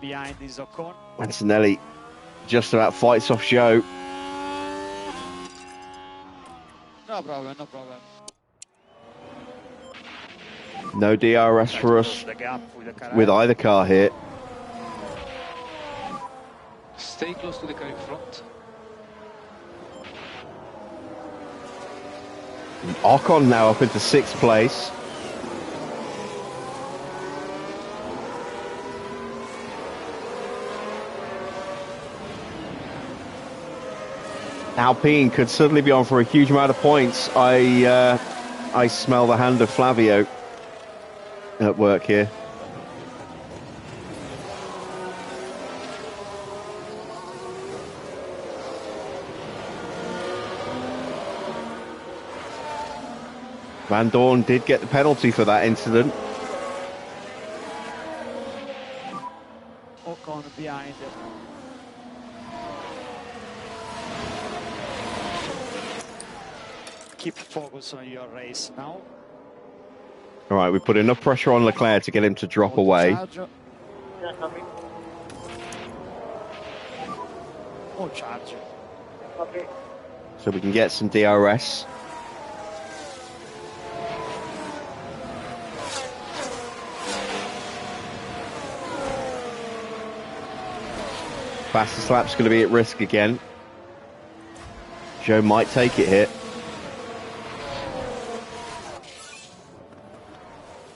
Behind is Ocon. Antonelli just about fights off Joe. No problem, no problem. No DRS for us with either car here. Stay close to the car in front. Ocon now up into 6th place. Alpine could suddenly be on for a huge amount of points. I smell the hand of Flavio at work here. Van Dorn did get the penalty for that incident. Ocon behind. Keep focus on your race now. All right, we put enough pressure on Leclerc to get him to drop away. Oh, charge. Okay. So we can get some DRS. Fastest lap's going to be at risk again. Joe might take it here.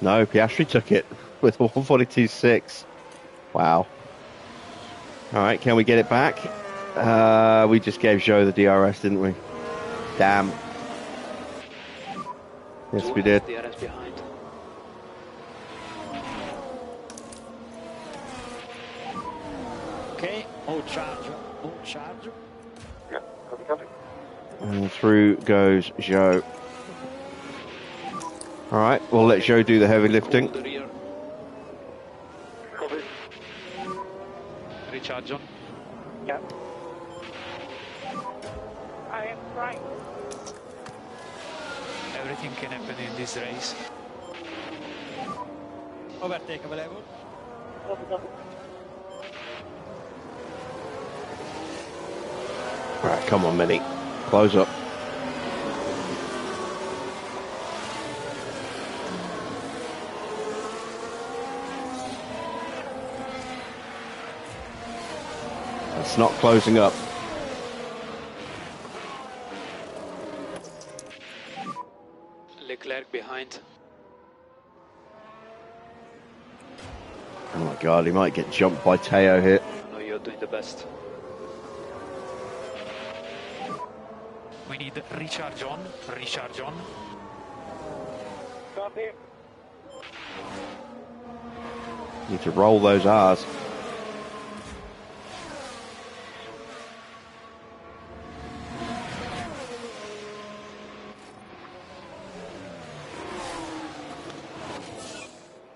No, Piastri took it with 142.6. Wow. All right, can we get it back? We just gave Joe the DRS, didn't we? Damn. Yes, we did. DRS behind. Okay, oh charge, oh charge. Yeah, copy, copy. And through goes Joe. All right, we'll let Joe do the heavy lifting. Hold the rear. Copy. Recharge on. Yeah. I am right. Everything can happen in this race. Overtake available. Copy, copy. All right, come on, Minnie. Close up. It's not closing up. Leclerc behind. Oh my God, he might get jumped by Teo here. No, you're doing the best. We need recharge on, recharge on. Copy. Need to roll those R's.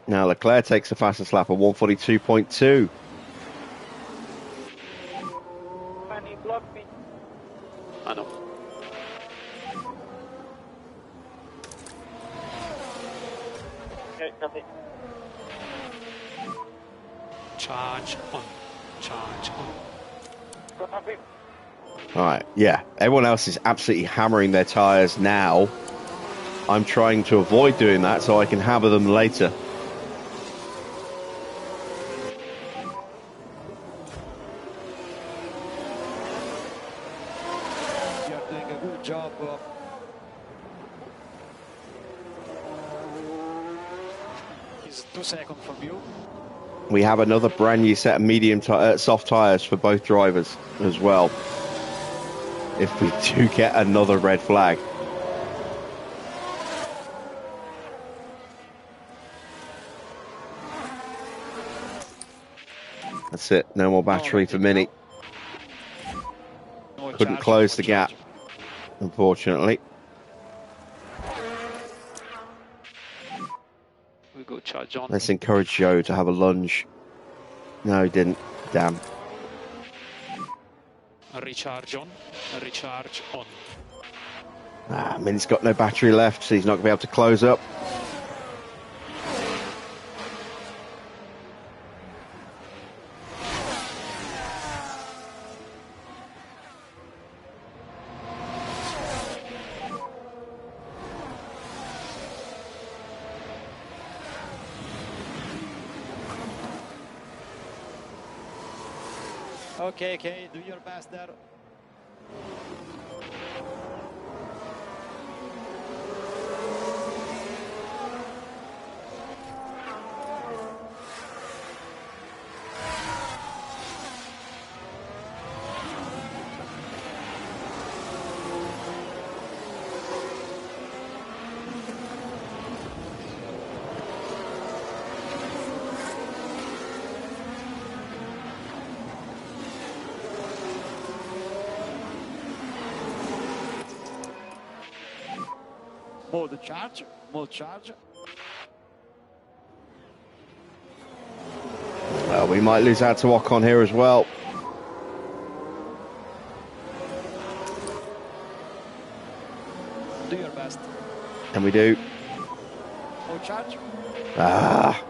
Now Leclerc takes the fastest lap of 142.2. Man, he blocked me. I know. Okay, copy. Charge on, charge on. Copy. Alright, yeah. Everyone else is absolutely hammering their tyres now. I'm trying to avoid doing that so I can hammer them later. You're doing a good job. He's 2 seconds from you. We have another brand new set of medium soft tyres for both drivers as well. If we do get another red flag. That's it. No more battery for Mini. No Couldn't charge, close no the gap, charge. unfortunately. We go charge on. Let's encourage Joe to have a lunge. No, he didn't. Damn. Recharge on, recharge on. Mini's got no battery left, so he's not going to be able to close up. Okay, do your best there. Mode charge. Well, we might lose out to Ocon here as well. Do your best. And we do. Mode charge. Ah,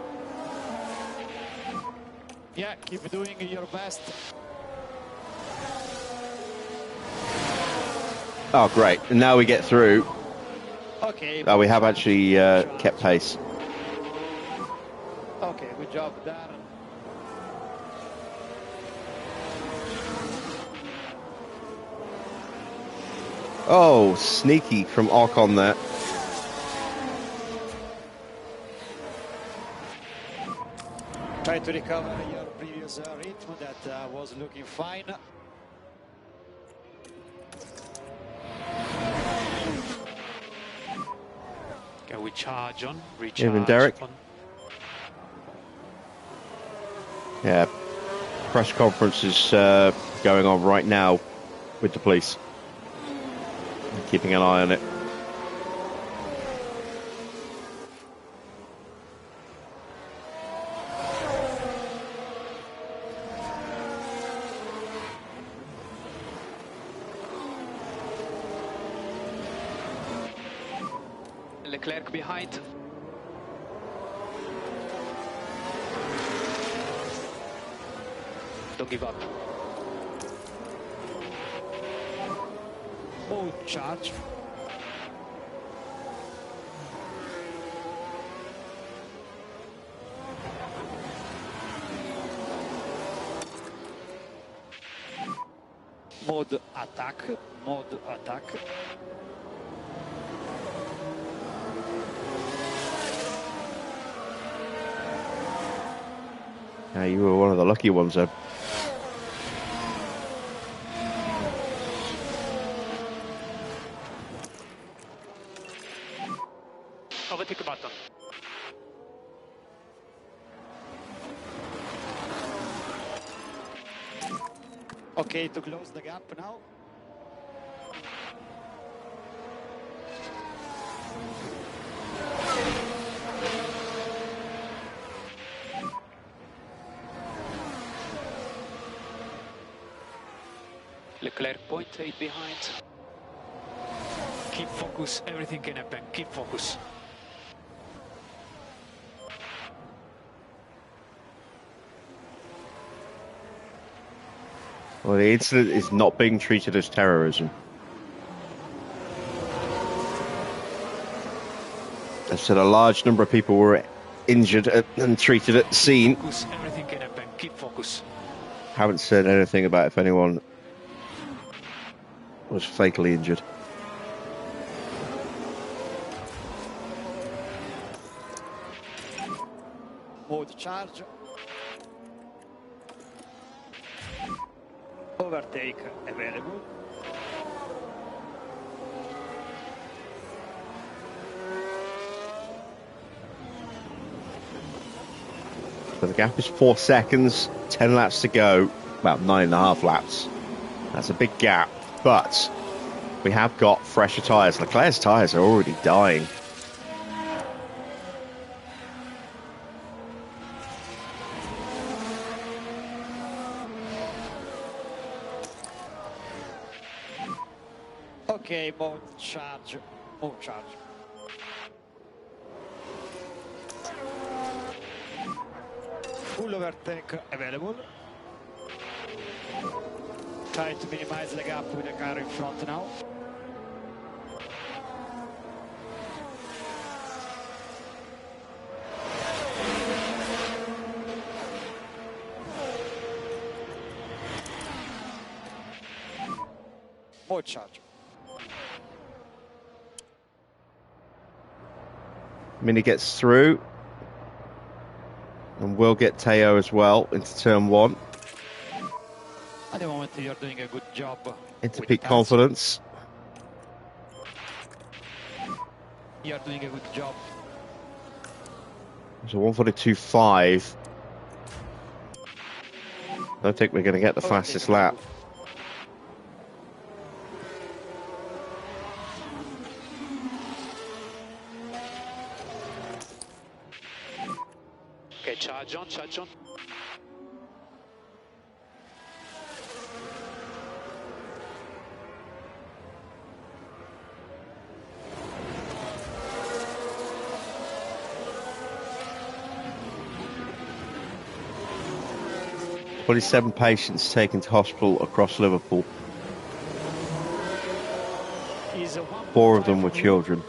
Yeah, keep doing your best. oh, great. And now we get through. Okay. Oh, we have actually kept pace. Okay, good job there. Oh, sneaky from Ocon there. Try to recover your previous rhythm that was looking fine. Can we charge on, recharge Even Derek? on? Yeah, press conference is going on right now with the police. I'm keeping an eye on it. Leclerc behind. Don't give up. Mode charge. Mode attack. Mode attack. Yeah, you were one of the lucky ones there. overtake button. Okay, to close the gap now. Leclerc 0.8 behind. Keep focus, everything can happen, keep focus. Well, the incident is not being treated as terrorism. I've said a large number of people were injured and treated at the scene. Focus, everything can happen, keep focus. Haven't said anything about if anyone was fatally injured. Mode charge. Overtake available. So the gap is 4 seconds, 10 laps to go, about 9.5 laps. That's a big gap, but we have got fresher tyres. Leclerc's tyres are already dying. Okay, mode charge. Mode charge. Full overtake available. Try to minimize the gap with the car in front now. Mode charge. Mini gets through. And we'll get Teo as well into turn 1. At the moment you're doing a good job. Into with peak the confidence. You're doing a good job. So 142.5. Don't think we're going to get the fastest lap. Okay, charge on, charge on. Twenty-seven patients taken to hospital across Liverpool. 4 of them were children.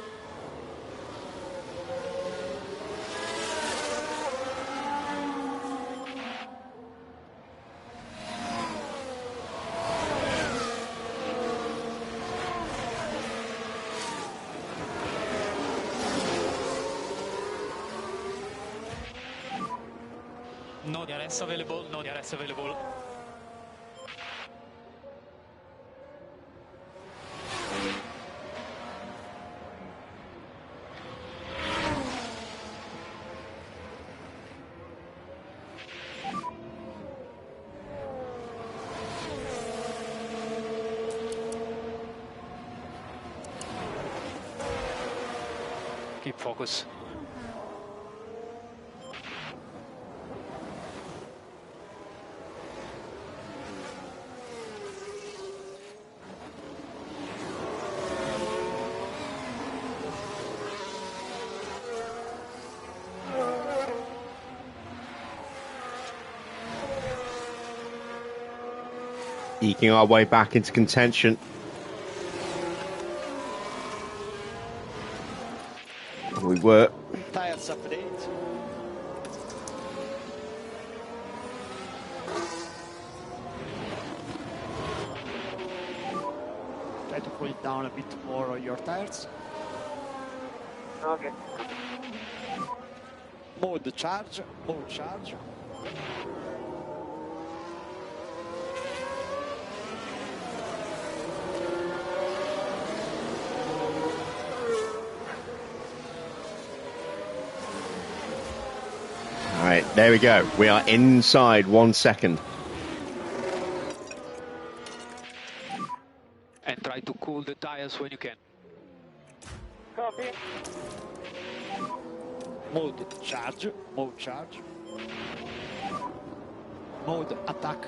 No DRS available, no DRS available. Keep focus. Eking our way back into contention. We were. Tires update. Try to pull it down a bit more on your tires. Okay. Mode charge. Mode charge. There we go. We are inside 1 second. And try to cool the tires when you can. Copy. Mode charge. Mode charge. Mode attack.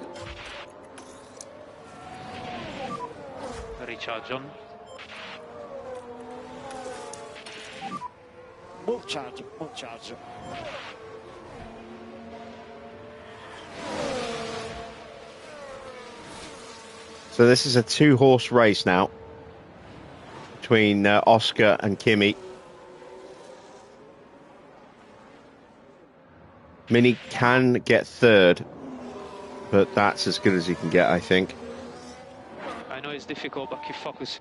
Recharge on. Mode charge. Mode charge. So this is a 2-horse race now between Oscar and Kimi. Mini can get third, but that's as good as he can get, I think. I know it's difficult, but keep focus.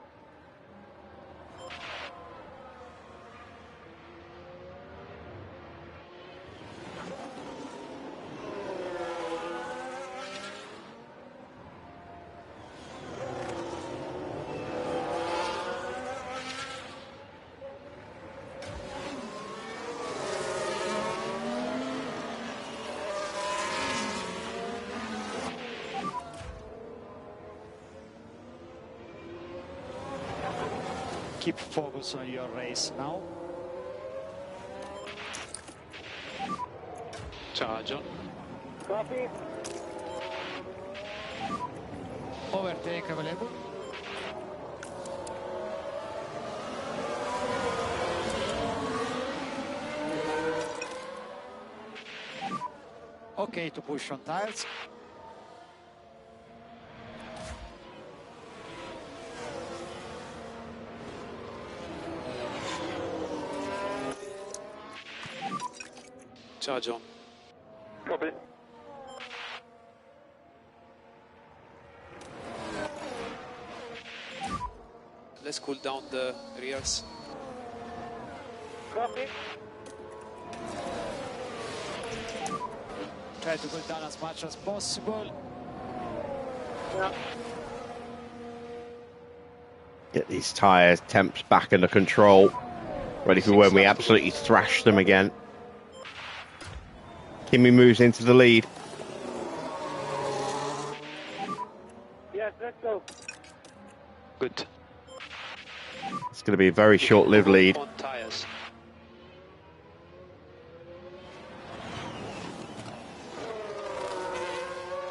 Keep focus on your race now. Charge on. Copy. Overtake available. Okay to push on tires. Charge on. Copy. Let's cool down the rears. Copy. Try to go down as much as possible. Yeah. Get these tyres, temps back under control. Ready for when we absolutely thrash them again. Kimi moves into the lead. Yes, let's go. Good. It's going to be a very short-lived lead. On tires.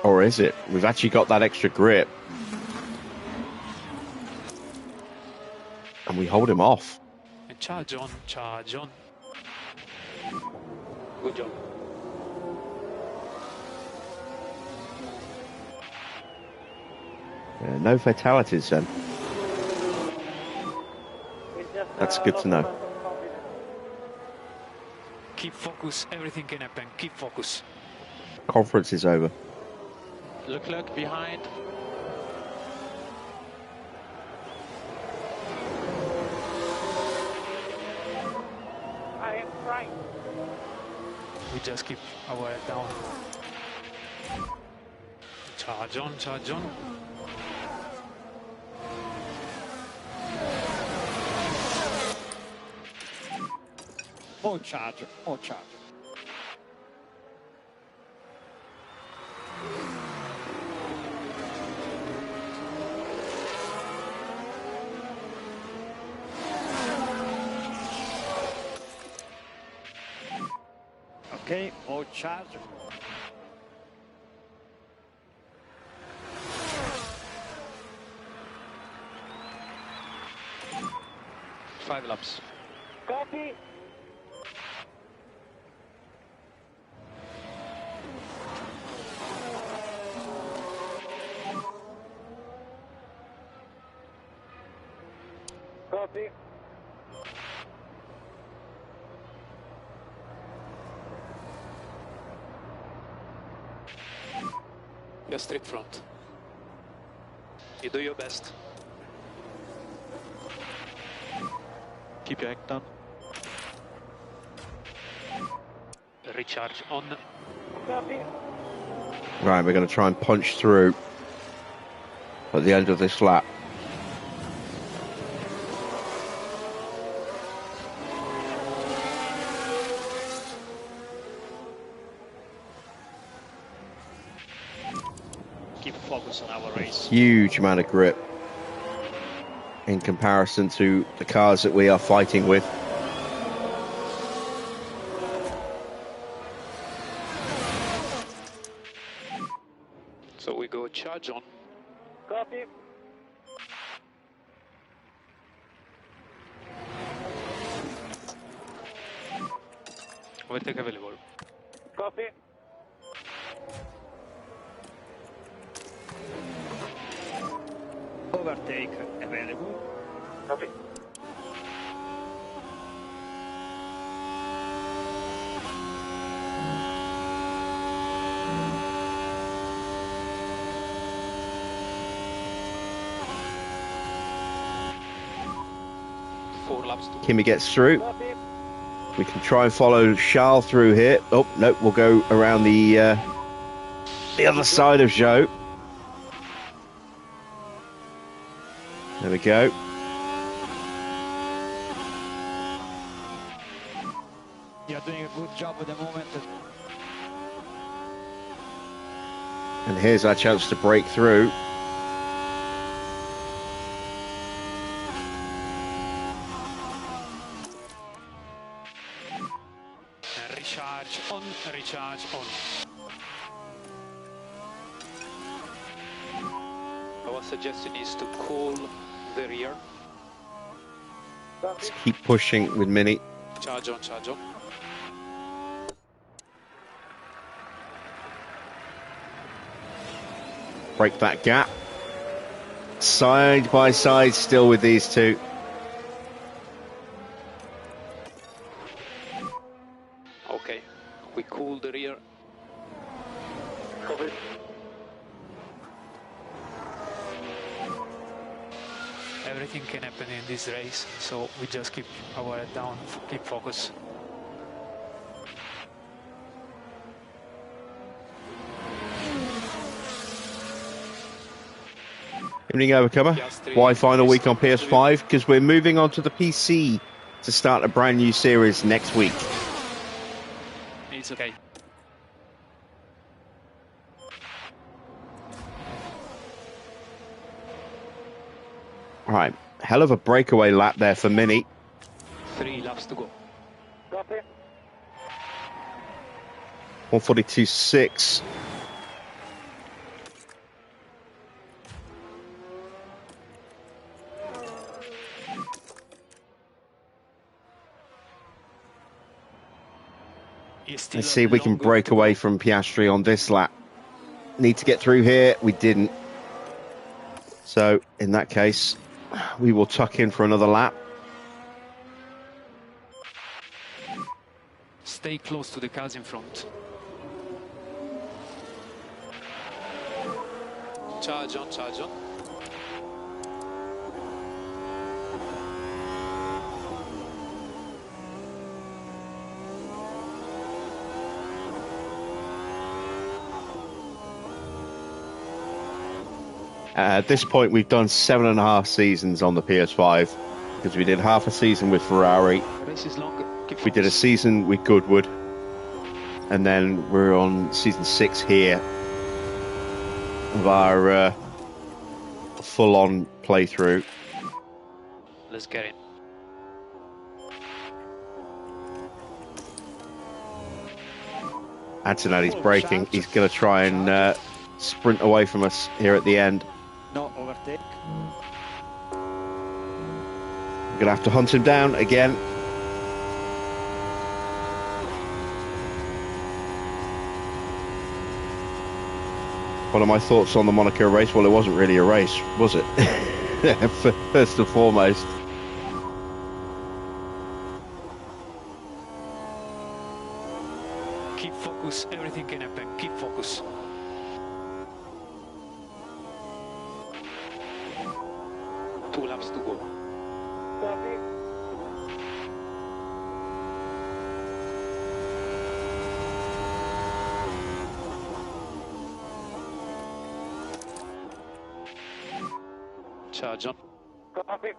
Or is it? We've actually got that extra grip. And we hold him off. And charge on, charge on. Good job. No fatalities then. It's just, That's good to know. loss of confidence. Keep focus, everything can happen. Keep focus. Conference is over. Leclerc behind. I am trying. We just keep our head down. Charge on, charge on. More charge. More charge. Okay, more charge. Five laps. Copy. Copy. You're straight front. You do your best. Keep your act down. Recharge on. Copy. Right, we're going to try and punch through at the end of this lap. huge amount of grip in comparison to the cars that we are fighting with. So we go charge on. Copy. Overtake available. Copy. Overtake available. Copy. Four laps to go. Kimi gets through. Copy. We can try and follow Charles through here. Oh, no, we'll go around the other side of Zhou. There we go. You're doing a good job at the moment. And here's our chance to break through. Recharge on, recharge on. Our suggestion is to cool the rear. Copy. Keep pushing with Mini. Charge on, charge on. Break that gap. Side by side still with these two. Okay, we cool the rear. Copy. Everything can happen in this race, so we just keep our head down, keep focus. Evening, Overcomer. Why final week on PS5? Because we're moving on to the PC to start a brand new series next week. It's okay. Right, hell of a breakaway lap there for Mini. 3 laps to go. Copy. 142.6. Let's see if we can break away from Piastri on this lap. Need to get through here. We didn't. So, in that case, we will tuck in for another lap. Stay close to the cars in front. Charge on, charge on. At this point, we've done 7.5 seasons on the PS5 because we did half a season with Ferrari. Race is longer. Keep We did a focus. season with Goodwood, and then we're on season 6 here of our full-on playthrough. Let's get in. Antonelli's braking. He's going to try and sprint away from us here at the end. No overtake. We're going to have to hunt him down again. What are my thoughts on the Monaco race? Well, it wasn't really a race, was it? First and foremost. Keep focus. Everything can happen. Keep focus. Two laps to go. Copy. Charge on. Copy.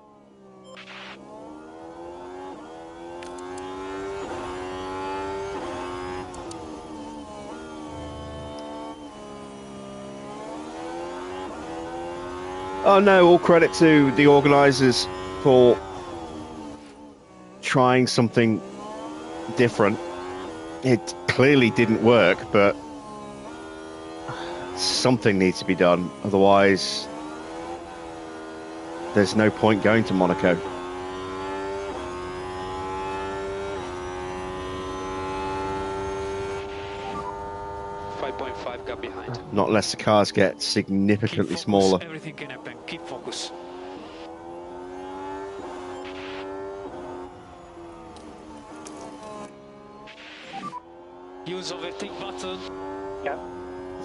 Oh no, all credit to the organisers for trying something different. It clearly didn't work, but something needs to be done. Otherwise, there's no point going to Monaco. Gap behind. Not unless the cars get significantly smaller. Everything can happen. Keep focus. Use overtake button. Yeah.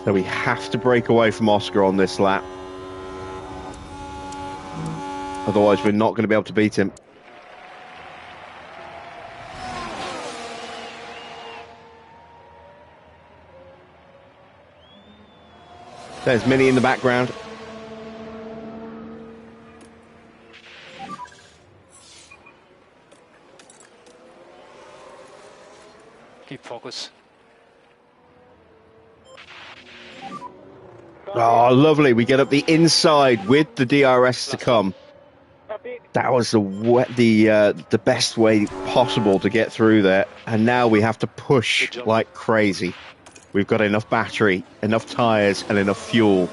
So we have to break away from Oscar on this lap. Otherwise, we're not going to be able to beat him. There's Mini in the background. Keep focus. Oh, lovely. We get up the inside with the DRS to come. Copy. That was the best way possible to get through there. And now we have to push like crazy. We've got enough battery, enough tyres, and enough fuel.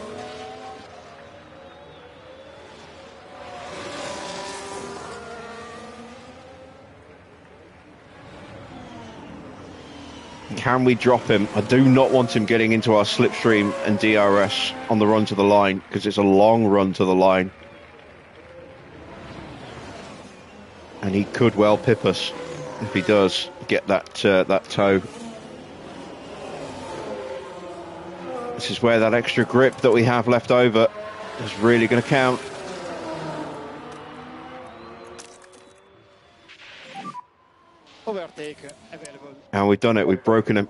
Can we drop him? I do not want him getting into our slipstream and DRS on the run to the line, because it's a long run to the line. And he could well pip us if he does get that toe. This is where that extra grip that we have left over is really going to count. Overtake available. And we've done it. We've broken him.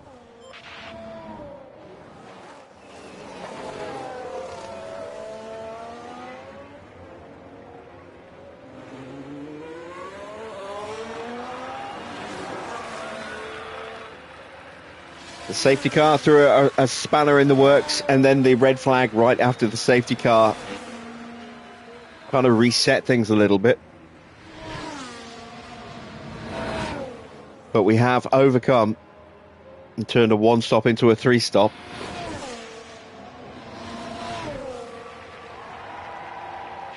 The safety car threw a spanner in the works, and then the red flag right after the safety car kind of reset things a little bit. But we have overcome and turned a one-stop into a three-stop.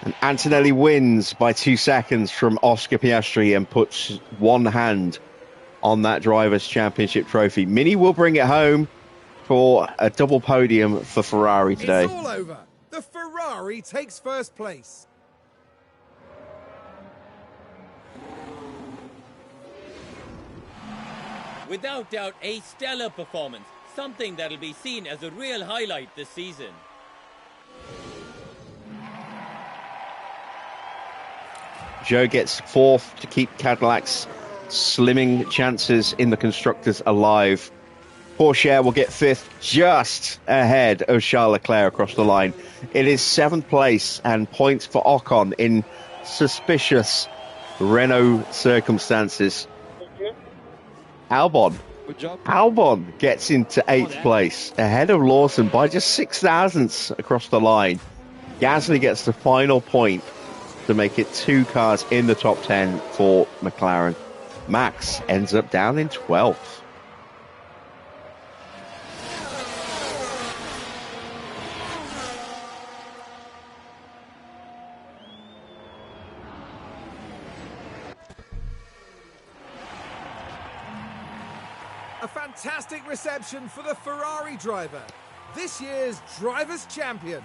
And Antonelli wins by 2 seconds from Oscar Piastri and puts one hand on that Drivers' Championship trophy. Mini will bring it home for a double podium for Ferrari today. It's all over. The Ferrari takes first place. Without doubt, a stellar performance. Something that'll be seen as a real highlight this season. Joe gets fourth to keep Cadillac's slimming chances in the Constructors alive. Porsche will get fifth, just ahead of Charles Leclerc across the line. It is seventh place and points for Ocon in suspicious Renault circumstances. Albon. Good job. Albon gets into eighth place, ahead of Lawson by just 6 thousandths across the line. Gasly gets the final point to make it 2 cars in the top 10 for McLaren. Max ends up down in 12th. A fantastic reception for the Ferrari driver, this year's Drivers' Champion.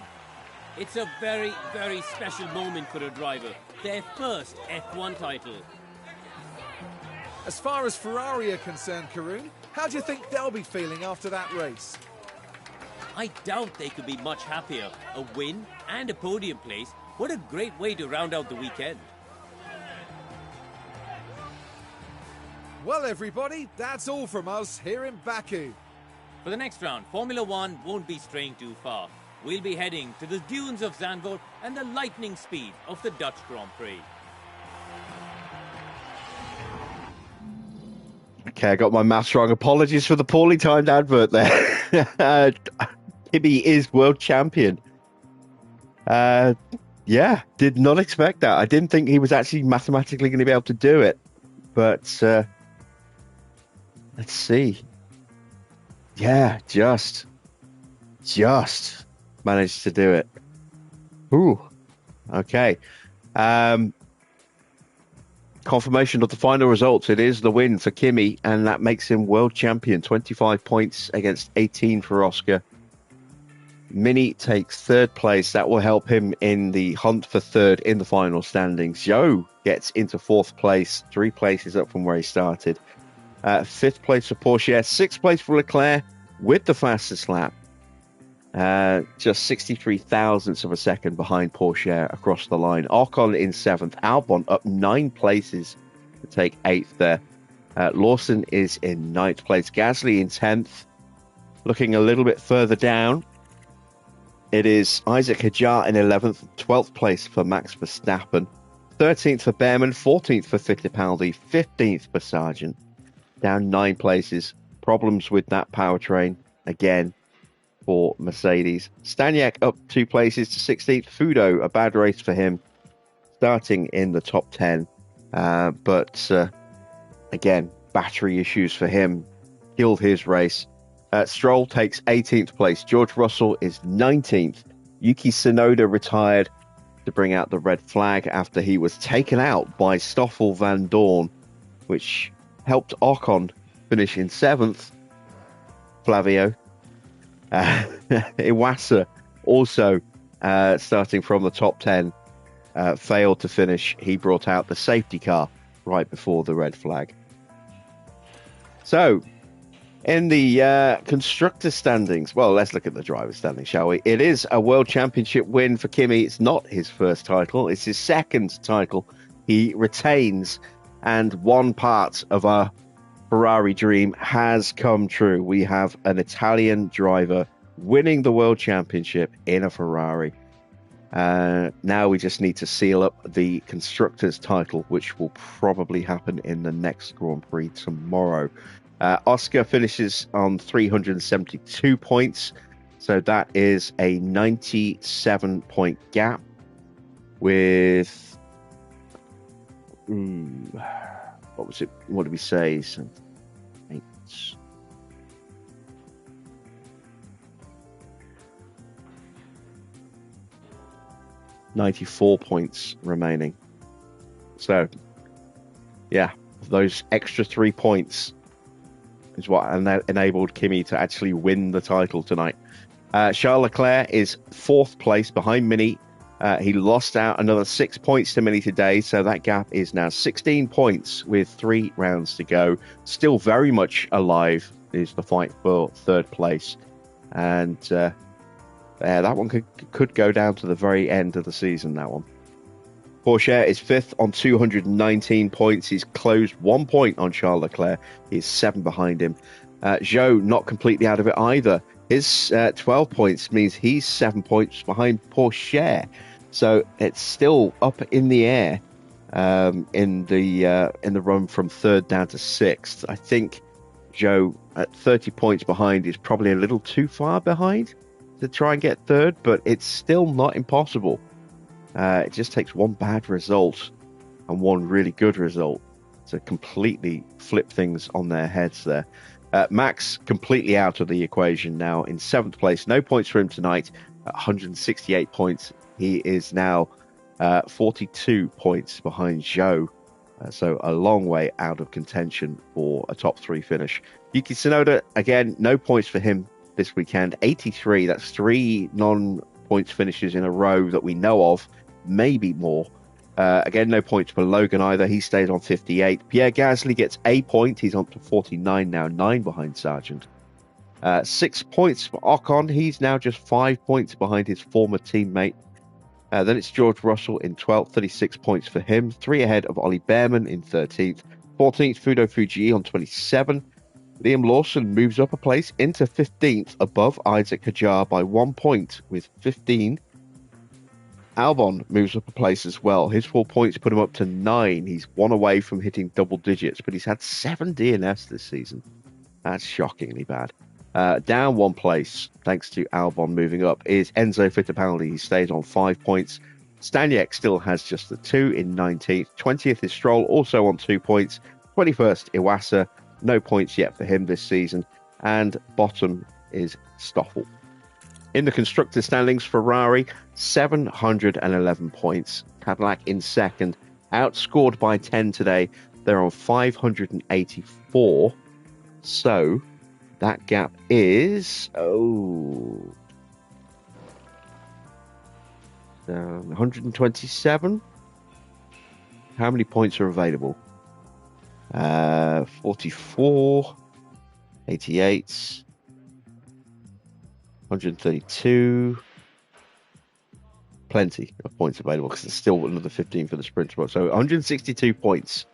It's a very, very special moment for a driver. Their first F1 title. As far as Ferrari are concerned, Karun, how do you think they'll be feeling after that race? I doubt they could be much happier. A win and a podium place. What a great way to round out the weekend. Well, everybody, that's all from us here in Baku. For the next round, Formula One won't be straying too far. We'll be heading to the dunes of Zandvoort and the lightning speed of the Dutch Grand Prix. Okay, I got my maths wrong. Apologies for the poorly timed advert there. Kimi is world champion. Yeah, Yeah, did not expect that. I didn't think he was actually mathematically going to be able to do it. But let's see. Yeah, just managed to do it. Ooh, okay. Confirmation of the final results. It is the win for Kimi, and that makes him world champion. 25 points against 18 for Oscar. Mini takes third place. That will help him in the hunt for third in the final standings. Zhou gets into fourth place, 3 places up from where he started. Fifth place for Porsche, sixth place for Leclerc with the fastest lap. Just 63 thousandths of a second behind Porsche across the line. Ocon in seventh. Albon up 9 places to take eighth there. Lawson is in ninth place. Gasly in 10th. Looking a little bit further down, it is Isaac Hadjar in 11th. 12th place for Max Verstappen. 13th for Behrman. 14th for Fittipaldi. 15th for Sargent. Down 9 places. Problems with that powertrain again for Mercedes. Staniak up 2 places to 16th. Fudo, a bad race for him, starting in the top 10. But again, battery issues for him killed his race. Stroll takes 18th place. George Russell is 19th. Yuki Tsunoda retired to bring out the red flag after he was taken out by Stoffel Van Dorn, which helped Ocon finish in 7th. Flavio. Iwasa also starting from the top 10 failed to finish. He brought out the safety car right before the red flag. So in the constructor standings, well, let's look at the driver standings, shall we? It is a world championship win for Kimi. It's not his first title, it's his second title he retains, and one part of our Ferrari dream has come true. We have an Italian driver winning the world championship in a Ferrari. Now we just need to seal up the constructors title, which will probably happen in the next Grand Prix tomorrow. Oscar finishes on 372 points, so that is a 97-point gap with what was it? What did we say? 94 points remaining. So, yeah, those extra 3 points is what enabled Kimi to actually win the title tonight. Charles Leclerc is 4th place behind Mini. He lost out another 6 points to Mini today, so that gap is now 16 points with 3 rounds to go. Still very much alive is the fight for 3rd place. And that one could go down to the very end of the season, that one. Porsche is 5th on 219 points. He's closed 1 point on Charles Leclerc. He's 7 behind him. Zhou not completely out of it either. His 12 points means he's 7 points behind Porsche. So it's still up in the air in the run from 3rd down to 6th. I think Zhou at 30 points behind is probably a little too far behind to try and get 3rd, but it's still not impossible. It just takes one bad result and one really good result to completely flip things on their heads there. Max completely out of the equation now in 7th place. No points for him tonight at 168 points. He is now 42 points behind Zhou. So a long way out of contention for a top 3 finish. Yuki Tsunoda, again, no points for him this weekend. 83, that's 3 non-points finishes in a row that we know of, maybe more. Again, no points for Logan either. He stays on 58. Pierre Gasly gets a point. He's on to 49 now, 9 behind Sargent. 6 points for Ocon. He's now just 5 points behind his former teammate. Then it's George Russell in 12th, 36 points for him. 3 ahead of Ollie Behrman in 13th. 14th, Fudo Fuji on 27. Liam Lawson moves up a place into 15th above Isaac Hadjar by 1 point with 15. Albon moves up a place as well. His 4 points put him up to 9. He's 1 away from hitting double digits, but he's had 7 DNFs this season. That's shockingly bad. Down 1 place, thanks to Albon moving up, is Enzo Fittipaldi. He stays on 5 points. Staniek still has just the 2 in 19th. 20th is Stroll, also on 2 points. 21st, Iwasa, no points yet for him this season. And bottom is Stoffel. In the constructor standings, Ferrari, 711 points. Cadillac in second, outscored by 10 today. They're on 584. So that gap is 127. How many points are available? 44, 88, 132. Plenty of points available because there's still another 15 for the sprint spot. So 162 points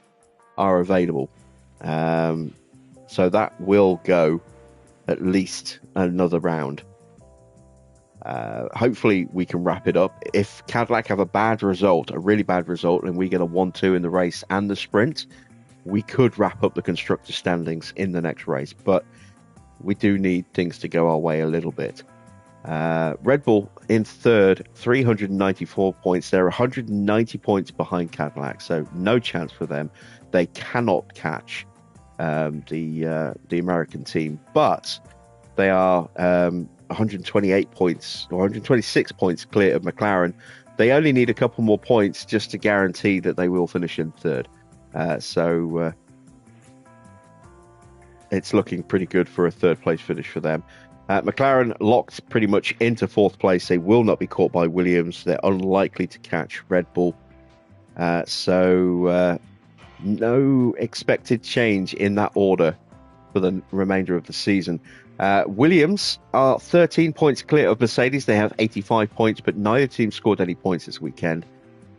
are available. So that will go at least another round. Hopefully we can wrap it up. If Cadillac have a really bad result, and we get a 1-2 in the race and the sprint, we could wrap up the constructor standings in the next race. But we do need things to go our way a little bit. Red Bull in third, 394 points. They're 190 points behind Cadillac, so no chance for them. They cannot catch the American team, but they are 128 points or 126 points clear of McLaren. They only need a couple more points just to guarantee that they will finish in third. So it's looking pretty good for a third place finish for them. McLaren locked pretty much into fourth place. They will not be caught by Williams. They're unlikely to catch Red Bull. So no expected change in that order for the remainder of the season. Williams are 13 points clear of Mercedes. They have 85 points, but neither team scored any points this weekend.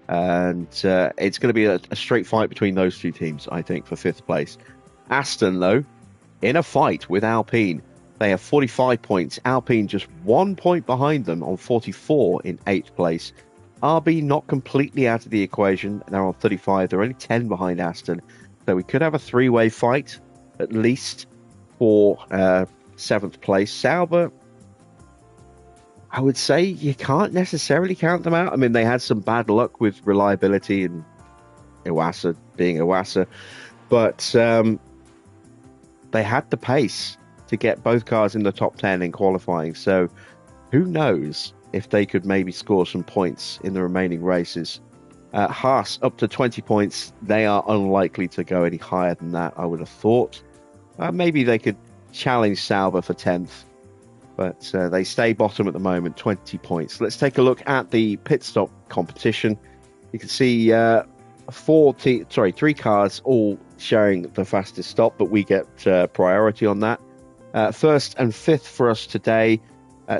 And it's going to be a straight fight between those two teams, I think, for fifth place. Aston, though, in a fight with Alpine. They have 45 points. Alpine just 1 point behind them on 44 in 8th place. RB not completely out of the equation. They're on 35. They're only 10 behind Aston. So we could have a three-way fight, at least, for 7th place. Sauber, I would say you can't necessarily count them out. I mean, they had some bad luck with reliability and Iwasa being Iwasa. But they had the pace to get both cars in the top 10 in qualifying. So who knows if they could maybe score some points in the remaining races. Haas up to 20 points. They are unlikely to go any higher than that, I would have thought. Maybe they could challenge Sauber for 10th, but they stay bottom at the moment, 20 points. Let's take a look at the pit stop competition. You can see 3 cars all sharing the fastest stop, but we get priority on that. First and fifth for us today,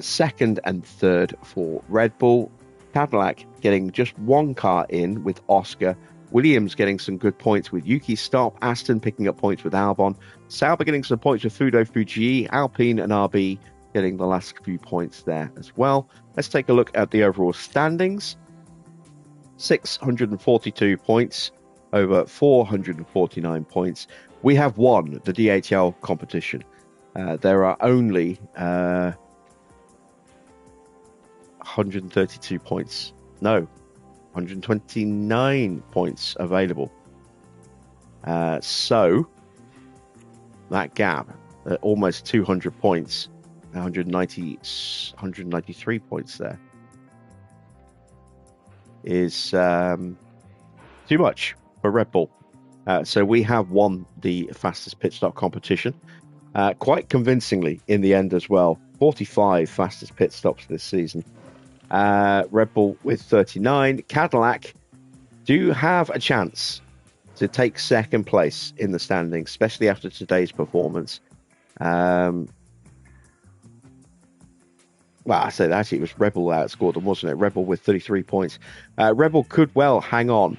second and third for Red Bull. Cadillac getting just one car in with Oscar. Williams getting some good points with Yuki Stop. Aston picking up points with Albon. Sauber getting some points with Fudo Fuji. Alpine and RB getting the last few points there as well. Let's take a look at the overall standings. 642 points over 449 points. We have won the DHL competition. There are only 132 points. No, 129 points available. So that gap, almost 200 points, 193 points there, is too much for Red Bull. So we have won the fastest pit stop competition. Quite convincingly in the end as well. 45 fastest pit stops this season. Red Bull with 39. Cadillac do have a chance to take second place in the standings, especially after today's performance. Well, I said actually it was Red Bull that outscored them, wasn't it? Red Bull with 33 points. Red Bull could well hang on.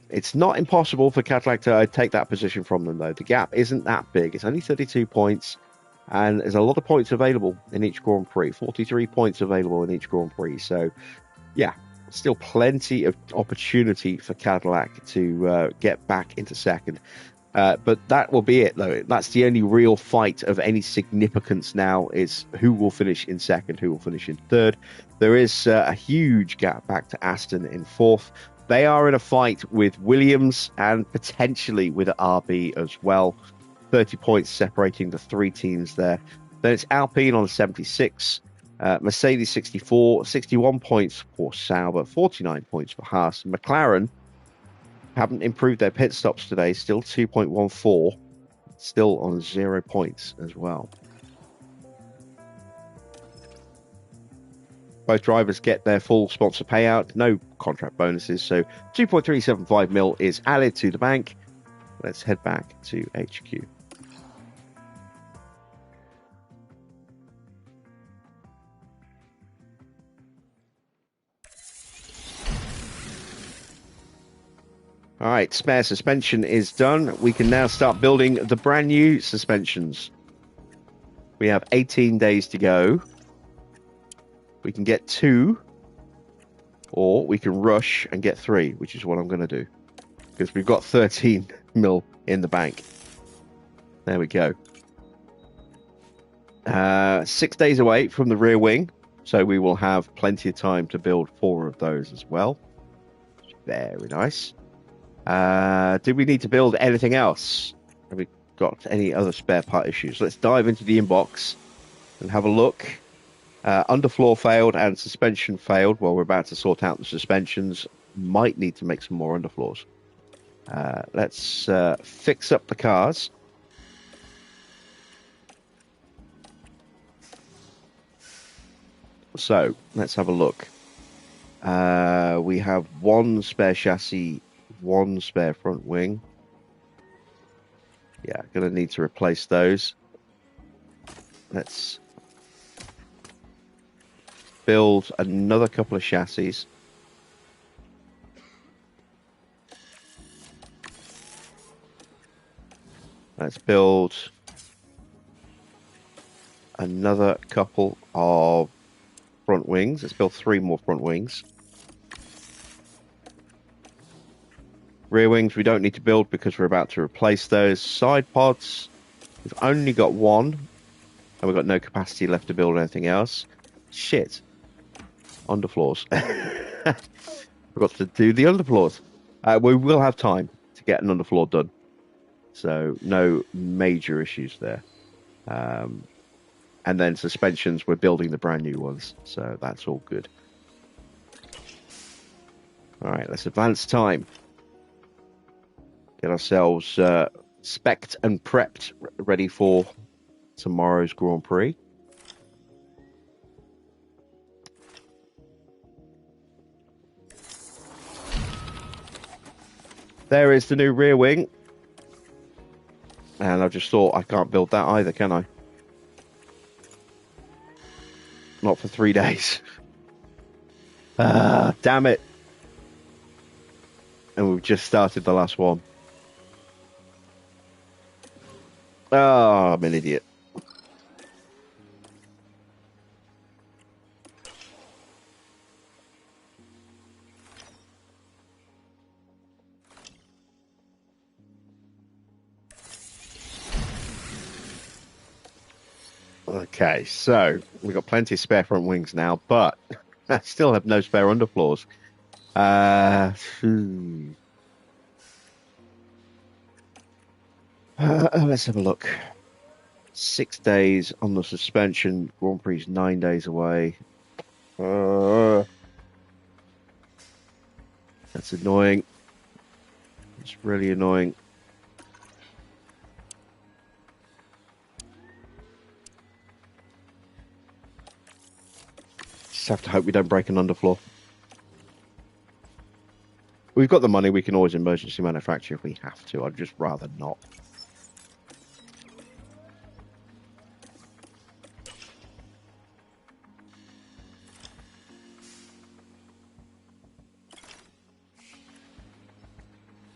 It's not impossible for Cadillac to take that position from them, though. The gap isn't that big. It's only 32 points, and there's a lot of points available in each Grand Prix. 43 points available in each Grand Prix. So, yeah, still plenty of opportunity for Cadillac to get back into second. But that will be it, though. That's the only real fight of any significance now, is who will finish in second, who will finish in third. There is a huge gap back to Aston in fourth. They are in a fight with Williams and potentially with RB as well. 30 points separating the three teams there. Then it's Alpine on 76, Mercedes 64, 61 points for Sauber, 49 points for Haas. McLaren haven't improved their pit stops today, still 2.14, still on 0 points as well. Both drivers get their full sponsor payout, no contract bonuses, so 2.375 mil is added to the bank. Let's head back to HQ. All right, spare suspension is done. We can now start building the brand new suspensions. We have 18 days to go. We can get 2, or we can rush and get 3, which is what I'm going to do, because we've got 13 mil in the bank. There we go. 6 days away from the rear wing, so we will have plenty of time to build 4 of those as well. Very nice. Do we need to build anything else? Have we got any other spare part issues? Let's dive into the inbox and have a look. Underfloor failed and suspension failed. Well, we're about to sort out the suspensions. Might need to make some more underfloors. Let's fix up the cars. So, let's have a look. We have 1 spare chassis, 1 spare front wing. Yeah, going to need to replace those. Let's build another couple of chassis. Let's build another couple of front wings. Let's build 3 more front wings. Rear wings we don't need to build because we're about to replace those. Side pods, we've only got 1, and we've got no capacity left to build anything else. Shit. Underfloors. Forgot to do the underfloors. We will have time to get an underfloor done, so no major issues there. And then suspensions, we're building the brand new ones, so that's all good. All right, let's advance time. Get ourselves spec'd and prepped, ready for tomorrow's Grand Prix. There is the new rear wing. And I just thought, I can't build that either, can I? Not for 3 days. Damn it. And we've just started the last one. Oh, I'm an idiot. Okay, so we've got plenty of spare front wings now, but I still have no spare underfloors. Let's have a look. 6 days on the suspension. Grand Prix 9 days away. That's annoying. It's really annoying. Just have to hope we don't break an underfloor. We've got the money. We can always emergency manufacture if we have to. I'd just rather not.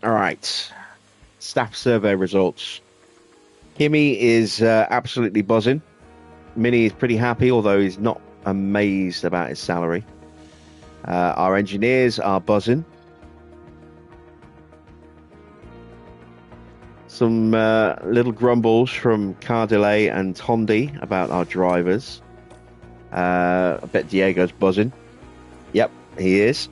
All right, staff survey results. Kimi is absolutely buzzing. Mini is pretty happy, although he's not amazed about his salary. Our engineers are buzzing. Some little grumbles from Car Delay and Tondi about our drivers. I bet Diego's buzzing. Yep, he is.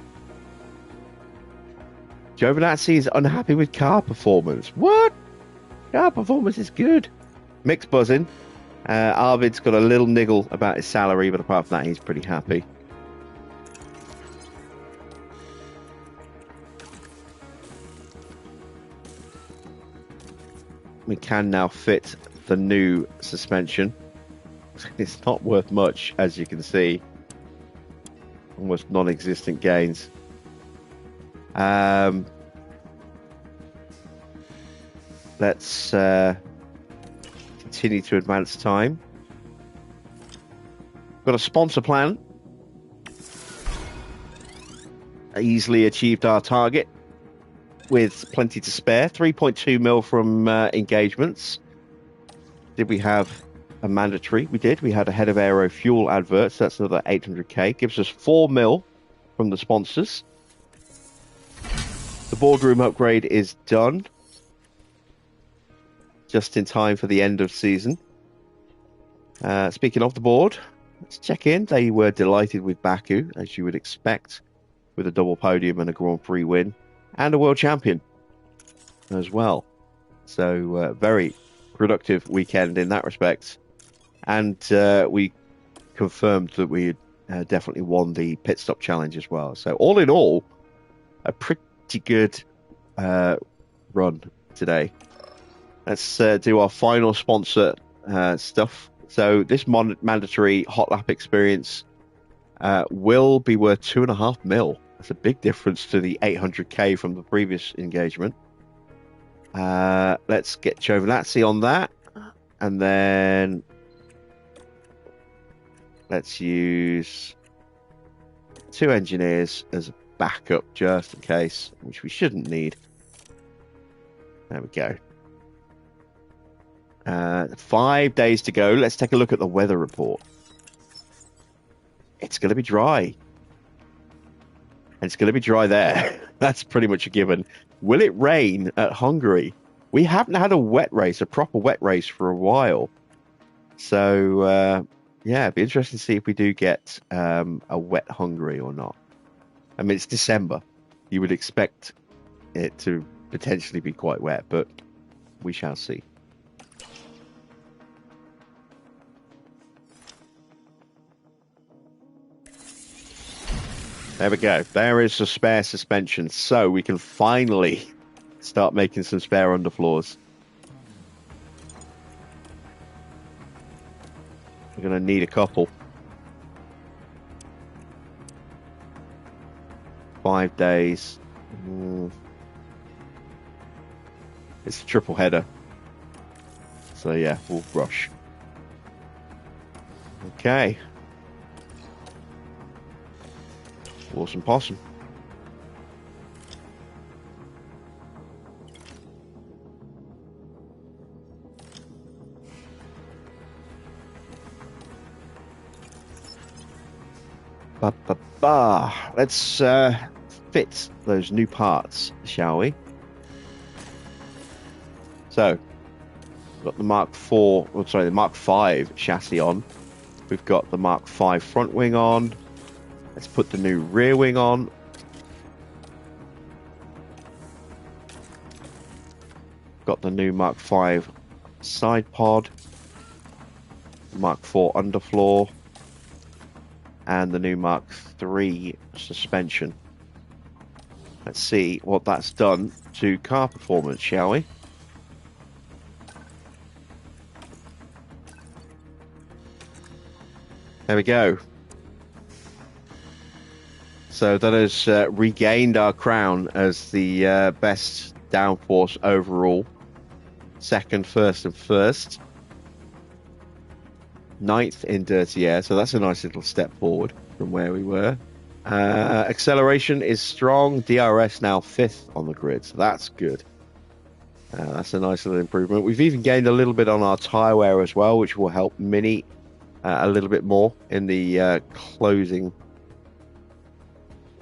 Giovinazzi is unhappy with car performance. What? Car performance is good. Mick's buzzing. Arvid's got a little niggle about his salary, but apart from that, he's pretty happy. We can now fit the new suspension. It's not worth much, as you can see. Almost non-existent gains. Let's continue to advance time. Got a sponsor plan. Easily achieved our target with plenty to spare. 3.2 mil from engagements. Did we have a mandatory? We did. We had a head of aero fuel advert, so that's another 800k. Gives us 4 mil from the sponsors. The boardroom upgrade is done. Just in time for the end of season. Speaking of the board, let's check in. They were delighted with Baku, as you would expect, with a double podium and a Grand Prix win, and a world champion as well. So very productive weekend in that respect. And we confirmed that we had definitely won the pit stop challenge as well. So all in all, a pretty good run today. Let's do our final sponsor stuff. So this mandatory hot lap experience will be worth 2.5 mil. That's a big difference to the 800k from the previous engagement. Let's get Giovinazzi on that. And then let's use 2 engineers as a backup just in case, which we shouldn't need. There we go. 5 days to go. Let's take a look at the weather report. It's going to be dry. And it's going to be dry there. That's pretty much a given. Will it rain at Hungary? We haven't had a wet race, a proper wet race for a while. So, yeah, it'd be interesting to see if we do get a wet Hungary or not. I mean, it's December. You would expect it to potentially be quite wet, but we shall see. There we go. There is the spare suspension. So we can finally start making some spare underfloors. We're going to need a couple. 5 days. It's a triple header. So yeah, we'll rush. Okay. Awesome possum. Let's fit those new parts, shall we? So, we've got the the Mark 5 chassis on. We've got the Mark 5 front wing on. Let's put the new rear wing on. Got the new Mark 5 side pod, Mark 4 underfloor, and the new Mark 3 suspension. Let's see what that's done to car performance, shall we? There we go. So that has regained our crown as the best downforce overall. Second, first, and first. 9th in dirty air, so that's a nice little step forward from where we were. Acceleration is strong. DRS now 5th on the grid, so that's good. That's a nice little improvement. We've even gained a little bit on our tyre wear as well, which will help Mini a little bit more in the closing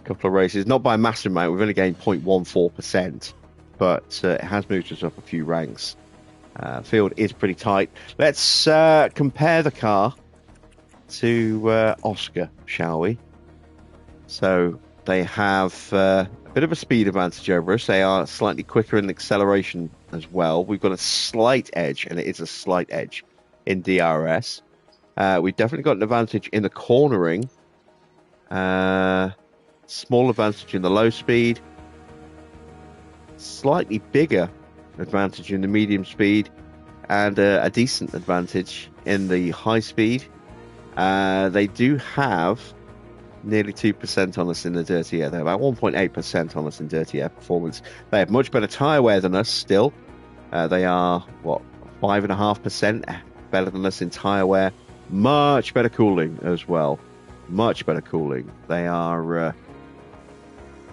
couple of races. Not by a massive amount. We've only gained 0.14%. but it has moved us up a few ranks. Field is pretty tight. Let's compare the car to Oscar, shall we? So they have a bit of a speed advantage over us. They are slightly quicker in acceleration as well. We've got a slight edge, and it is a slight edge in DRS. We've definitely got an advantage in the cornering. Small advantage in the low speed. Slightly bigger advantage in the medium speed. And a decent advantage in the high speed. They do have nearly 2% on us in the dirty air. They're about 1.8% on us in dirty air performance. They have much better tyre wear than us still. They are, 5.5% better than us in tyre wear. Much better cooling as well. Much better cooling. They are,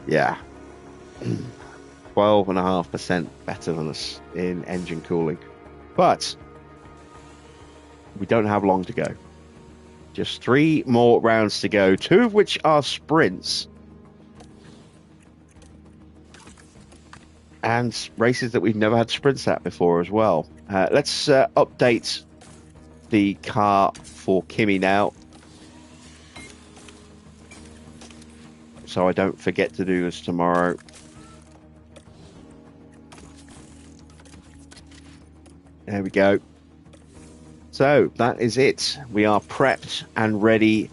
12.5% better than us in engine cooling. But we don't have long to go. Just 3 more rounds to go, 2 of which are sprints. And races that we've never had sprints at before as well. Let's update the car for Kimi now, so I don't forget to do this tomorrow. There we go. So that is it. We are prepped and ready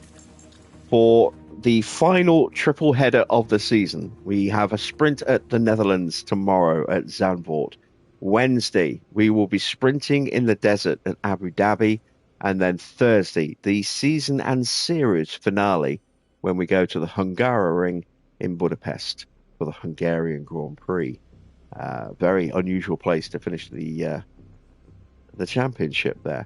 for the final triple header of the season. We have a sprint at the Netherlands tomorrow at Zandvoort. Wednesday, we will be sprinting in the desert at Abu Dhabi. And then Thursday, the season and series finale when we go to the Hungaroring in Budapest for the Hungarian Grand Prix. Very unusual place to finish the championship there.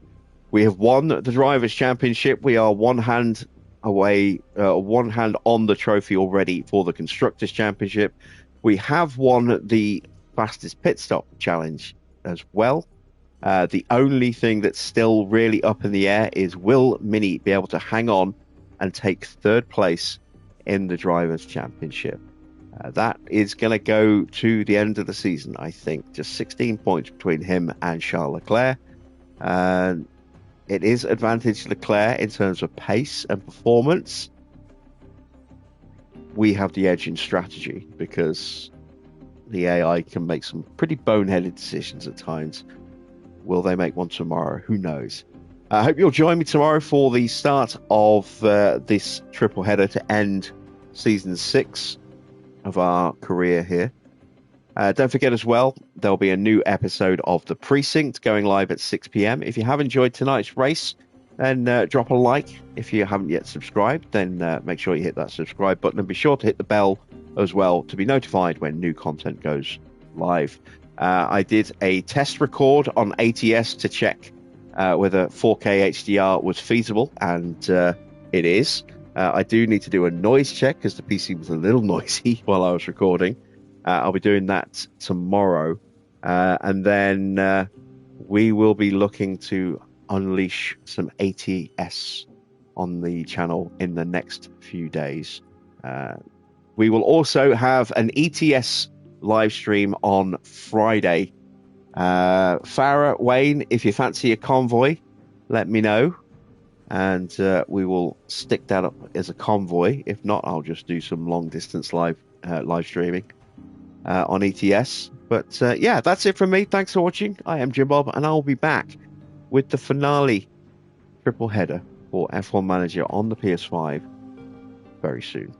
We have won the Drivers' Championship. We are one hand away, one hand on the trophy already for the Constructors' Championship. We have won the Fastest Pit Stop Challenge as well. The only thing that's still really up in the air is, will Mini be able to hang on and take third place in the Drivers' Championship? That is going to go to the end of the season, I think. Just 16 points between him and Charles Leclerc. It is advantage Leclerc in terms of pace and performance. We have the edge in strategy because the AI can make some pretty boneheaded decisions at times. Will they make one tomorrow? Who knows? I hope you'll join me tomorrow for the start of this triple header to end season 6 of our career here. Don't forget as well, there'll be a new episode of The Precinct going live at 6 p.m. If you have enjoyed tonight's race, then drop a like. If you haven't yet subscribed, then make sure you hit that subscribe button and be sure to hit the bell as well to be notified when new content goes live. I did a test record on ATS to check whether 4K HDR was feasible, and it is. I do need to do a noise check because the PC was a little noisy while I was recording. I'll be doing that tomorrow. And then we will be looking to unleash some ATS on the channel in the next few days. We will also have an ETS live stream on Friday. Farah, Wayne, if you fancy a convoy, let me know. And we will stick that up as a convoy. If not, I'll just do some long distance live streaming on ETS. But yeah, that's it from me. Thanks for watching. I am Jim Bob, and I'll be back with the finale triple header for F1 Manager on the PS5 very soon.